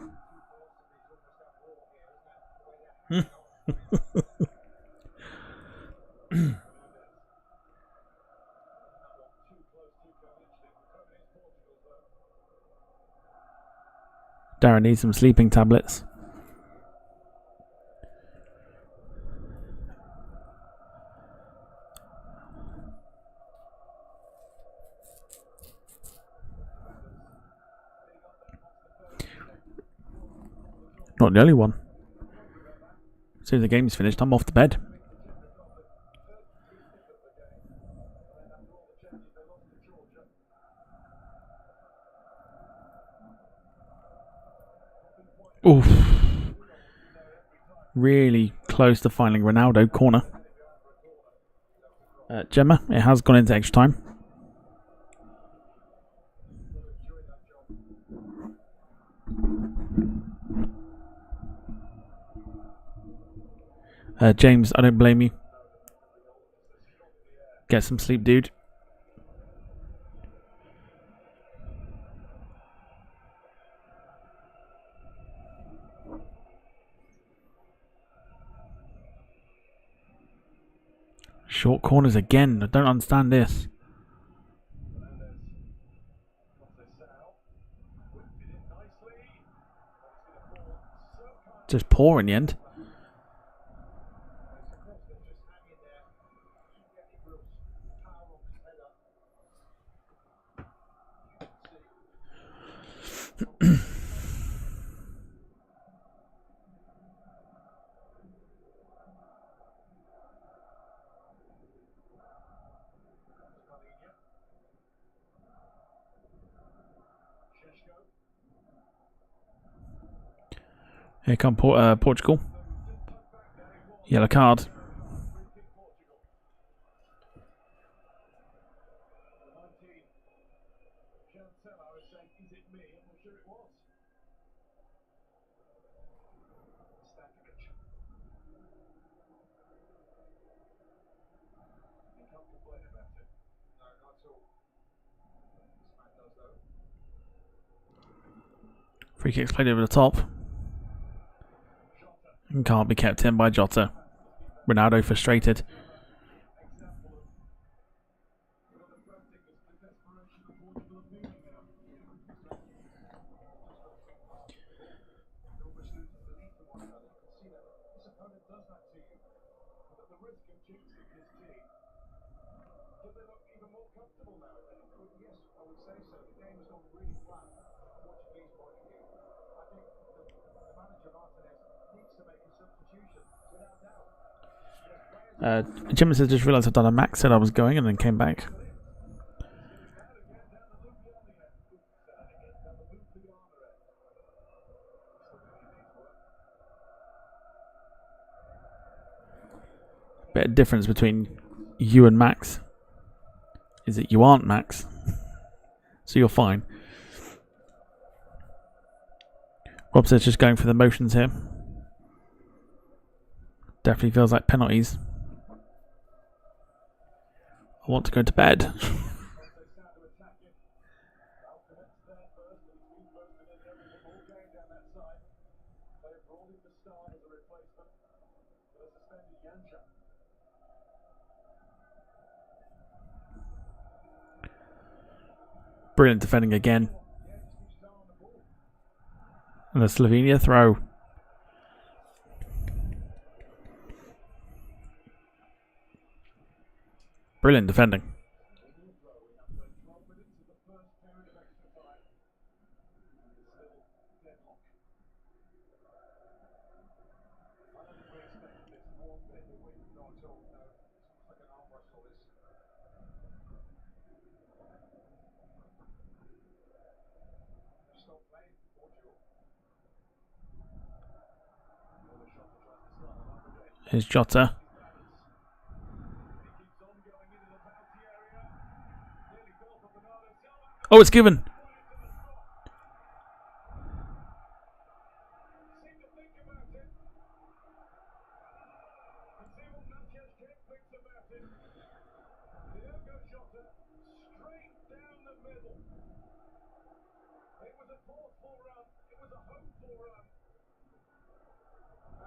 Darren needs some sleeping tablets. Not the only one. As soon as the game's finished, I'm off to bed. Oof. Really close to finding Ronaldo corner. Gemma, it has gone into extra time. James, I don't blame you. Get some sleep, dude. Short corners again. I don't understand this. Just poor in the end. Here come Portugal. Yellow card. Free kicks played over the top. And can't be kept in by Jota. Ronaldo frustrated. Jim says, just realised I've done a max, said I was going and then came back. Bit of difference between you and Max is that you aren't Max. So you're fine. Rob says just going for the motions here. Definitely feels like penalties. I want to go to bed. Brilliant defending again. And a Slovenia throw. Brilliant defending. Here's Jota. Oh, it's given. And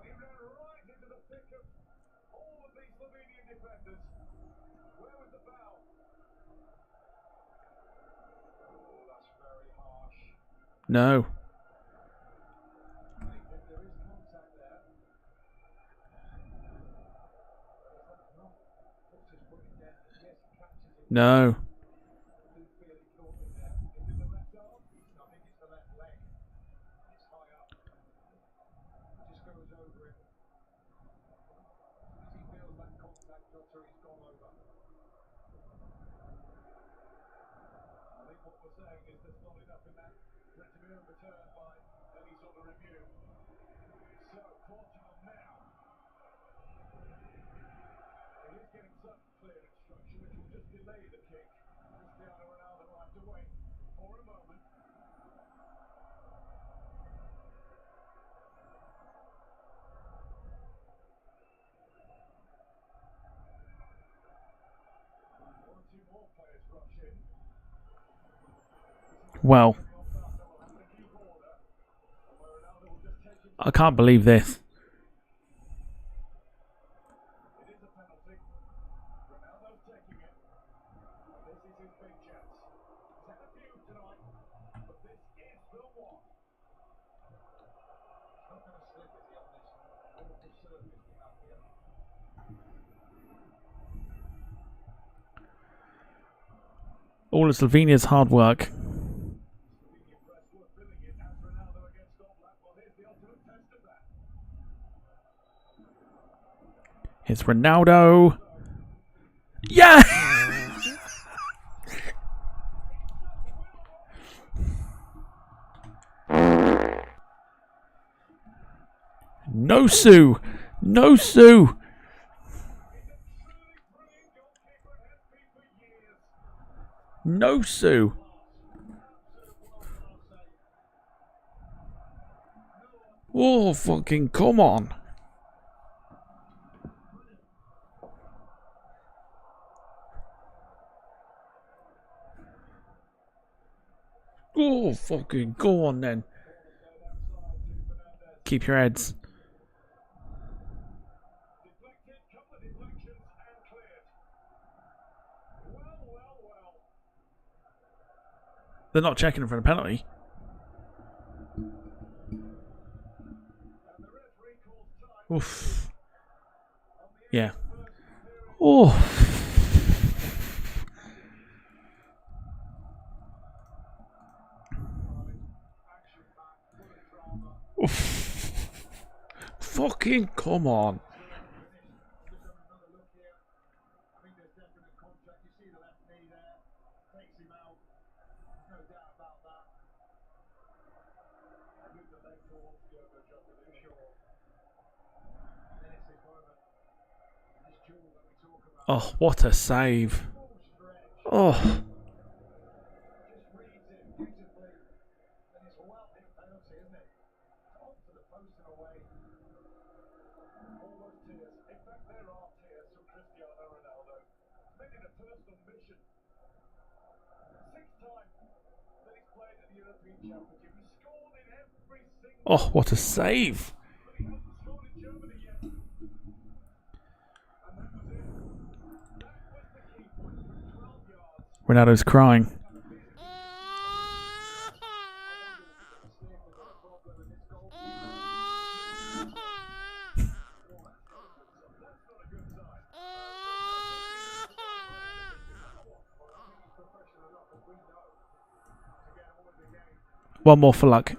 he ran right into the thick of all of these Slovenian defenders. Where was the foul? Oh, that's very harsh. No. I think that there is contact there. Fox is putting down. Yes, he catches it. No. I do feel he caught him there. Is it the left arm? I think it's the left leg. It's high up. Just goes over him. As he feels that contact, Doctor, he's gone over. I think what we're saying is there's not enough in that for it to be overturned by any sort of review. So, Portugal now. He is getting some clear instruction, which will just delay the kick. Cristiano Ronaldo will have to wait for a moment. One or two more players rush in. Well, I can't believe this. It is a penalty. Ronaldo's taking it. This is his big chance. He's had a few tonight, but this is the one. He's not going to slip, is he, on this awful surface we have here? All of Slovenia's hard work. Slovenian press were filling it as Ronaldo against all that. Well, here's the ultimate test of that. It's Ronaldo. Yeah! No Sue. No Sue. No Sue. Oh, fucking come on. Oh, fucking go on then. Keep your heads. Deflected, couple of deflections and cleared. Well. They're not checking him for a penalty. And the referee calls time. Oof. Yeah. Oh. Oof. Fucking come on. Just have another look here. I think there's definite contact. You see the left knee there. Takes him out. No doubt about that. I move the leg towards Diogo Jota, sure. And then it's this moment. This duel that we talk about. Oh, what a save. Full stretch. Oh. Just reads it beautifully. And it's a well-hit penalty, isn't it? Onto the post and away. All those tears. In fact, there are tears from Cristiano Ronaldo. Made it a personal mission. 6 times that he's played at the European Championship. He's scored in every single. Oh, what a save. But he hasn't scored in Germany yet. And that was it. That was the key point from 12 yards. Ronaldo's crying. One more for luck.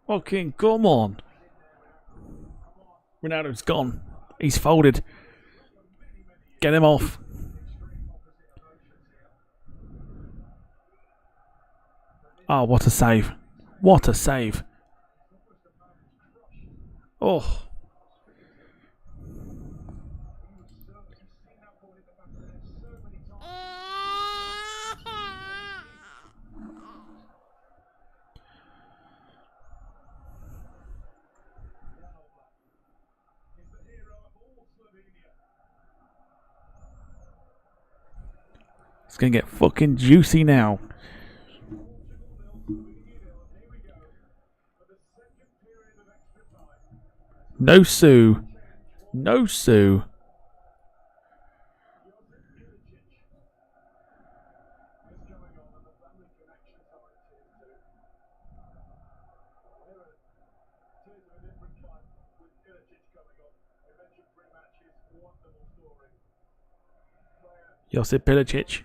Fucking come on. Ronaldo's gone. He's folded. Get him off. Oh, what a save. What a save. Oh. It's gonna get fucking juicy now. No Sue. No Sue. Josip Pilicic.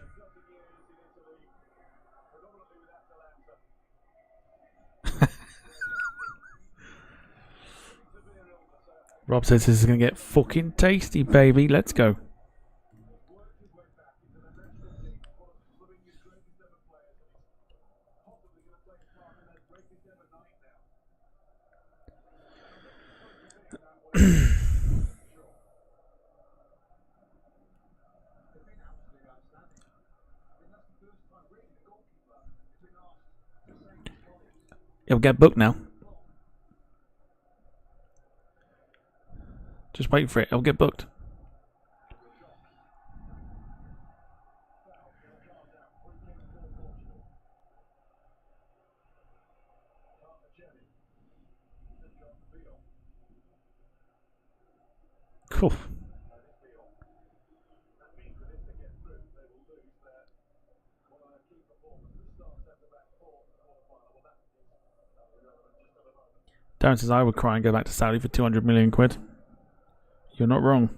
Rob says this is going to get fucking tasty, baby. Let's go. It'll get booked now. Just wait for it. It'll get booked. Cool. Darren says I would cry and go back to Saudi for 200 million quid. You're not wrong.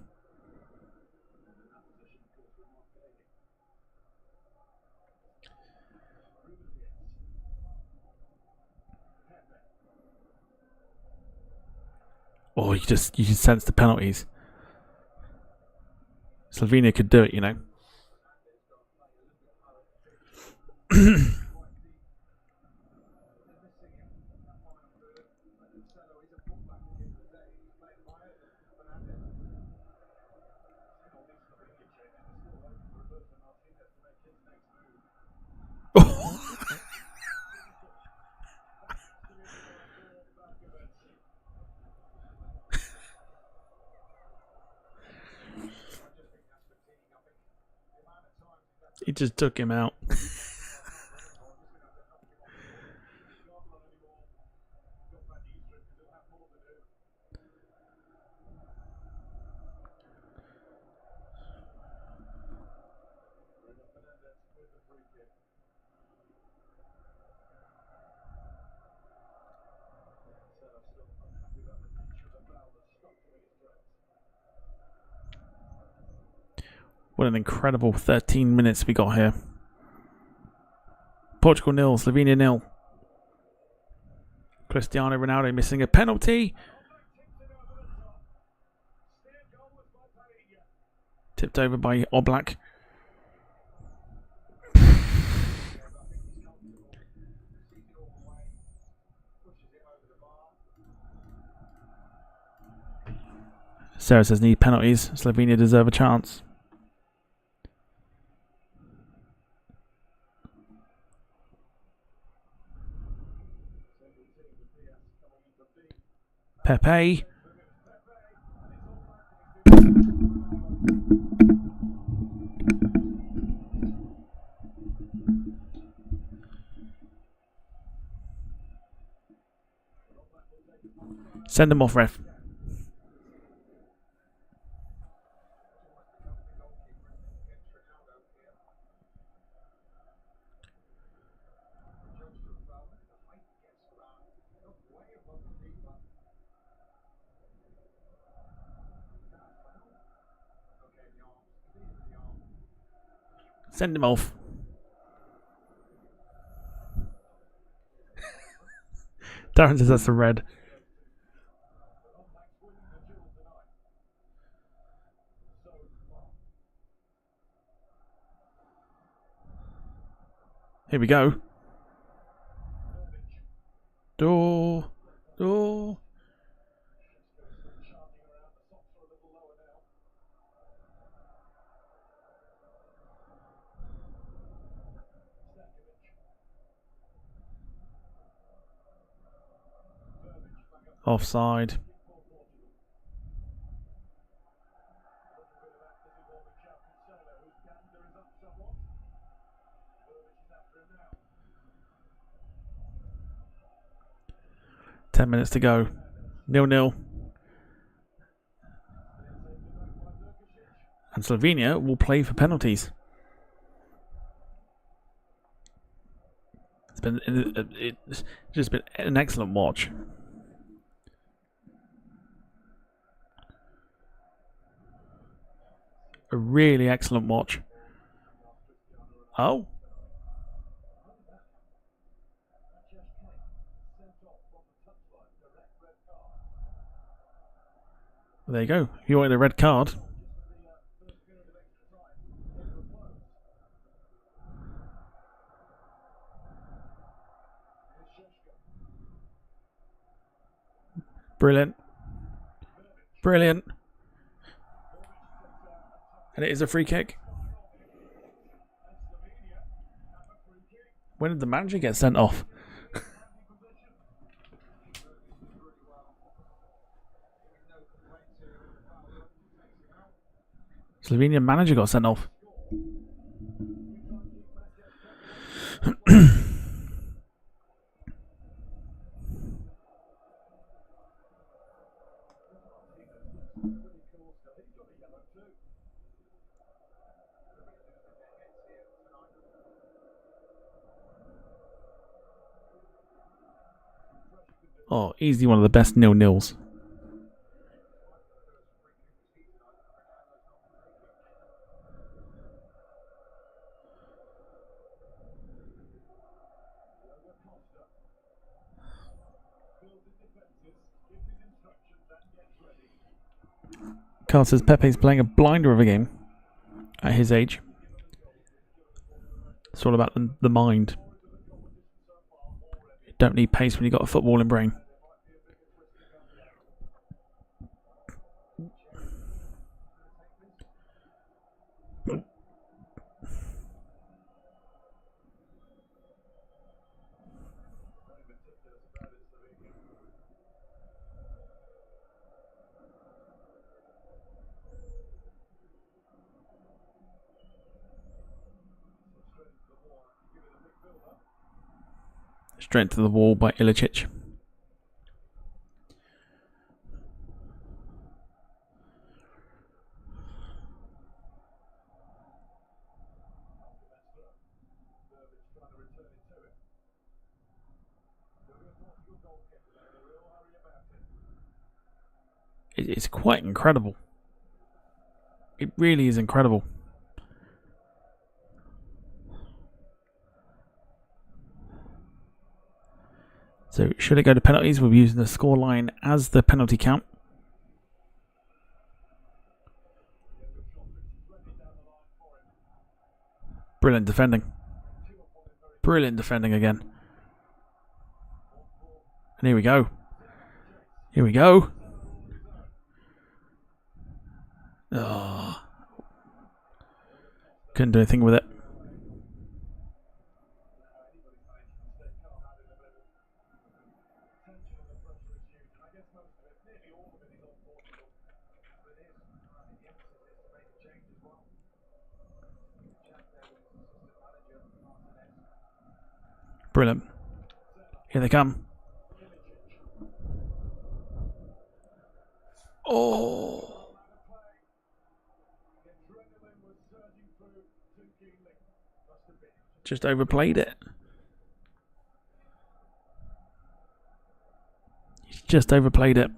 Oh, you just sense the penalties. Slovenia could do it, you know. He just took him out. What an incredible 13 minutes we got here. Portugal 0, Slovenia 0. Cristiano Ronaldo missing a penalty. Tipped over by Oblak. Sarah says need penalties. Slovenia deserve a chance. Pepe. Send them off, ref. Send him off. Darren says that's a red. Here we go. Door. Offside. 10 minutes to go. 0-0. And Slovenia will play for penalties. It's just been an excellent watch. A really excellent watch. Oh. There you go. You wanted a red card. Brilliant. Brilliant. And it is a free kick. When did the manager get sent off? Slovenian manager got sent off. Oh, easily one of the best 0-0s. Carl says Pepe's playing a blinder of a game at his age. It's all about the mind. You don't need pace when you've got a footballing brain. Straight to the wall by Ilicic. It's quite incredible. It really is incredible. So should it go to penalties, we'll be using the scoreline as the penalty count. Brilliant defending. Brilliant defending again. And here we go. Here we go. Oh. Couldn't do anything with it. Brilliant. Here they come. Oh. Just overplayed it. He's just overplayed it.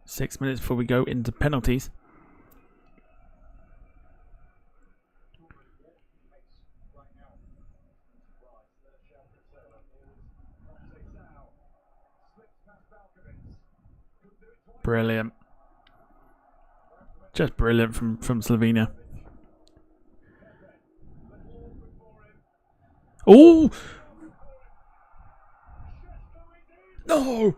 Six minutes before we go into penalties. Brilliant. Just brilliant from Slovenia. Oh! No!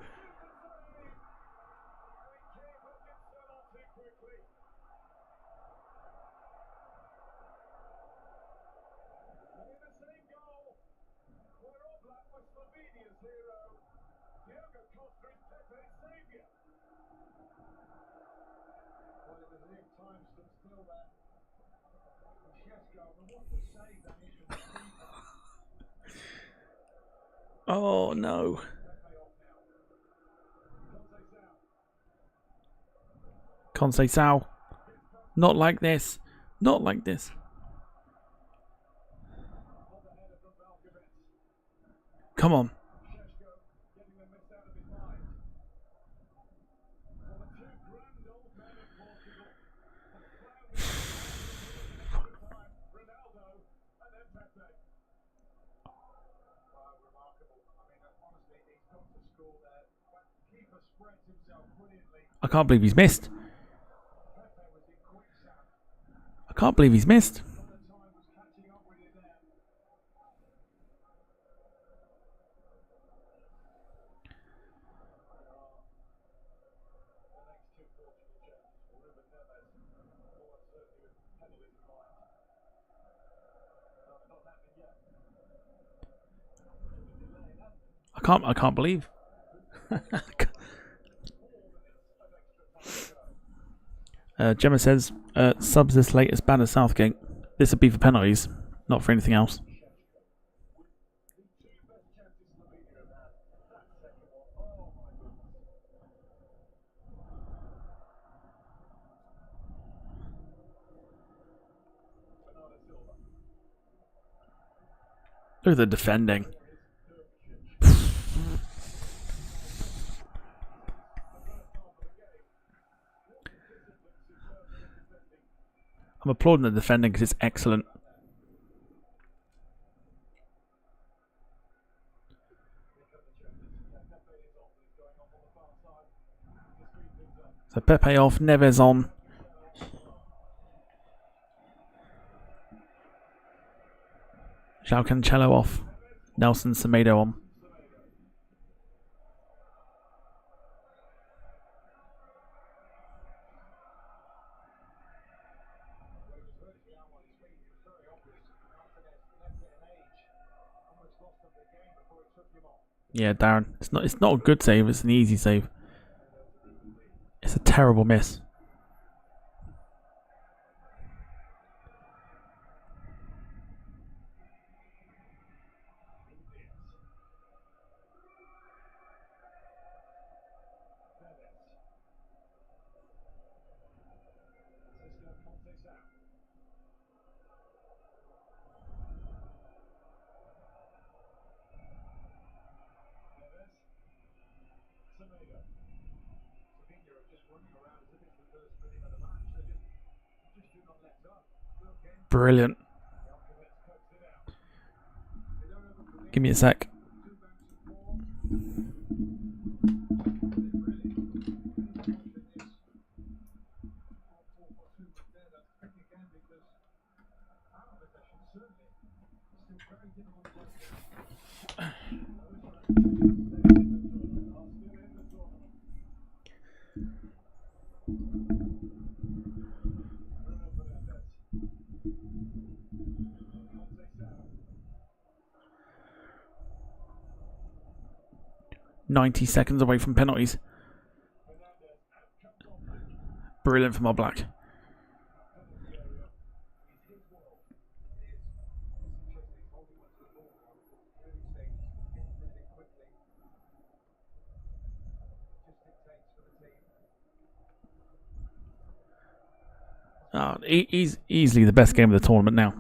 Oh no. Conceição. Not like this. Not like this. Come on. I can't believe he's missed. I can't believe he's missed. I can't believe. Gemma says, subs this late as bad as Southgate. This would be for penalties, not for anything else. Look at the defending. I'm applauding the defending because it's excellent. So Pepe off, Neves on. João Cancelo off, Nelson Semedo on. Yeah, Darren. It's not a good save, it's an easy save. It's a terrible miss. Brilliant. Give me a sec. .90 away from penalties. Brilliant from our black. He's easily the best game of the tournament now.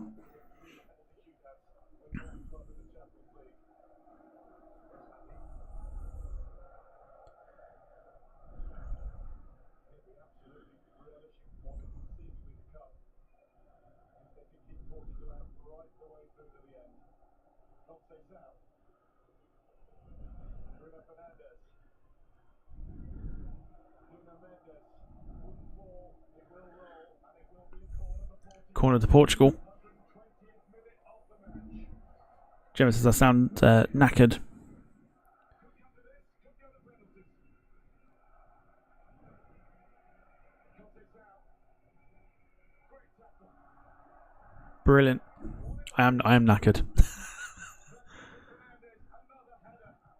Corner to Portugal. Gemma says I sound knackered. Brilliant. I am knackered.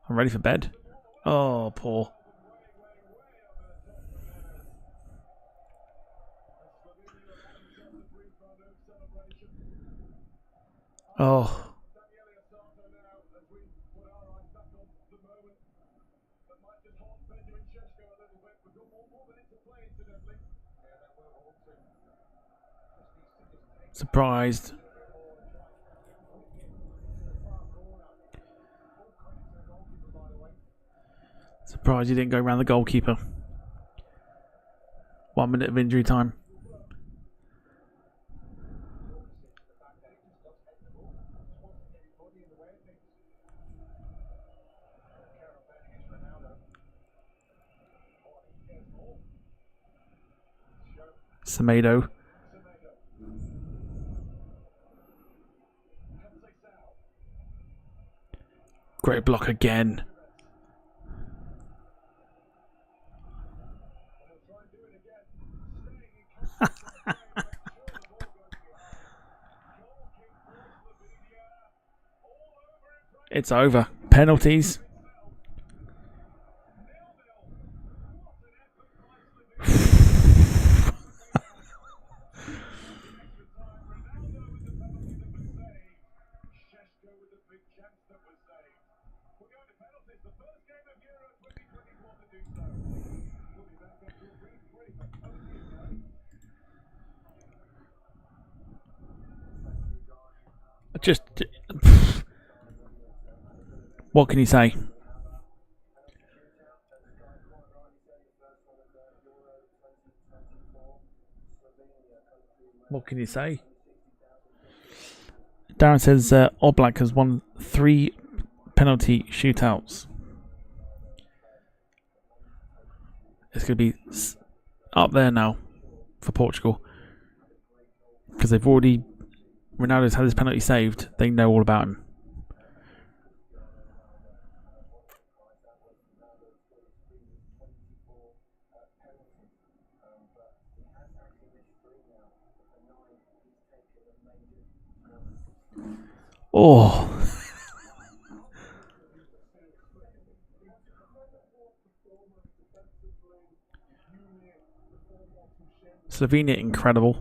I'm ready for bed. Oh, poor. Oh. Surprised. Surprised you didn't go around the goalkeeper. 1 minute of injury time. Semedo. Great block again. It's over. Penalties. Just what can you say? What can you say? Darren says Oblak has won 3 penalty shootouts. It's going to be up there now for Portugal because they've already. Ronaldo's had his penalty saved. They know all about him. Oh. Slovenia, incredible.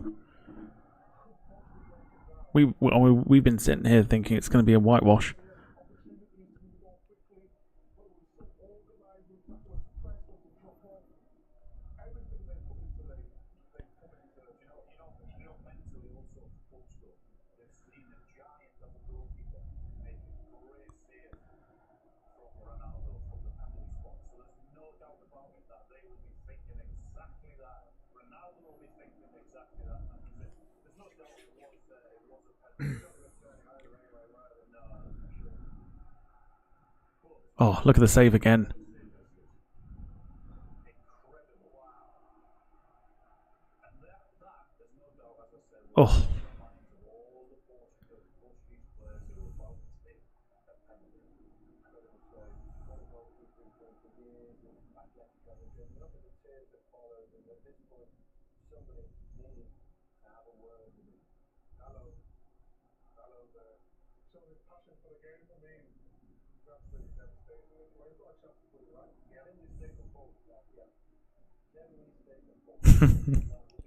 We've been sitting here thinking it's going to be a whitewash. Oh, look at the save again. Oh.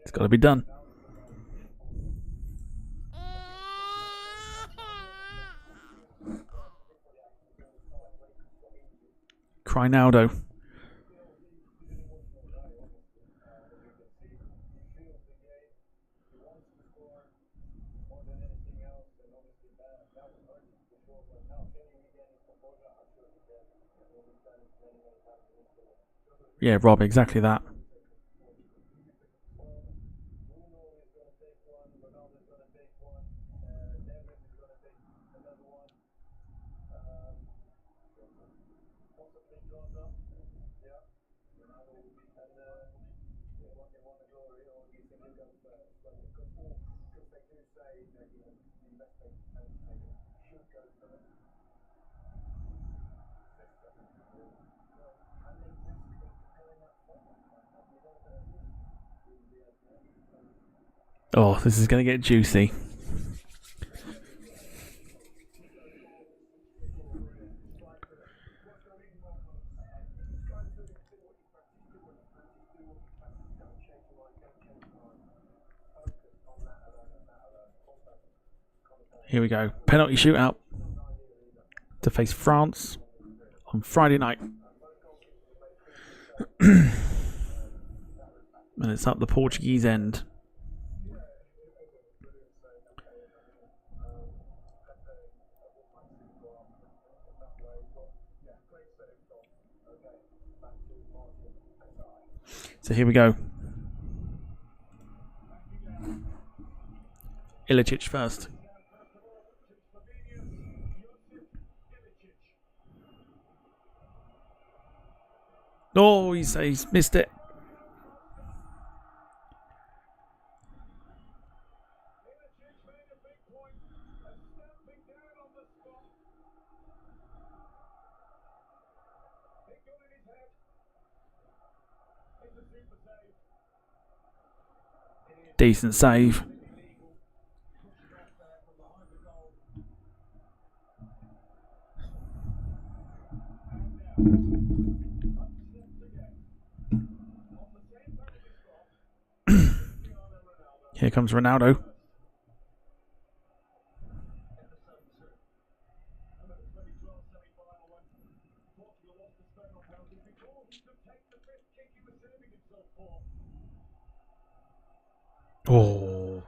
It's got to be done. Crinaldo. Yeah, Rob, exactly that. Oh, this is going to get juicy. Here we go. Penalty shootout to face France on Friday night. And it's up the Portuguese end. So here we go. Ilicic first. Oh, he's missed it. Decent save. Here comes Ronaldo. Oh.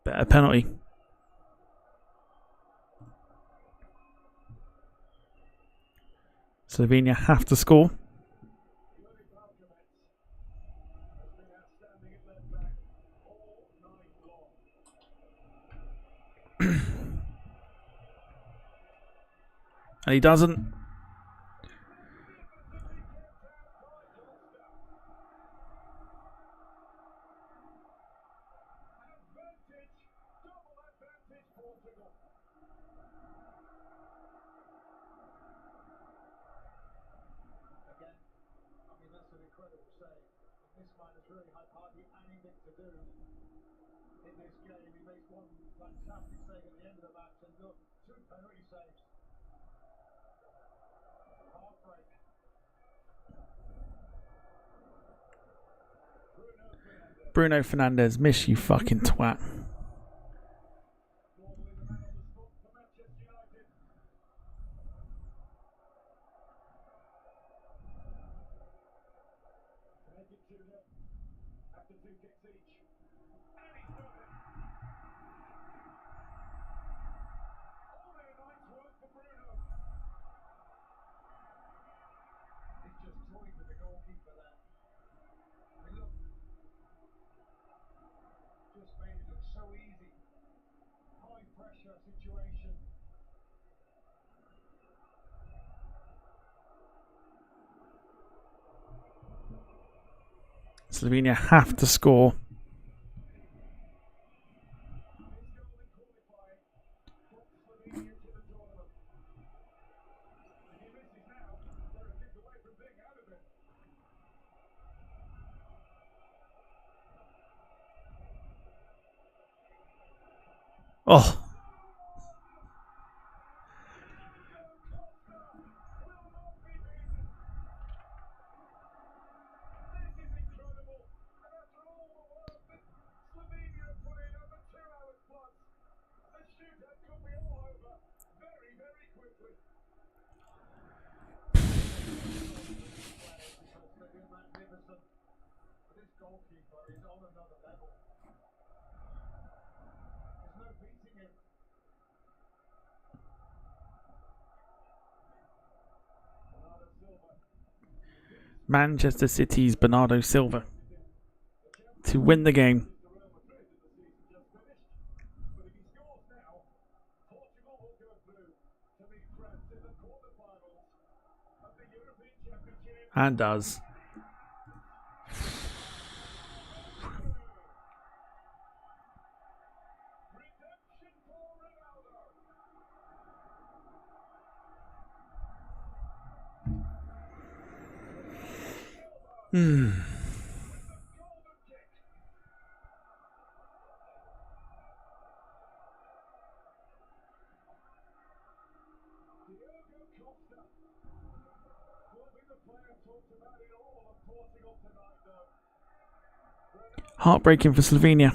Better penalty. Slovenia have to score. And he doesn't. Bruno Fernandes, miss you fucking twat. Slovenia have to score. Oh. Manchester City's Bernardo Silva to win the game. And does. Heartbreaking for Slovenia.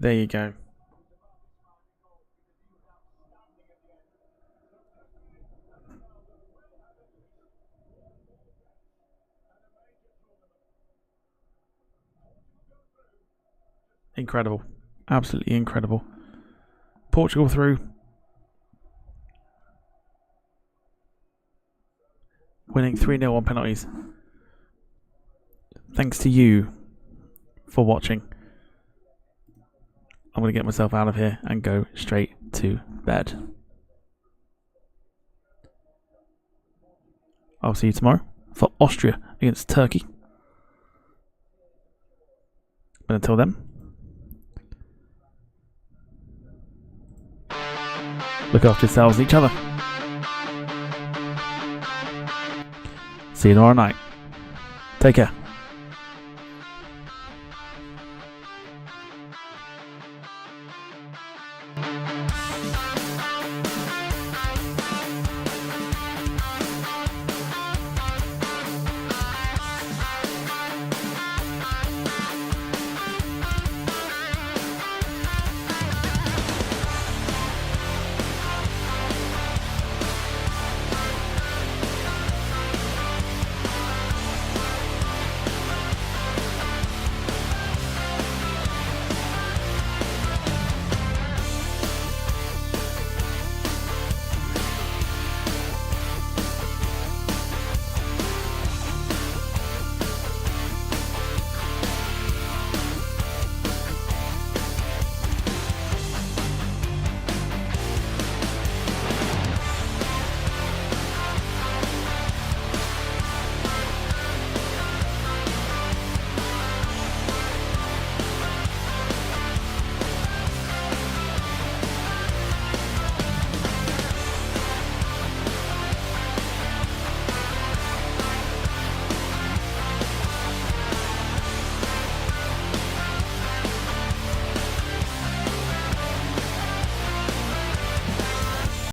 There you go. Incredible. Absolutely incredible. Portugal through. Winning 3-0 on penalties. Thanks to you for watching. I'm going to get myself out of here and go straight to bed. I'll see you tomorrow for Austria against Turkey. But until then, look after yourselves and each other. See you tomorrow night. Take care.